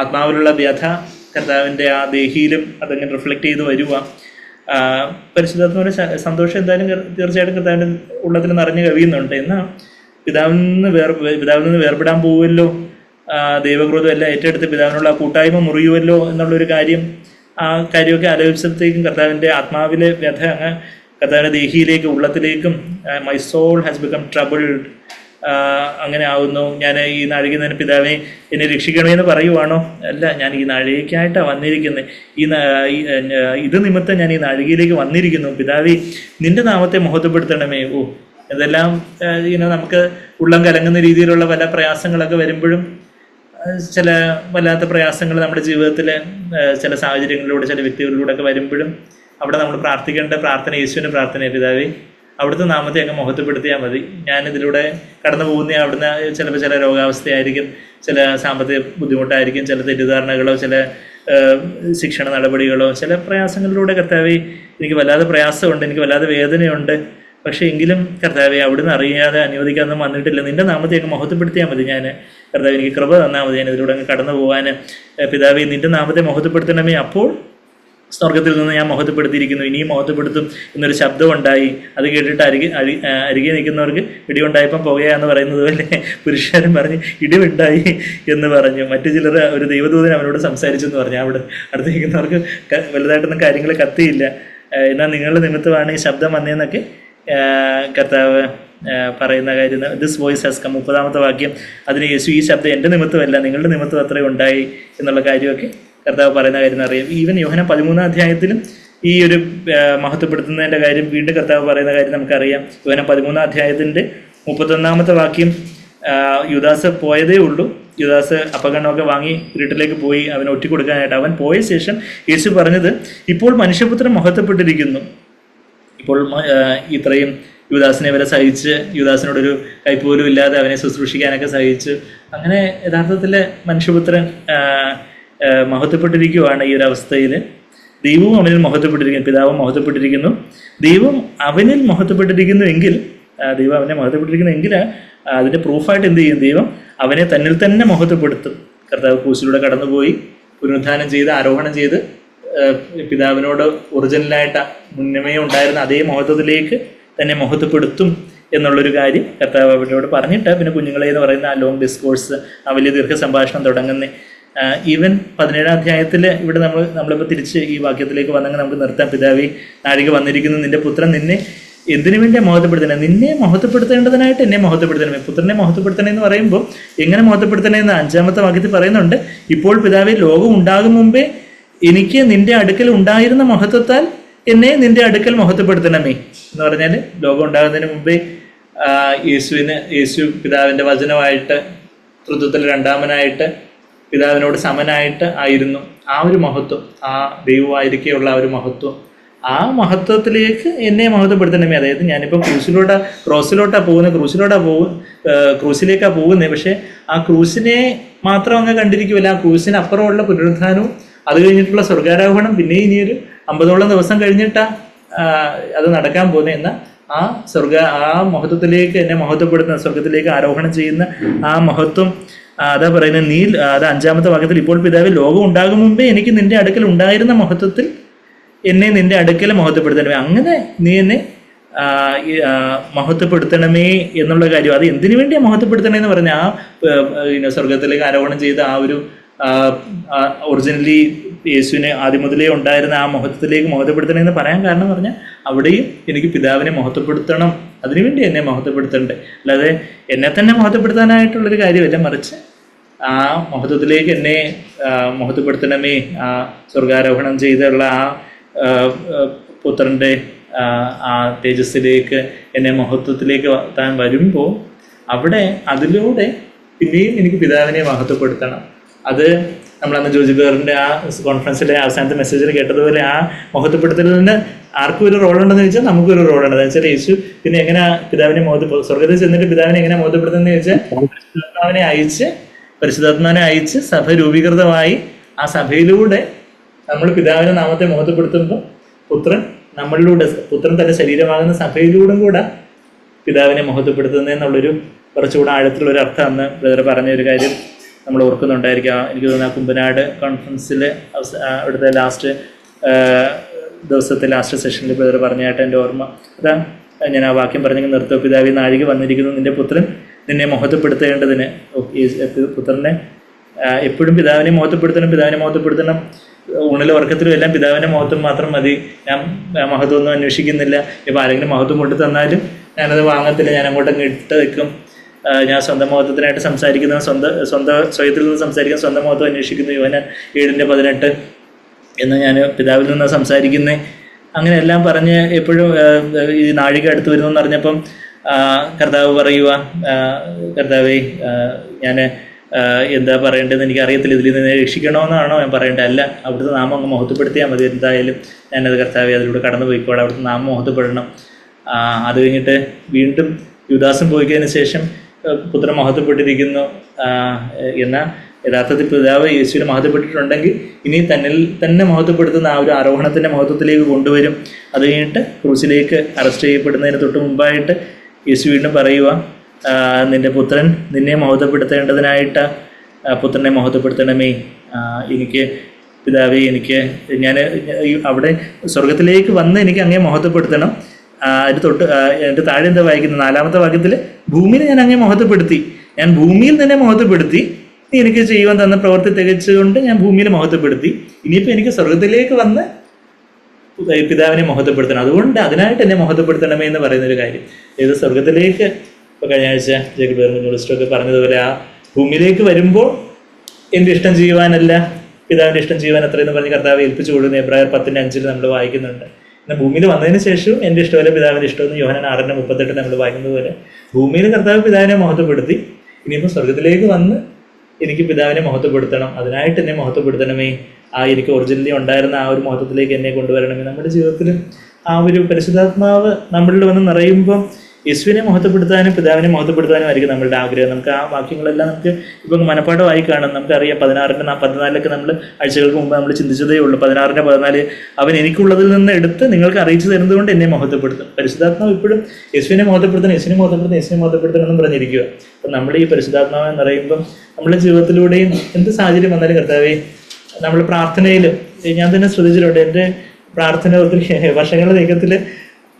A: ആത്മാവിലുള്ള വ്യഥ കർത്താവിൻ്റെ ആ ദേഹിയിലും അതങ്ങനെ റിഫ്ലക്റ്റ് ചെയ്ത് വരുക. പരിശുദ്ധാത്മാവിൻ്റെ സന്തോഷം എന്തായാലും തീർച്ചയായിട്ടും കർത്താവിൻ്റെ ഉള്ളത്തിൽ നിറഞ്ഞു കവിയുന്നുണ്ട്. എന്നാൽ പിതാവിൽ നിന്ന് വേർപെടാൻ പോവുമല്ലോ, ദൈവക്രോധം എല്ലാം ഏറ്റെടുത്ത് പിതാവിനുള്ള കൂട്ടായ്മ മുറിയുമല്ലോ എന്നുള്ളൊരു കാര്യമൊക്കെ ആലോചിച്ചപ്പോഴത്തേക്കും കർത്താവിൻ്റെ ആത്മാവിലെ വ്യഥ കർത്താവിൻ്റെ ദേഹിയിലേക്ക് ഉള്ളത്തിലേക്കും my soul has become troubled അങ്ങനെ ആവുന്നു. ഞാൻ ഈ നാഴികയിൽ നിന്ന് പിതാവിനെ എന്നെ രക്ഷിക്കണമെന്ന് പറയുവാണോ? അല്ല, ഞാൻ ഈ നാഴികയ്ക്കായിട്ടാണ് വന്നിരിക്കുന്നത്. ഇത് നിമിത്തം ഞാൻ ഈ നാഴികയിലേക്ക് വന്നിരിക്കുന്നു. പിതാവേ നിന്റെ നാമത്തെ മഹത്വപ്പെടുത്തണമേ. ഇതെല്ലാം നമുക്ക് ഉള്ളം കലങ്ങുന്ന രീതിയിലുള്ള പല പ്രയാസങ്ങളൊക്കെ വരുമ്പോഴും, ചില വല്ലാത്ത പ്രയാസങ്ങൾ നമ്മുടെ ജീവിതത്തിൽ ചില സാഹചര്യങ്ങളിലൂടെ ചില വ്യക്തികളിലൂടെ ഒക്കെ വരുമ്പോഴും അവിടെ നമ്മൾ പ്രാർത്ഥിക്കേണ്ട പ്രാർത്ഥന യേശുവിൻ്റെ പ്രാർത്ഥനയാണ്. പിതാവേ അവിടുത്തെ നാമത്തെ അങ്ങ് മഹത്വപ്പെടുത്തിയാൽ മതി. ഞാനിതിലൂടെ കടന്നു പോകുന്ന അവിടുന്ന് ചിലപ്പോൾ ചില രോഗാവസ്ഥയായിരിക്കും, ചില സാമ്പത്തിക ബുദ്ധിമുട്ടായിരിക്കും, ചില തെറ്റിദ്ധാരണകളോ ചില ശിക്ഷണ നടപടികളോ ചില പ്രയാസങ്ങളിലൂടെ കർത്താവേ എനിക്ക് വല്ലാതെ പ്രയാസമുണ്ട്, എനിക്ക് വല്ലാതെ വേദനയുണ്ട്. പക്ഷേ എങ്കിലും കർത്താവെ അവിടുന്ന് അറിയാതെ അനുവദിക്കാനൊന്നും വന്നിട്ടില്ല. നിന്റെ നാമത്തെ അങ്ങ് മഹത്വപ്പെടുത്തിയാൽ മതി. കർത്താവ് എനിക്ക് കൃപ തന്നാൽ മതി, ഞാൻ ഇതിലൂടെ അങ്ങ് കടന്നു പോകാൻ. പിതാവെ നിന്റെ നാമത്തെ മഹത്വപ്പെടുത്തണമേ. അപ്പോൾ സ്വർഗത്തിൽ നിന്ന് ഞാൻ മഹത്വപ്പെടുത്തിയിരിക്കുന്നു, ഇനിയും മഹത്വപ്പെടുത്തും എന്നൊരു ശബ്ദം ഉണ്ടായി. അത് കേട്ടിട്ട് അരികെ നിൽക്കുന്നവർക്ക് ഇടിയുണ്ടായപ്പം പുകയാന്ന് പറയുന്നത് പോലെ പുരുഷാരം പറഞ്ഞ് ഇടിവുണ്ടായി എന്ന് പറഞ്ഞു. മറ്റു ചിലർ ഒരു ദൈവദൂതൻ അവനോട് സംസാരിച്ചു എന്ന് പറഞ്ഞു. അവിടെ അടുത്ത് നിൽക്കുന്നവർക്ക് വലുതായിട്ടൊന്നും കാര്യങ്ങൾ കത്തിയില്ല. എന്നാൽ നിങ്ങളുടെ നിമിത്തമാണ് ഈ ശബ്ദം വന്നതെന്നൊക്കെ കർത്താവ് പറയുന്ന കാര്യം. ദിസ് വോയിസ് ഹാസ് കം 30-ാമത്തെ വാക്യം. അതിന് യേശു ഈ ശബ്ദം എൻ്റെ നിമിത്തമല്ല നിങ്ങളുടെ നിമിത്തം അത്രയും ഉണ്ടായി എന്നുള്ള കാര്യമൊക്കെ കർത്താവ് പറയുന്ന കാര്യം അറിയാം. ഈവൻ യോഹന്നാൻ 13-ാം അധ്യായത്തിലും ഈ ഒരു മഹത്വപ്പെടുത്തുന്നതിൻ്റെ കാര്യം വീണ്ടും കർത്താവ് പറയുന്ന കാര്യം നമുക്കറിയാം. യോഹന്നാൻ 13-ാം അധ്യായത്തിൻ്റെ 31-ാമത്തെ വാക്യം, യുദാസ് പോയതേ ഉള്ളൂ. യുദാസ് അപ്പകണ്ണമൊക്കെ വാങ്ങി വീട്ടിലേക്ക് പോയി അവനെ ഒറ്റിക്കൊടുക്കാനായിട്ട്. അവൻ പോയ ശേഷം യേശു പറഞ്ഞത്, ഇപ്പോൾ മനുഷ്യപുത്രൻ മഹത്വപ്പെട്ടിരിക്കുന്നു. ഇപ്പോൾ ഇത്രയും യുദാസിനെ വരെ സഹിച്ച്, യുദാസിനോടൊരു കൈപ്പോലും ഇല്ലാതെ അവനെ ശുശ്രൂഷിക്കാനൊക്കെ സഹിച്ചു. അങ്ങനെ യഥാർത്ഥത്തിൽ മനുഷ്യപുത്രൻ മഹത്വപ്പെട്ടിരിക്കുകയാണ്. ഈ ഒരു അവസ്ഥയിൽ ദൈവവും അവനിൽ മഹത്വപ്പെട്ടിരിക്കുന്നു, പിതാവും മഹത്വപ്പെട്ടിരിക്കുന്നു. ദൈവം അവനിൽ മഹത്വപ്പെട്ടിരിക്കുന്നു എങ്കിൽ, ദൈവം അവനെ മഹത്വപ്പെട്ടിരിക്കുന്നു എങ്കിൽ അതിൻ്റെ പ്രൂഫായിട്ട് എന്ത് ചെയ്യും? ദൈവം അവനെ തന്നിൽ തന്നെ മഹത്വപ്പെടുത്തും. കർത്താവ് ക്രൂശിലൂടെ കടന്നുപോയി പുനരുത്ഥാനം ചെയ്ത് ആരോഹണം ചെയ്ത് പിതാവിനോട് ഒറിജിനലായിട്ട് മുന്നമേ ഉണ്ടായിരുന്ന അതേ മഹത്വത്തിലേക്ക് തന്നെ മഹത്വപ്പെടുത്തും എന്നുള്ളൊരു കാര്യം കർത്താവ് അവരോട് പറഞ്ഞിട്ട് പിന്നെ കുഞ്ഞുങ്ങളെ എന്ന് പറയുന്ന ആ ലോങ് ഡിസ്കോഴ്സ്, ആ വലിയ ദീർഘ സംഭാഷണം തുടങ്ങുന്നത്. ഈവൻ 17-ാം അധ്യായത്തിൽ ഇവിടെ നമ്മളിപ്പോൾ തിരിച്ച് ഈ വാക്യത്തിലേക്ക് വന്നെങ്കിൽ നമുക്ക് നിർത്താം. പിതാവേ, നാഴിക വന്നിരിക്കുന്നു, നിന്റെ പുത്രൻ നിന്നെ എന്തിനു വേണ്ടിയാണ് മഹത്വപ്പെടുത്തണേ? നിന്നെ മഹത്വപ്പെടുത്തേണ്ടതിനായിട്ട് എന്നെ മഹത്വപ്പെടുത്തണമേ. പുത്രനെ മഹത്വപ്പെടുത്തണേ എന്ന് പറയുമ്പോൾ എങ്ങനെ മഹത്വപ്പെടുത്തണേ എന്ന് 5-ാമത്തെ വാക്യത്തിൽ പറയുന്നുണ്ട്. ഇപ്പോൾ പിതാവേ, ലോകം ഉണ്ടാകും മുമ്പേ എനിക്ക് നിന്റെ അടുക്കൽ ഉണ്ടായിരുന്ന മഹത്വത്താൽ എന്നെ നിന്റെ അടുക്കൽ മഹത്വപ്പെടുത്തണമേ എന്ന് പറഞ്ഞാൽ, ലോകം ഉണ്ടാകുന്നതിന് മുമ്പേ യേശു പിതാവിൻ്റെ വചനമായിട്ട് തൃത്വത്തിൽ രണ്ടാമനായിട്ട് പിതാവിനോട് സമനായിട്ട് ആയിരുന്നു. ആ ഒരു മഹത്വം, ആ ദൈവമായിരിക്കെയുള്ള ആ ഒരു മഹത്വം, ആ മഹത്വത്തിലേക്ക് എന്നെ മഹത്വപ്പെടുത്തണമേ. അതായത് ഞാനിപ്പോൾ ക്രൂസിലേക്കാണ് പോകുന്നത്. പക്ഷെ ആ ക്രൂസിനെ മാത്രം അങ്ങ് കണ്ടിരിക്കുമല്ല, ആ ക്രൂസിന് അപ്പുറമുള്ള പുനരുത്ഥാനവും അത് കഴിഞ്ഞിട്ടുള്ള സ്വർഗാരോഹണം, പിന്നെ ഇനിയൊരു 50ഓളം ദിവസം കഴിഞ്ഞിട്ടാണ് അത് നടക്കാൻ പോകുന്നത്. എന്നാൽ ആ മഹത്വത്തിലേക്ക് എന്നെ മഹത്വപ്പെടുത്തുന്ന, സ്വർഗത്തിലേക്ക് ആരോഹണം ചെയ്യുന്ന ആ മഹത്വം, അതാ പറയുന്നത്. അത് 5-ാമത്തെ വാക്യത്തിൽ, ഇപ്പോൾ പിതാവ് ലോകം ഉണ്ടാകും മുമ്പേ എനിക്ക് നിന്റെ അടുക്കൽ ഉണ്ടായിരുന്ന മഹത്വത്തിൽ എന്നെ നിന്റെ അടുക്കൽ മഹത്വപ്പെടുത്തണമേ. അങ്ങനെ നീ എന്നെ മഹത്വപ്പെടുത്തണമേ എന്നുള്ള കാര്യം, അത് എന്തിനു വേണ്ടിയാണ് മഹത്വപ്പെടുത്തണേ എന്ന് പറഞ്ഞാൽ, ആ സ്വർഗത്തിലേക്ക് ആരോഹണം ചെയ്ത ആ ഒരു ഒറിജിനലി യേശുവിനെ ആദ്യം മുതലേ ഉണ്ടായിരുന്ന ആ മഹത്വത്തിലേക്ക് മഹത്വപ്പെടുത്തണേ എന്ന് പറയാൻ കാരണം എന്ന് പറഞ്ഞാൽ, അവിടെയും എനിക്ക് പിതാവിനെ മഹത്വപ്പെടുത്തണം, അതിനുവേണ്ടി എന്നെ മഹത്വപ്പെടുത്തണ്ടേ. അല്ലാതെ എന്നെ തന്നെ മഹത്വപ്പെടുത്താനായിട്ടുള്ളൊരു കാര്യമല്ല, മറിച്ച് ആ മഹത്വത്തിലേക്ക് എന്നെ മഹത്വപ്പെടുത്തണമേ. ആ സ്വർഗാരോഹണം ചെയ്തുള്ള ആ പുത്രൻ്റെ ആ തേജസ്സിലേക്ക് എന്നെ മഹത്വത്തിലേക്ക് താൻ വരുമ്പോൾ അവിടെ അതിലൂടെ പിന്നെയും എനിക്ക് പിതാവിനെ മഹത്വപ്പെടുത്തണം. അത് നമ്മളന്ന് ജോജി ബേറിൻ്റെ ആ കോൺഫറൻസിലെ അവസാനത്തെ മെസ്സേജിൽ കേട്ടതുപോലെ, ആ മഹത്വപ്പെടുത്തലിന് ആർക്കും ഒരു റോളുണ്ടെന്ന് ചോദിച്ചാൽ നമുക്കൊരു റോളുണ്ട്. അതെന്ന് വെച്ചാൽ യേശു പിന്നെ എങ്ങനെ പിതാവിനെ സ്വർഗത്തിൽ ചെന്നിട്ട് പിതാവിനെ എങ്ങനെ മഹത്വപ്പെടുത്തുന്നതെന്ന് ചോദിച്ചാൽ, പരിശുദ്ധാത്മാവിനെ അയച്ച് സഭ രൂപീകൃതമായി ആ സഭയിലൂടെ നമ്മൾ പിതാവിന്റെ നാമത്തെ മഹത്വപ്പെടുത്തുമ്പോൾ പുത്രൻ തന്റെ ശരീരമാകുന്ന സഭയിലൂടെ കൂടെ പിതാവിനെ മഹത്വപ്പെടുത്തുന്നതെന്നുള്ളൊരു കുറച്ചുകൂടെ ആഴത്തിലുള്ളൊരു അർത്ഥം അന്ന് ബ്രദർ പറഞ്ഞ ഒരു കാര്യം നമ്മൾ ഓർക്കുന്നുണ്ടായിരിക്കാം. എനിക്ക് തോന്നുന്നു ആ കുമ്പനാട് കോൺഫറൻസിൽ അവിടുത്തെ ദിവസത്തെ ലാസ്റ്റ് സെഷനിൽ ബ്രദർ പറഞ്ഞായിട്ട് എൻ്റെ ഓർമ്മ അതാ. ഞാൻ ആ വാക്യം പറഞ്ഞെങ്കിൽ നിർത്തുക. പിതാവേ, നാഴിക വന്നിരിക്കുന്നു, നിന്റെ പുത്രൻ നിന്നെ മഹത്വപ്പെടുത്തേണ്ടതിന്. പുത്രനെ എപ്പോഴും പിതാവിനെ മഹത്വപ്പെടുത്തണം. ഊണിലും ഉറക്കത്തിലും എല്ലാം പിതാവിൻ്റെ മഹത്വം മാത്രം മതി. ഞാൻ മഹത്വമൊന്നും അന്വേഷിക്കുന്നില്ല. ഇപ്പോൾ ആരെങ്കിലും മഹത്വം കൊണ്ടു തന്നാലും ഞാനത് വാങ്ങത്തില്ല, ഞാൻ അങ്ങോട്ടങ്ങ് ഇട്ട് വെക്കും. ഞാൻ സ്വന്തം മഹത്വത്തിനായിട്ട് സംസാരിക്കുന്ന, സ്വയത്തിൽ നിന്ന് സംസാരിക്കുന്ന, സ്വന്തം മഹത്വം അന്വേഷിക്കുന്നു. യോഹന്നാൻ 7:18 എന്ന് ഞാൻ പിതാവിൽ നിന്ന് സംസാരിക്കുന്നത്. അങ്ങനെ എല്ലാം പറഞ്ഞ് എപ്പോഴും ഈ നാഴിക അടുത്ത് വരുന്നു എന്ന് പറഞ്ഞപ്പം കർത്താവ് പറയുക, കർത്താവേ, ഞാൻ എന്താ പറയേണ്ടതെന്ന് എനിക്ക് അറിയത്തില്ല, ഇതിൽ നിന്ന് രക്ഷിക്കണമെന്നാണോ ഞാൻ പറയേണ്ടത്? അല്ല, അവിടുത്തെ നാമം അങ്ങ് മഹത്വപ്പെടുത്തിയാൽ മതി. എന്തായാലും ഞാനത് കർത്താവേ അതിലൂടെ കടന്നു പോയിക്കോളാം, അവിടുത്തെ നാമം മഹത്വപ്പെടണം. അത് കഴിഞ്ഞിട്ട് വീണ്ടും യുദാസും പോയിക്കതിന് ശേഷം പുത്രൻ മഹത്വപ്പെട്ടിരിക്കുന്നു. എന്നാൽ യഥാർത്ഥത്തിൽ പിതാവ് യേശുവിനെ മഹത്വപ്പെട്ടിട്ടുണ്ടെങ്കിൽ ഇനി തന്നിൽ തന്നെ മഹത്വപ്പെടുത്തുന്ന ആ ഒരു ആരോഹണത്തിൻ്റെ മഹത്വത്തിലേക്ക് കൊണ്ടുവരും. അത് കഴിഞ്ഞിട്ട് ക്രൂസിലേക്ക് അറസ്റ്റ് ചെയ്യപ്പെടുന്നതിന് തൊട്ട് മുമ്പായിട്ട് യേശു വീണ്ടും പറയുക, നിന്റെ പുത്രൻ നിന്നെ മഹത്വപ്പെടുത്തേണ്ടതിനായിട്ട് പുത്രനെ മഹത്വപ്പെടുത്തണമേ. എനിക്ക് പിതാവേ, ഞാൻ അവിടെ സ്വർഗത്തിലേക്ക് വന്ന് എനിക്ക് അങ്ങേ മഹത്വപ്പെടുത്തണം. അതിന് തൊട്ട് എൻ്റെ താഴെ എന്താ വായിക്കുന്നത്? 4-ാമത്തെ വാക്യത്തിൽ, ഭൂമിയിൽ ഞാൻ അങ്ങേ മഹത്വപ്പെടുത്തി, ഞാൻ ഭൂമിയിൽ തന്നെ മഹത്വപ്പെടുത്തി, നീ എനിക്ക് ചെയ്യുവാൻ തന്ന പ്രവൃത്തി തികച്ചുകൊണ്ട് ഞാൻ ഭൂമിയിൽ മഹത്വപ്പെടുത്തി. ഇനിയിപ്പോൾ എനിക്ക് സ്വർഗത്തിലേക്ക് വന്ന് പിതാവിനെ മഹത്വപ്പെടുത്തണം. അതുകൊണ്ട് അതിനായിട്ട് എന്നെ മഹത്വപ്പെടുത്തണമേ എന്ന് പറയുന്നൊരു കാര്യം. ഏത് സ്വർഗത്തിലേക്ക്, ഇപ്പോൾ കഴിഞ്ഞ ആഴ്ച ജേക്കബ് ജോളിസ്റ്റൊക്കെ പറഞ്ഞതുപോലെ, ആ ഭൂമിയിലേക്ക് വരുമ്പോൾ എൻ്റെ ഇഷ്ടം ചെയ്യുവാനല്ല പിതാവിൻ്റെ ഇഷ്ടം ചെയ്യുവാൻ അത്രയെന്ന് പറഞ്ഞ് കർത്താവ് ഏൽപ്പിച്ചു കൊടുക്കുന്ന എബ്രായർ 10:5 നമ്മൾ വായിക്കുന്നുണ്ട്. എന്നാൽ ഭൂമിയിൽ വന്നതിന് ശേഷവും എൻ്റെ ഇഷ്ടമല്ല പിതാവിൻ്റെ ഇഷ്ടമെന്ന് യോഹന്നാൻ 6:38 നമ്മൾ വായിക്കുന്നത് പോലെ, ഭൂമിയിൽ കർത്താവ് പിതാവിനെ മഹത്വപ്പെടുത്തി, ഇനിയിപ്പോൾ സ്വർഗത്തിലേക്ക് വന്ന് എനിക്ക് പിതാവിനെ മഹത്വപ്പെടുത്തണം. അതിനായിട്ട് എന്നെ മഹത്വപ്പെടുത്തണമേ. എനിക്ക് ഒറിജിനലി ഉണ്ടായിരുന്ന ആ ഒരു മഹത്വത്തിലേക്ക് എന്നെ കൊണ്ടുവരണമേ. നമ്മുടെ ജീവിതത്തിൽ ആ ഒരു പരിശുദ്ധാത്മാവ് നമ്മളിൽ വന്ന് നിറയുമ്പം യേശുവിനെ മഹത്വപ്പെടുത്താനും പിതാവിനെ മഹത്വപ്പെടുത്താനും നമ്മളുടെ ആഗ്രഹം. നമുക്ക് ആ വാക്യങ്ങളെല്ലാം നമുക്ക് ഇപ്പം മനപ്പാഠമായി കാണും. നമുക്കറിയാം 16-14 നമ്മൾ ആഴ്ചകൾക്ക് മുമ്പ് നമ്മൾ ചിന്തിച്ചതേ ഉള്ളൂ. 16-14 അവൻ എനിക്കുള്ളതിൽ നിന്ന് എടുത്ത് നിങ്ങൾക്ക് അറിയിച്ചു തരുന്നത് കൊണ്ട് എന്നെ മഹത്വപ്പെടുത്തും. പരിശുദ്ധാത്മാവ് ഇപ്പോഴും യേശുവിനെ മഹത്വപ്പെടുത്തണം, യേശുവിനെ മഹത്വപ്പെടുത്തണം, യേശുവിനെ മഹത്വപ്പെടുത്തണം എന്നും പറഞ്ഞിരിക്കുക. അപ്പം നമ്മൾ ഈ പരിശുദ്ധാത്മാവ് എന്ന് പറയുമ്പം നമ്മുടെ ജീവിതത്തിലൂടെയും എന്ത് സാഹചര്യം വന്നാലും കർത്താവേ, നമ്മൾ പ്രാർത്ഥനയിലും ഞാൻ തന്നെ ശ്രദ്ധിച്ചിട്ടുണ്ട്. എൻ്റെ പ്രാർത്ഥന ഒത്തിരി വർഷങ്ങളുടെ നീക്കത്തിൽ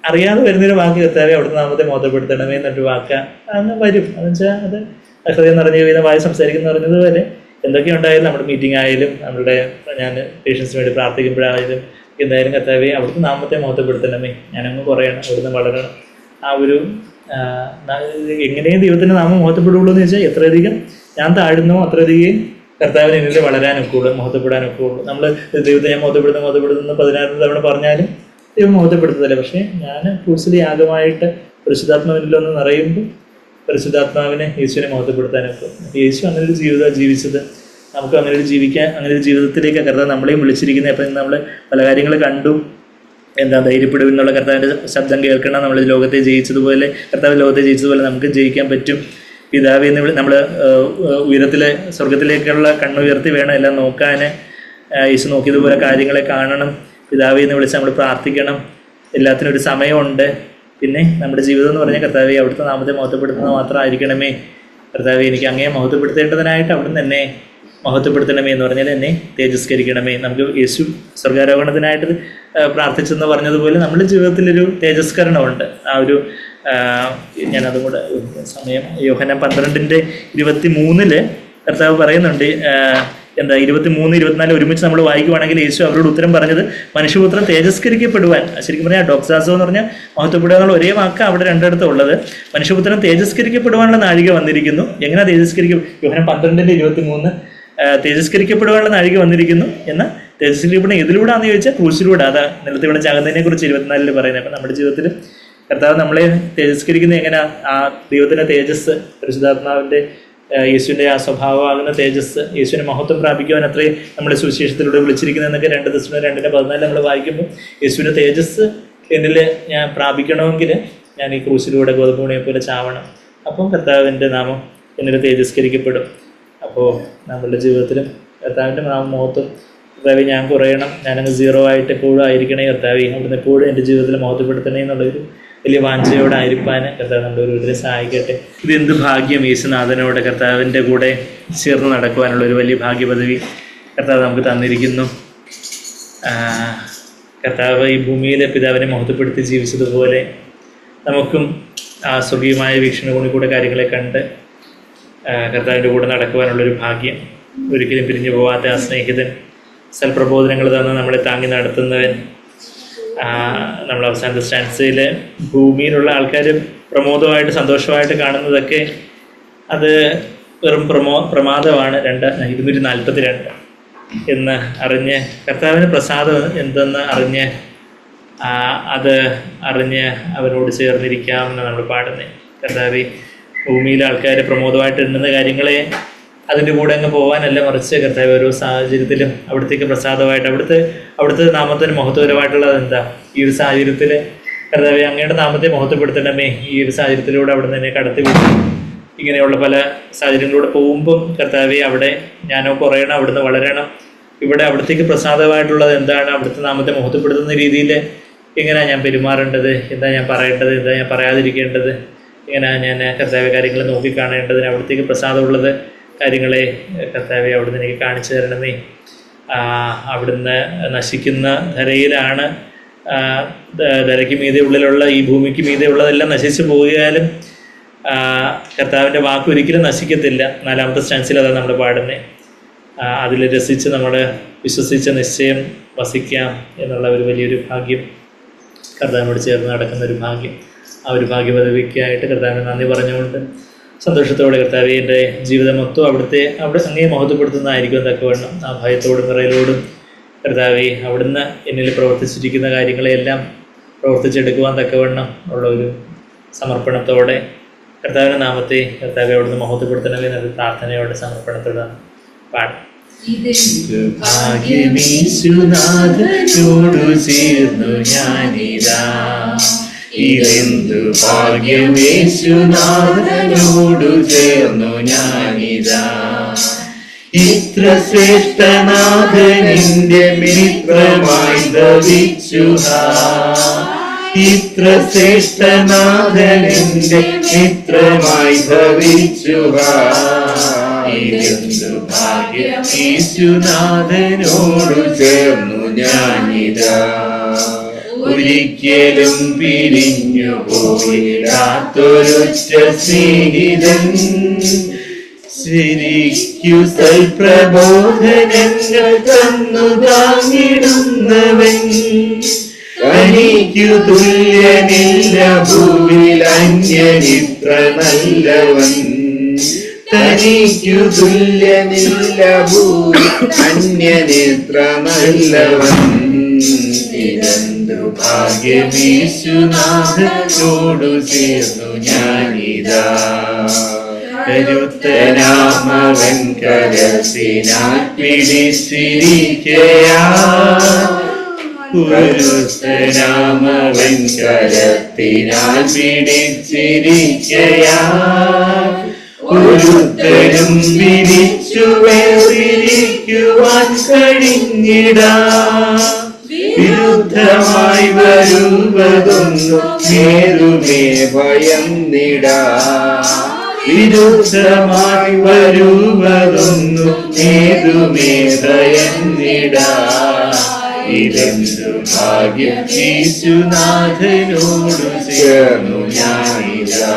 A: അറിയാതെ വരുന്നൊരു വാക്ക് കർത്താവേ അവിടുത്തെ നാമത്തെ മഹത്വപ്പെടുത്തണമേ എന്നൊരു വാക്ക് അങ്ങ് വരും. അതെന്ന് വെച്ചാൽ അത് ഹൃദയം നിറഞ്ഞു വീഴുന്ന വായി സംസാരിക്കുന്ന പറഞ്ഞതുപോലെ എന്തൊക്കെ ഉണ്ടായാലും നമ്മുടെ മീറ്റിംഗ് ആയാലും നമ്മളുടെ ഞാൻ പേഷ്യൻസിന് വേണ്ടി പ്രാർത്ഥിക്കുമ്പോഴായാലും എന്തായാലും കർത്താവേ അവിടുത്തെ നാമത്തെ മഹത്വപ്പെടുത്തണമേ, ഞാനങ്ങ് കുറയണം, അവിടുന്ന് വളരണം. ആ ഒരു എങ്ങനെയും ദൈവത്തിൻ്റെ നാമം മഹത്വപ്പെടുള്ളൂ എന്ന് വെച്ചാൽ എത്രയധികം ഞാൻ താഴുന്നോ അത്രയധികം കർത്താവിന് എന്നിൽ വളരാനൊക്കെയുള്ളൂ, മഹത്വപ്പെടാനൊക്കെയുള്ളൂ. നമ്മൾ ദൈവത്തെ ഞാൻ മഹത്വപ്പെടുന്നു 16 തവണ പറഞ്ഞാലും ദൈവം മഹത്വപ്പെടുത്തതല്ലേ. പക്ഷേ ഞാൻ ക്രൂസിൽ യാഗമായിട്ട് പരിശുദ്ധാത്മാവിലൊന്ന് നിറയുമ്പോൾ പരിശുദ്ധാത്മാവിനെ യേശുവിനെ മഹത്വപ്പെടുത്താനൊക്കെ. യേശു അങ്ങനെ ഒരു ജീവിതമാണ് ജീവിച്ചത്. നമുക്ക് അങ്ങനെ ഒരു ജീവിക്കാൻ, അങ്ങനെ ഒരു ജീവിതത്തിലേക്ക് കർത്താവ് നമ്മളെയും വിളിച്ചിരിക്കുന്നത്. അപ്പം നമ്മൾ പല കാര്യങ്ങൾ കണ്ടു. ധൈര്യപ്പെടും എന്നുള്ള കർത്താവിൻ്റെ ശബ്ദം കേൾക്കണം. നമ്മൾ ലോകത്തെ ജയിച്ചതുപോലെ, കർത്താവ് ലോകത്തെ ജയിച്ചതുപോലെ നമുക്ക് ജയിക്കാൻ പറ്റും. പിതാവേ എന്ന് നമ്മൾ ഉയരത്തിലെ സ്വർഗത്തിലേക്കുള്ള കണ്ണുയർത്തി വേണം എല്ലാം നോക്കാൻ. യേശു നോക്കിയതുപോലെ കാര്യങ്ങളെ കാണണം. പിതാവേ എന്ന് വിളിച്ച് നമ്മൾ പ്രാർത്ഥിക്കണം. എല്ലാത്തിനും ഒരു സമയമുണ്ട്. പിന്നെ നമ്മുടെ ജീവിതം എന്ന് പറഞ്ഞാൽ കർത്താവേ അവിടുത്തെ നാമത്തെ മഹത്വപ്പെടുത്തുന്നത് മാത്രമായിരിക്കണമേ. കർത്താവേ എനിക്ക് അങ്ങേ മഹത്വപ്പെടുത്തേണ്ടതിനായിട്ട് അവിടുന്ന് എന്നെ മഹത്വപ്പെടുത്തണമേ എന്ന് പറഞ്ഞാൽ എന്നെ തേജസ്കരിക്കണമേ. നമുക്ക് യേശു സ്വർഗാരോഹണത്തിനായിട്ട് പ്രാർത്ഥിച്ചെന്ന് പറഞ്ഞതുപോലെ നമ്മുടെ ജീവിതത്തിലൊരു തേജസ്കരണമുണ്ട്. ആ ഒരു ഞാനതും കൂടെ സമയം യോഹന്നാൻ 12:23 കർത്താവ് പറയുന്നുണ്ട്. 23-24 ഒരുമിച്ച് നമ്മൾ വായിക്കുവാണെങ്കിൽ യേശു അവരോട് ഉത്തരം പറഞ്ഞത് മനുഷ്യപുത്രൻ തേജസ്കരിക്കപ്പെടുവാൻ, ശരിക്കും പറഞ്ഞാൽ ഡോക്സാസോ എന്ന് പറഞ്ഞാൽ മഹത്വപ്പെടുക എന്നുള്ള ഒരേ വാക്ക് അവിടെ രണ്ടിടത്തും ഉള്ളത്. മനുഷ്യപുത്രൻ തേജസ്കരിക്കപ്പെടുവാനുള്ള നാഴിക വന്നിരിക്കുന്നു. എങ്ങനെ തേജസ്കരിക്കും? യോഹന്നാൻ 12:23 തേജസ്കരിക്കപ്പെടുവാനുള്ള നാഴിക വന്നിരിക്കുന്നു. എന്നാൽ തേജസ്കരിക്കപ്പെടുന്ന ഇതിലൂടെയാണെന്ന് ചോദിച്ചാൽ ക്രൂശിലൂടെ. അതാ നിലത്ത് വീണ ചാകുന്നതിനെ കുറിച്ച് 24 പറയുന്നത്. അപ്പം നമ്മുടെ ജീവിതത്തിൽ കർത്താവ് നമ്മളെ തേജസ്കരിക്കുന്നത് എങ്ങനെയാ? ആ ദൈവത്തിൻ്റെ തേജസ്, പരിശുദ്ധാത്മാവിൻ്റെ യേശുവിൻ്റെ ആ സ്വഭാവമാകുന്ന തേജസ്, യേശുവിനെ മഹത്വം പ്രാപിക്കുവാൻ അത്രയും നമ്മുടെ സുവിശേഷത്തിലൂടെ വിളിച്ചിരിക്കുന്നതെന്നൊക്കെ 2 Thessalonians 2:14 നമ്മൾ വായിക്കുമ്പോൾ യേശുവിൻ്റെ തേജസ് എന്നിൽ ഞാൻ പ്രാപിക്കണമെങ്കിൽ ഞാൻ ഈ ക്രൂശിലൂടെ ഗോതമ്പൂണിയെ പോലെ ചാവണം. അപ്പം കർത്താവിൻ്റെ നാമം എന്നിൽ തേജസ്കരിക്കപ്പെടും. അപ്പോൾ നമ്മളുടെ ജീവിതത്തിലും കർത്താവിൻ്റെ നാമം മഹത്വം, കർത്താവെ ഞാൻ കുറയണം, ഞാനങ്ങ് 0 ആയിട്ട് എപ്പോഴും ആയിരിക്കണേ കർത്താവെ, അവിടുന്ന് എപ്പോഴും എൻ്റെ ജീവിതത്തിൽ മഹത്വപ്പെടുത്തണേ എന്നുള്ളൊരു വലിയ വാഞ്ചയോടായിരിക്കാൻ കർത്താവ് നമ്മുടെ ഓരോരുത്തരെ സഹായിക്കട്ടെ. ഇതെന്ത് ഭാഗ്യം! യേശുനാഥനോട് കർത്താവിൻ്റെ കൂടെ ചേർന്ന് നടക്കുവാനുള്ള ഒരു വലിയ ഭാഗ്യപദവി കർത്താവ് നമുക്ക് തന്നിരിക്കുന്നു. കർത്താവ് ഈ ഭൂമിയിലെ പിതാവിനെ മഹത്വപ്പെടുത്തി ജീവിച്ചതുപോലെ നമുക്കും ആ സ്വർഗീയമായ വീക്ഷണകോണിൽ കൂടെ കാര്യങ്ങളെ കണ്ട് കർത്താവിൻ്റെ കൂടെ നടക്കുവാനുള്ളൊരു ഭാഗ്യം. ഒരിക്കലും പിരിഞ്ഞു പോവാത്ത ആ സ്നേഹിതൻ, സൽപ്രബോധനങ്ങൾ തന്ന് നമ്മളെ താങ്ങി നടത്തുന്നവൻ. നമ്മൾ അവസാനത്തെ സ്റ്റാൻസയിൽ ഭൂമിയിലുള്ള ആൾക്കാർ പ്രമോദമായിട്ട് സന്തോഷമായിട്ട് കാണുന്നതൊക്കെ അത് വെറും പ്രമാദമാണ്. 242 എന്ന് അറിഞ്ഞ് കർത്താവിന് പ്രസാദം എന്തെന്ന് അറിഞ്ഞ് അത് അറിഞ്ഞ് അവരോട് ചേർന്നിരിക്കാമെന്ന് നമ്മൾ പാടുന്നത്. കർത്താവ് ഭൂമിയിലെ ആൾക്കാർ പ്രമോദമായിട്ട് എണ്ണുന്ന കാര്യങ്ങളെ അതിൻ്റെ കൂടെ അങ്ങ് പോകാനല്ല, മറിച്ച് കർത്താവ് ഓരോ സാഹചര്യത്തിലും അവിടത്തേക്ക് പ്രസാദമായിട്ട് അവിടുത്തെ നാമത്തിന് മഹത്വകരമായിട്ടുള്ളത് എന്താ? ഈ ഒരു സാഹചര്യത്തിൽ കർത്താവെ അങ്ങയുടെ നാമത്തെ മഹത്വപ്പെടുത്തണമേ, ഈ ഒരു സാഹചര്യത്തിലൂടെ അവിടെ നിന്ന് എന്നെ കടത്തി വിട്ടു. ഇങ്ങനെയുള്ള പല സാഹചര്യങ്ങളിലൂടെ പോകുമ്പം കർത്താവെ അവിടെ ഞാനോ കുറയണം, അവിടുന്ന് വളരണം. ഇവിടെ അവിടത്തേക്ക് പ്രസാദമായിട്ടുള്ളത് എന്താണ്? അവിടുത്തെ നാമത്തെ മഹത്വപ്പെടുത്തുന്ന രീതിയിൽ എങ്ങനെയാണ് ഞാൻ പെരുമാറേണ്ടത്, എന്താ ഞാൻ പറയേണ്ടത്, എന്താ ഞാൻ പറയാതിരിക്കേണ്ടത്, എങ്ങനെയാണ് ഞാൻ കർത്താവെ കാര്യങ്ങൾ നോക്കിക്കാണേണ്ടതിന് അവിടത്തേക്ക് പ്രസാദമുള്ളത് കാര്യങ്ങളെ കർത്താവെ അവിടുന്ന് എനിക്ക് കാണിച്ചു തരണമേ. അവിടുന്ന് നശിക്കുന്ന ധരയിലാണ്, ധരയ്ക്ക് മീതെ ഉള്ളിലുള്ള ഈ ഭൂമിക്ക് മീതെ ഉള്ളതെല്ലാം നശിച്ചു പോയാലും കർത്താവിൻ്റെ വാക്ക് ഒരിക്കലും നശിക്കത്തില്ല. 4ാമത്തെ സ്റ്റാൻസിൽ അതാണ് നമ്മൾ പാടുന്നത്. അതിൽ രസിച്ച് നമ്മൾ വിശ്വസിച്ച നിശ്ചയം വസിക്കാം എന്നുള്ള ഒരു വലിയൊരു ഭാഗ്യം, കർത്താവിനോട് ചേർന്ന് നടക്കുന്ന ഒരു ഭാഗ്യം. ആ ഒരു ഭാഗ്യപദവിക്കായിട്ട് കർത്താവിന് നന്ദി പറഞ്ഞുകൊണ്ട് സന്തോഷത്തോടെ കർത്താവെ എൻ്റെ ജീവിതം മൊത്തം അവിടെ അങ്ങേ മഹത്വപ്പെടുത്തുന്നതായിരിക്കും തക്കവണ്ണം ആ ഭയത്തോടും വിറയലോടും കർത്താവെ അവിടുന്ന് എന്നിൽ പ്രവർത്തിച്ചിരിക്കുന്ന കാര്യങ്ങളെല്ലാം പ്രവർത്തിച്ചെടുക്കുവാൻ തക്കവണ്ണം ഉള്ള ഒരു സമർപ്പണത്തോടെ കർത്താവിൻ്റെ നാമത്തെ കർത്താവെ അവിടുന്ന് മഹത്വപ്പെടുത്തണമേ എന്നൊരു പ്രാർത്ഥനയോടെ സമർപ്പണത്തോടെ പാടാം. ഭാഗ്യമീശുനാഥനോടു ചേർന്നു ഞാനിതാ,
B: ഇതെന്തു ഭാഗ്യം യേശുനാഥനോടു ചേർന്നു ഞാനിതാ. ഇത്ര ശ്രേഷ്ഠനാഥനിന്റെ മിത്രമായി ഭവിച്ചു. ഇത്ര ശ്രേഷ്ഠനാഥനിന്റെ മിത്രമായി ഭവിച്ചു. ഇതെന്തു ഭാഗ്യം യേശുനാഥനോടു ചേർന്നു ഞാനിതാ. ഒരിക്കലും പിരിഞ്ഞു പോയിടാത്തൊരൊറ്റ സ്നേഹിതൻ, ശരിക്കു സൽപ്രബോധനങ്ങൾ തന്നു താങ്ങിടുന്നവൻ, തനിക്കു തുല്യനില്ല ഭൂവിൽ അന്യനിത്ര നല്ലവൻ, തനിക്കു തുല്യനില്ല ഭൂവിൽ അന്യനിത്ര നല്ലവൻ. ഇതെന്തു ഭാഗ്യം യേശുനാഥനോടു ചേർന്നു ഞാനിതാ. കരുത്തനാമവൻ കരത്തിനാൽ കരുത്തനാമവൻ കരത്തിനാൽ ഒരുത്തരും വിരിച്ചു വേർതിരിക്കുവാൻ കഴിഞ്ഞിടാ. വിരുദ്ധമായി വരുവതൊന്നു നേരുമേ ഭയന്നിടാ. വിരുദ്ധമായി വരുവതൊന്നു നേരുമേ ഭയന്നിടാ. ഇതെന്തു ഭാഗ്യം യേശുനാഥനോടു ചേർന്നു ഞാനിതാ.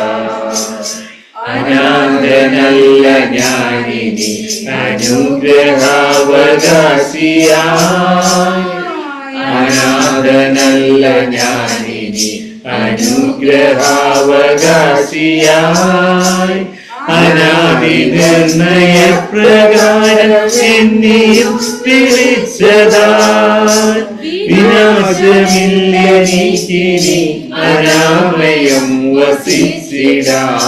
B: അനാഥനല്ല ഞാനിനി അനുഗ്രഹാവകാശിയായി. അനാഥനല്ല ഞാനിനി അനുഗ്രഹാവകാശിയായി. അനാദി നിർണയപ്രകാരം എന്നെയും വിളിച്ചതാൻ. വിനാശമില്ലെനിക്കിനി അനാമയം വസിച്ചിടാം.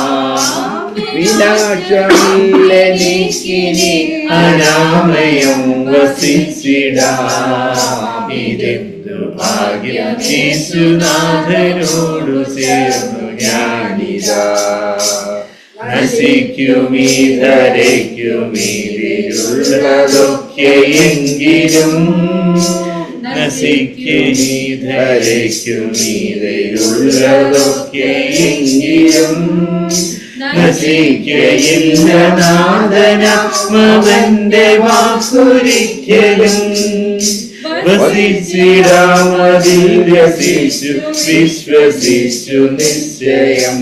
B: വിനാശമില്ലെനിക്കിനി അനാമയം വസിച്ചിടാം. ഇതെന്തു ഭാഗ്യം യേശുനാഥനോടു ചേർന്നു ഞാനിതാ. നശിക്കുമീ ധരയ്ക്കുമീതിലുള്ളതൊക്കെയെങ്കിലും, നശിക്കുമീ ധരയ്ക്കുമീതിലുള്ളതൊക്കെയെങ്കിലും, നശിക്കയില്ല നാഥനാത്മവന്റെ വാക്കൊരിക്കലും. വസിച്ചിടാമതിൽ രസിച്ചു വിശ്വസിച്ചു നിശ്ചയം.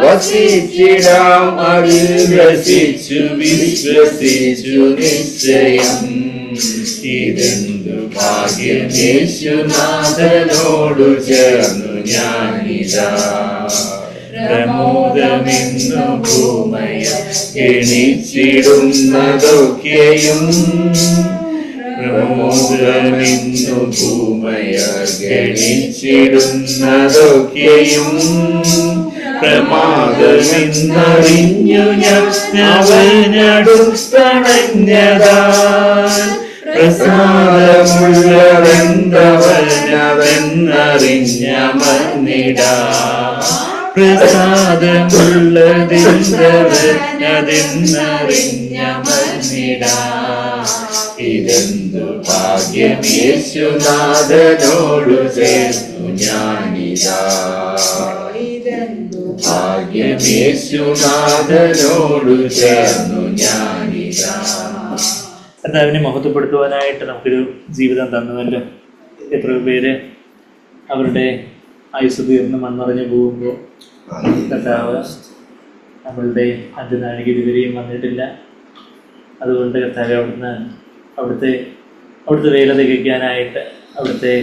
B: വസിച്ചിടാം അതിൽ രസിച്ചു വിശ്വസിച്ചു നിശ്ചയം. ഇതെന്തു ഭാഗ്യം യേശുനാഥനോടു ചേർന്നു ഞാനിതാ. പ്രമോദമെന്നു ഭൂമയ എണിച്ചിടുന്നതൊക്കെയും, പ്രമോദമെന്നു ഭൂമയ ഗണിച്ചിടുന്നതൊക്കെയും, പ്രമാദമെന്നറിഞ്ഞു ഞാൻ അവനടുത്തണഞ്ഞതാൻ. പ്രസാദമുള്ളവെന്തവനവെന്നറിഞ്ഞമർന്നിടാ. പ്രസാദമുള്ളതെന്തവനതെന്നറിഞ്ഞമർന്നിടാ. ഇതെന്തു ഭാഗ്യം യേശുനാഥനോടു ചേർന്നു ഞാനിതാ. ഭാഗ്യം യേശുനാഥനോടു ചേർന്നു ഞാനിതാ.
A: കർത്താവിനെ മഹത്വപ്പെടുത്തുവാനായിട്ട് നമുക്കൊരു ജീവിതം തന്നുവല്ലോ. എത്രയോ പേര് അവരുടെ ആയുസ് തീർന്ന് മൺമറഞ്ഞു പോകുമ്പോൾ കർത്താവ് നമ്മളുടെ അന്ത്യനാഴിക ഇതുവരെയും വന്നിട്ടില്ല. അതുകൊണ്ട് കർത്താവ് അവിടുത്തെ വേല തികയ്ക്കാനായിട്ട്, അവിടുത്തെ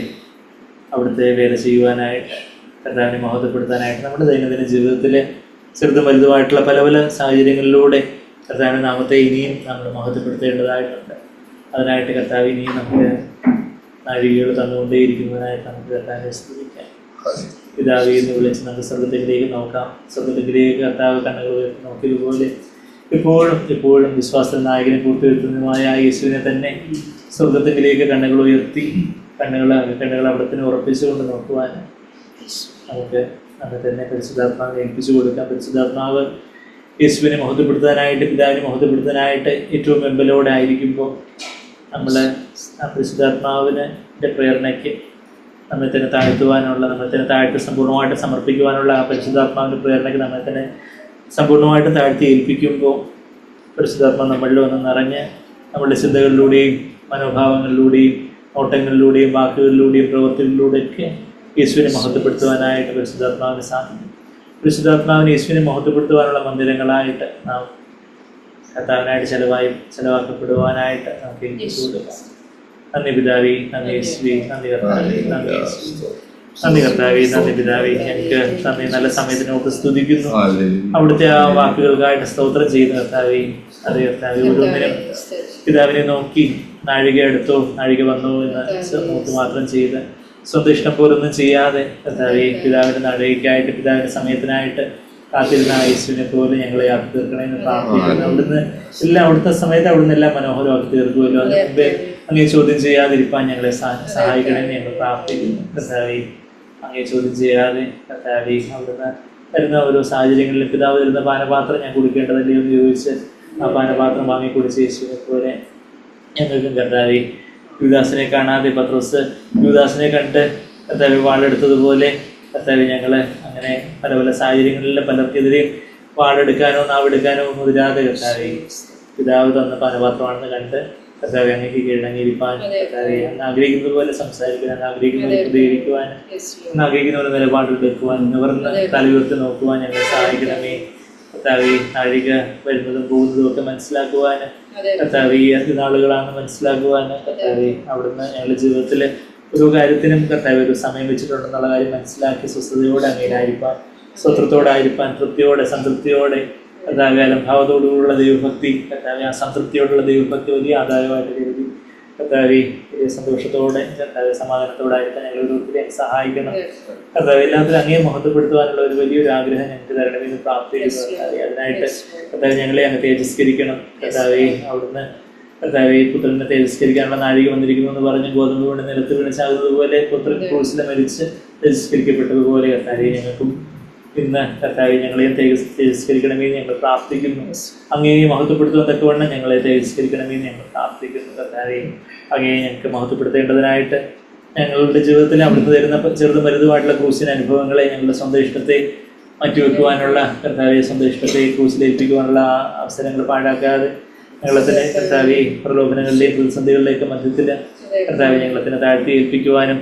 A: വേല ചെയ്യുവാനായിട്ട്, കർത്താവിനെ മഹത്വപ്പെടുത്താനായിട്ട് നമ്മുടെ ദൈനംദിന ജീവിതത്തിൽ ചെറുതും വലുതുമായിട്ടുള്ള പല പല സാഹചര്യങ്ങളിലൂടെ കർത്താവിൻ്റെ നാമത്തെ ഇനിയും നമ്മൾ മഹത്വപ്പെടുത്തേണ്ടതായിട്ടുണ്ട്. അതിനായിട്ട് കർത്താവ് ഇനിയും നമുക്ക് നാഴികകൾ തന്നുകൊണ്ടേയിരിക്കുന്നതിനായിട്ട് നമുക്ക് കർത്താവിനെ സ്തുതിക്കാം. പിതാവേ എന്ന് വിളിച്ച് നമുക്ക് സ്വർഗത്തിലേക്ക് നോക്കാം. സ്വർഗത്തിലേക്ക് കർത്താവ് കണ്ണുകൾ ഉയർത്തി നോക്കിയതുപോലെ എപ്പോഴും വിശ്വാസ നായകനെ പൂർത്തിവെക്കുന്നതുമായ യേശുവിനെ തന്നെ സ്വർഗത്തിലേക്ക് കണ്ണുകൾ ഉയർത്തി കണ്ണുകൾ അവിടത്തിന് ഉറപ്പിച്ചുകൊണ്ട് നോക്കുവാൻ നമുക്ക് അങ്ങനെ തന്നെ പരിശുദ്ധാത്മാവിനെ ഏൽപ്പിച്ചു കൊടുക്കാം. പരിശുദ്ധാത്മാവ് യേശുവിനെ മഹത്വപ്പെടുത്താനായിട്ട്, പിതാവിനെ മഹത്വപ്പെടുത്താനായിട്ട് ഏറ്റവും വെമ്പലോടെ ആയിരിക്കുമ്പോൾ നമ്മൾ ആ പരിശുദ്ധാത്മാവിൻ്റെ പ്രേരണയ്ക്ക് നമ്മെ തന്നെ താഴ്ത്തുവാനുള്ള, നമ്മെ തന്നെ താഴ്ത്തി സമ്പൂർണ്ണമായിട്ട് സമർപ്പിക്കുവാനുള്ള ആ പരിശുദ്ധാത്മാവിൻ്റെ പ്രേരണയ്ക്ക് നമ്മെ തന്നെ സമ്പൂർണ്ണമായിട്ട് താഴ്ത്തി ഏൽപ്പിക്കുമ്പോൾ പരിശുദ്ധാത്മാവ് നമ്മളിൽ വന്ന് നിറഞ്ഞ് നമ്മളുടെ ചിന്തകളിലൂടെയും മനോഭാവങ്ങളിലൂടെയും ഓട്ടങ്ങളിലൂടെയും വാക്കുകളിലൂടെയും പ്രവൃത്തികളിലൂടെയൊക്കെ യേശുവിനെ മഹത്വപ്പെടുത്തുവാനായിട്ട് പരിശുദ്ധാത്മാവിന് സാധിക്കും. പരിശുദ്ധാത്മാവിന് യേശുവിനെ മഹത്വപ്പെടുത്തുവാനുള്ള മന്ദിരങ്ങളായിട്ട് നാം കർത്താവിനായിട്ട് ചെലവാക്കപ്പെടുവാനായിട്ട് നമുക്ക് ഏൽപ്പിച്ചു കൊടുക്കാം. നന്ദി പിതാവേ, നന്ദി യേശുവേ, നന്ദി കർത്താവേ, നന്ദി യേശുവേ, നന്ദി കർത്താവേ, നന്ദി പിതാവേ. ഞങ്ങൾക്ക് നന്ദി, നല്ല സമയത്തിനോട് സ്തുതിക്കുന്നു. അവിടുത്തെ ആ വാക്കുകൾക്കായിട്ട് സ്തോത്രം ചെയ്യുന്ന കർത്താവേ. അതേ കർത്താവേ, ഓരോന്നിനും പിതാവിനെ നോക്കി നാഴിക എടുത്തോ നാഴിക വന്നോ എന്ന് നോക്കി മാത്രം ചെയ്ത് സ്വന്തം ഇഷ്ടം പോലൊന്നും ചെയ്യാതെ കർത്താവേ, പിതാവിൻ്റെ നാഴികയ്ക്കായിട്ട്, പിതാവിൻ്റെ സമയത്തിനായിട്ട് കാത്തിരുന്ന യേശുവിനെ പോലെ ഞങ്ങളെ ആക്കി തീർക്കണമെന്ന് പ്രാർത്ഥിക്കുന്നു. അവിടുന്ന് എല്ലാം അവിടുത്തെ സമയത്ത് അവിടുന്ന് എല്ലാം മനോഹരമാക്കി തീർക്കുമല്ലോ. അതിന് മുമ്പേ അങ്ങേ ചോദ്യം ചെയ്യാതിരിക്കാൻ ഞങ്ങളെ സഹായിക്കണമെന്ന് ഞങ്ങൾ പ്രാർത്ഥിക്കുന്നു. കർത്താവേ, അങ്ങേ ചോദ്യം ചെയ്യാതെ കർത്താവേ, അവിടുന്ന് വരുന്ന ഓരോ സാഹചര്യങ്ങളിൽ പിതാവ് തരുന്ന പാനപാത്രം ഞാൻ കുടിക്കേണ്ടതല്ലേ എന്ന് ചോദിച്ച് ആ പാനപാത്രം വാങ്ങി കുടിച്ച് യേശുവിനെ പോലെ ഞങ്ങൾക്കും കർത്താവേ, യുദാസിനെ കാണാതെ പത്രോസ് യുദാസിനെ കണ്ട് കർത്താവേ വാളെടുത്തതുപോലെ കർത്താവേ, ഞങ്ങൾ അങ്ങനെ പല പല സാഹചര്യങ്ങളിൽ പലർക്കെതിരെയും വാളെടുക്കാനോ നാവെടുക്കാനോ ഒന്നും ഇല്ലാതെ കർത്താവേ, പിതാവ് തന്ന പാനപാത്രമാണെന്ന് കണ്ട് കർത്താവേ, അങ്ങേക്ക് കീഴടങ്ങിയിരിക്കാൻ കർത്താവേ, അങ്ങ് ആഗ്രഹിക്കുന്നത് പോലെ സംസാരിക്കാൻ, അങ്ങ് ആഗ്രഹിക്കുന്നത് പ്രതികരിക്കുവാൻ, അങ്ങ് ആഗ്രഹിക്കുന്ന പോലെ നിലപാടെടുക്കുവാൻ, നിവർന്ന് തലയുയർത്തി നോക്കുവാൻ ഞങ്ങളെ സഹായിക്കണമേ. കർത്താവേ, നാഴിക വരുന്നതും പോകുന്നതും ഒക്കെ മനസ്സിലാക്കുവാൻ കർത്താവേ, അധിക നാളുകളാണെന്ന് മനസ്സിലാക്കുവാൻ കർത്താവേ, അവിടുന്ന് ഞങ്ങളുടെ ജീവിതത്തിൽ ഓരോ കാര്യത്തിനും കർത്താവേ ഒരു സമയം വെച്ചിട്ടുണ്ടെന്നുള്ള കാര്യം മനസ്സിലാക്കി സ്വസ്ഥതയോടെ അങ്ങേരായിരിക്കാൻ, സ്വത്രത്തോടായിരിക്കാൻ, തൃപ്തിയോടെ സംതൃപ്തിയോടെ കർത്താവേ, അലംഭാവത്തോടുള്ള ദൈവഭക്തി, കർത്താവേ ആ സംതൃപ്തിയോടുള്ള ദൈവഭക്തി വലിയ ആദായമായിട്ട് കരുതി കർത്താവേ, വലിയ സന്തോഷത്തോടെ കർത്താവേ സമാധാനത്തോടായിരിക്കാൻ ഞങ്ങൾ ഒത്തിരി സഹായിക്കണം. കർത്താവേ, എല്ലാത്തിനും അങ്ങേ മഹത്വപ്പെടുത്തുവാനുള്ള ഒരു വലിയൊരു ആഗ്രഹം ഞങ്ങൾക്ക് തരണമെന്ന് പ്രാർത്ഥിക്കുന്നു. കർത്താവേ, അതിനായിട്ട് കർത്താവേ ഞങ്ങളെ അങ്ങ് തേജസ്കരിക്കണം. കർത്താവേ, അവിടുന്ന് കർത്താവേ പുത്രനെ തേജസ്കരിക്കാനുള്ള നാഴിക വന്നിരിക്കുന്നു എന്ന് പറഞ്ഞ് ഗോതമ്പ് കൊണ്ട് നിലത്ത് വീണിച്ചാകുന്നതുപോലെ പുത്രൻ ക്രൂശിൽ മരിച്ച് തേജസ്കരിക്കപ്പെട്ടതുപോലെ കർത്താവേ, ഞങ്ങൾക്കും ഇന്ന് കർത്താവേ ഞങ്ങളെയും തേജസ്കരിക്കണമേ ഞങ്ങൾ പ്രാർത്ഥിക്കുന്നു. അങ്ങേ മഹത്വപ്പെടുത്തുവാൻ തക്കവണ്ണം ഞങ്ങളെ തേജസ്കരിക്കണമേ ഞങ്ങൾ പ്രാർത്ഥിക്കുന്നു. കർത്താവേ, അങ്ങേ ഞങ്ങൾക്ക് മഹത്വപ്പെടുത്തേണ്ടതിനായിട്ട് ഞങ്ങളുടെ ജീവിതത്തിൽ അവിടുന്ന് തരുന്ന ചെറുതും വലുതുമായിട്ടുള്ള ക്രൂശിൻ്റെ അനുഭവങ്ങളെ ഞങ്ങളുടെ സ്വന്തം ഇഷ്ടത്തെ മാറ്റിവെക്കുവാനുള്ള കർത്താവെ, സ്വന്തം ഇഷ്ടത്തെ ക്രൂശിലേൽപ്പിക്കുവാനുള്ള അവസരങ്ങൾ പാഴാക്കാതെ ഞങ്ങളെ തന്നെ കർത്താവെ പ്രലോഭനങ്ങളിലെയും പ്രതിസന്ധികളിലേക്ക് മധ്യത്തിൽ കർത്താവെ ഞങ്ങളെ തന്നെ താഴ്ത്തി ഏൽപ്പിക്കുവാനും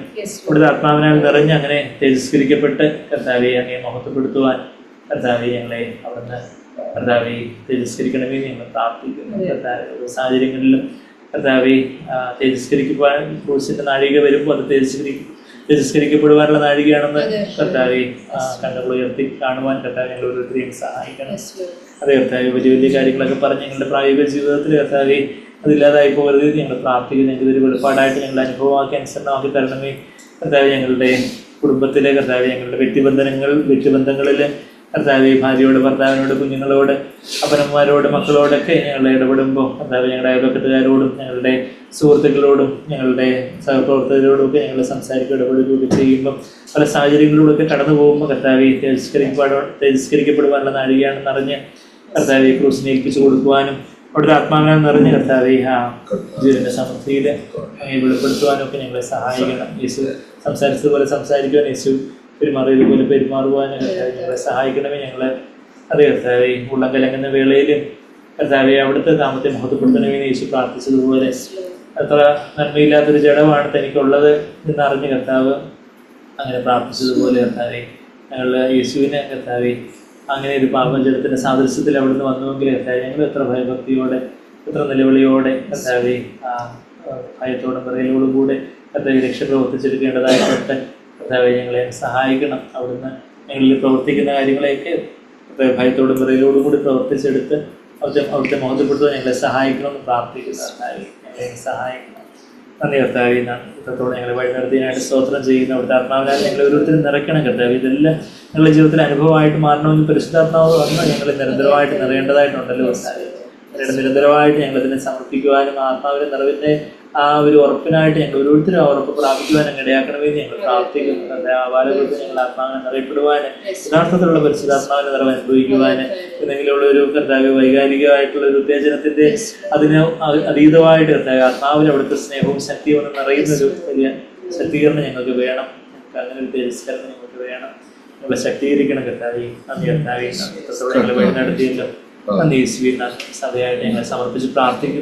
A: അവിടുത്തെ ആത്മാവിനാൽ നിറഞ്ഞ് അങ്ങനെ തേജസ്കരിക്കപ്പെട്ട് കർത്താവെ അങ്ങേ മഹത്വപ്പെടുത്തുവാൻ കർത്താവെ ഞങ്ങളെ അവിടുന്ന് കർത്താവെ തേജസ്കരിക്കണമെന്ന് ഞങ്ങൾ പ്രാർത്ഥിക്കുന്നു. കർത്താവെ ഓരോ സാഹചര്യങ്ങളിലും കർത്താവെ തേജസ്കരിക്കുവാൻ ക്രൂശിൻ്റെ നാഴിക വരുമ്പോൾ അത് തേജസ്കരിക്കപ്പെടുവാനുള്ള നാഴികയാണെന്ന് കർത്താവെ കണ്ണുകൾ ഉയർത്തി കാണുവാൻ കർത്താവെ ഞങ്ങൾ ഓരോരുത്തരെയും സഹായിക്കണം. അതെ കർത്താവെ, വലിയ വലിയ കാര്യങ്ങളൊക്കെ പറഞ്ഞ് ഞങ്ങളുടെ പ്രായോഗിക ജീവിതത്തിൽ കർത്താവെ അതില്ലാതായി പോകരുത് ഞങ്ങൾ പ്രാർത്ഥിക്കുന്നു. ഞങ്ങൾക്ക് ഒരു വെളിപ്പാടായിട്ട് ഞങ്ങളുടെ അനുഭവമാക്കി അനുസരണമാക്കി തരണമേ. കർത്താവെ, ഞങ്ങളുടെ കുടുംബത്തിലെ കർത്താവെ ഞങ്ങളുടെ വ്യക്തിബന്ധങ്ങളിൽ കർത്താവെ ഭാര്യയോട്, ഭർത്താവിനോട്, കുഞ്ഞുങ്ങളോട്, അപ്പനന്മാരോട്, മക്കളോടൊക്കെ ഞങ്ങൾ ഇടപെടുമ്പോൾ കർത്താവെ ഞങ്ങളുടെ അയൽവക്കത്തുകാരോടും ഞങ്ങളുടെ സുഹൃത്തുക്കളോടും ഞങ്ങളുടെ സഹപ്രവർത്തകരോടും ഒക്കെ ഞങ്ങൾ സംസാരിക്കുക ഇടപെടുകയൊക്കെ ചെയ്യുമ്പോൾ പല സാഹചര്യങ്ങളിലൂടെയൊക്കെ കടന്നു പോകുമ്പോൾ കർത്താവെ തേജസ്കരിക്കപ്പെടുവാനുള്ള നാഴികയാണെന്ന് അറിഞ്ഞ് കർത്താവെ ക്രൂസിനെ ഏൽപ്പിച്ചു കൊടുക്കുവാനും അവിടുത്തെ ആത്മാവിനാൽ നിറഞ്ഞ് കർത്താവെ ആ ജീവന്റെ സമൃദ്ധിയിൽ അങ്ങനെ വെളിപ്പെടുത്തുവാനും ഒക്കെ ഞങ്ങളെ സഹായിക്കണം. യേശു സംസാരിച്ചതുപോലെ സംസാരിക്കുവാൻ, യേശു പെരുമാറിയതുപോലെ പെരുമാറുവാനും കർത്താവെ ഞങ്ങളെ സഹായിക്കണമേ. ഞങ്ങൾ അതേ കർത്താവെ ഉള്ളം കലങ്ങുന്ന വേളയിലും കർത്താവെ അവിടുത്തെ നാമത്തെ മഹത്വപ്പെടുത്തണമെന്ന് യേശു പ്രാർത്ഥിച്ചതുപോലെ അത്ര നന്മയില്ലാത്തൊരു ജഡമാണ് തനിക്കുള്ളത് എന്നറിഞ്ഞ് കർത്താവ് അങ്ങനെ പ്രാർത്ഥിച്ചതുപോലെ കർത്താവെ ഞങ്ങൾ യേശുവിനെ കർത്താവെ അങ്ങനെ ഒരു പാപജലത്തിൻ്റെ സാദൃശ്യത്തിൽ അവിടുന്ന് വന്നുവെങ്കിൽ കർത്താവെ ഞങ്ങൾ എത്ര ഭയഭക്തിയോടെ, എത്ര നിലവിളിയോടെ കർത്താവെ ആ ഭയത്തോടും വിറയലോടും കൂടെ കർത്താവെ രക്ഷ പ്രവർത്തിച്ചെടുക്കേണ്ടതായിട്ടുണ്ട്. കർത്താവെ ഞങ്ങളെ സഹായിക്കണം. അവിടുന്ന് ഞങ്ങളിൽ പ്രവർത്തിക്കുന്ന കാര്യങ്ങളെയൊക്കെ ഭയത്തോടും വിറയലോടും കൂടി പ്രവർത്തിച്ചെടുത്ത് അവിടുത്തെ മഹത്വപ്പെടുത്തുവാൻ ഞങ്ങളെ സഹായിക്കണമെന്ന് പ്രാർത്ഥിക്കുന്നു. കർത്താവെ ഞങ്ങളെ സഹായിക്കണം. നന്ദി കർത്താവെ. ഇത്രത്തോടെ ഞങ്ങളെ വഴി നടത്തിയതിനായിട്ട് സ്തോത്രം ചെയ്യുന്നു. അവിടുത്തെ ആത്മാവിനാൽ ഞങ്ങൾ ഓരോരുത്തരും നിറയ്ക്കണം കർത്താവെ. ഇതെല്ലാം ഞങ്ങളുടെ ജീവിതത്തിൽ അനുഭവമായിട്ട് മാറണമെങ്കിൽ പരിശുദ്ധാത്മാവ് വന്ന് ഞങ്ങൾ നിരന്തരമായിട്ട് നിറയേണ്ടതായിട്ടുണ്ടല്ലോ കർത്താവെ. നിരന്തരമായിട്ട് ഞങ്ങളതിനെ സമർപ്പിക്കുവാനും ആത്മാവിൻ്റെ നിറവിൻ്റെ ആ ഒരു ഉറപ്പിനായിട്ട് ഞങ്ങൾ ഓരോരുത്തരും ആ ഉറപ്പ് പ്രാപിക്കുവാൻ ഞങ്ങൾ ഇടയാക്കണമെന്ന് ഞങ്ങൾ പ്രാർത്ഥിക്കുന്നു. തന്റെ ആവാലകൾക്ക് ഞങ്ങൾ ആത്മാവിനെ നിറയപ്പെടുവാൻ, യഥാർത്ഥത്തിലുള്ള പരിശുദ്ധാത്മാവിനെ നിറവ് അനുഭവിക്കുവാൻ, എന്തെങ്കിലുമുള്ള ഒരു കർത്താവ് വൈകാരികമായിട്ടുള്ള ഒരു ഉത്തേജനത്തിന്റെ അതിന് അതീതമായിട്ട് കർത്താവ് ആത്മാവിന് അവിടുത്തെ സ്നേഹവും ശക്തിയും ഒന്ന് നിറയുന്ന ഒരു വലിയ ശക്തീകരണം ഞങ്ങൾക്ക് വേണം. ഞങ്ങൾക്ക് അങ്ങനെ ഒരു തേജസ്കരണം ഞങ്ങൾക്ക് വേണം. ഞങ്ങളെ ശക്തീകരിക്കണം കർത്താവേ. നന്ദി കർത്താവേ. ഞങ്ങളെ വഴി നടത്തിയല്ലോ. നന്ദി യേശുവേ. സഭയായിട്ട് ഞങ്ങളെ സമർപ്പിച്ച് പ്രാർത്ഥിക്കുന്നു.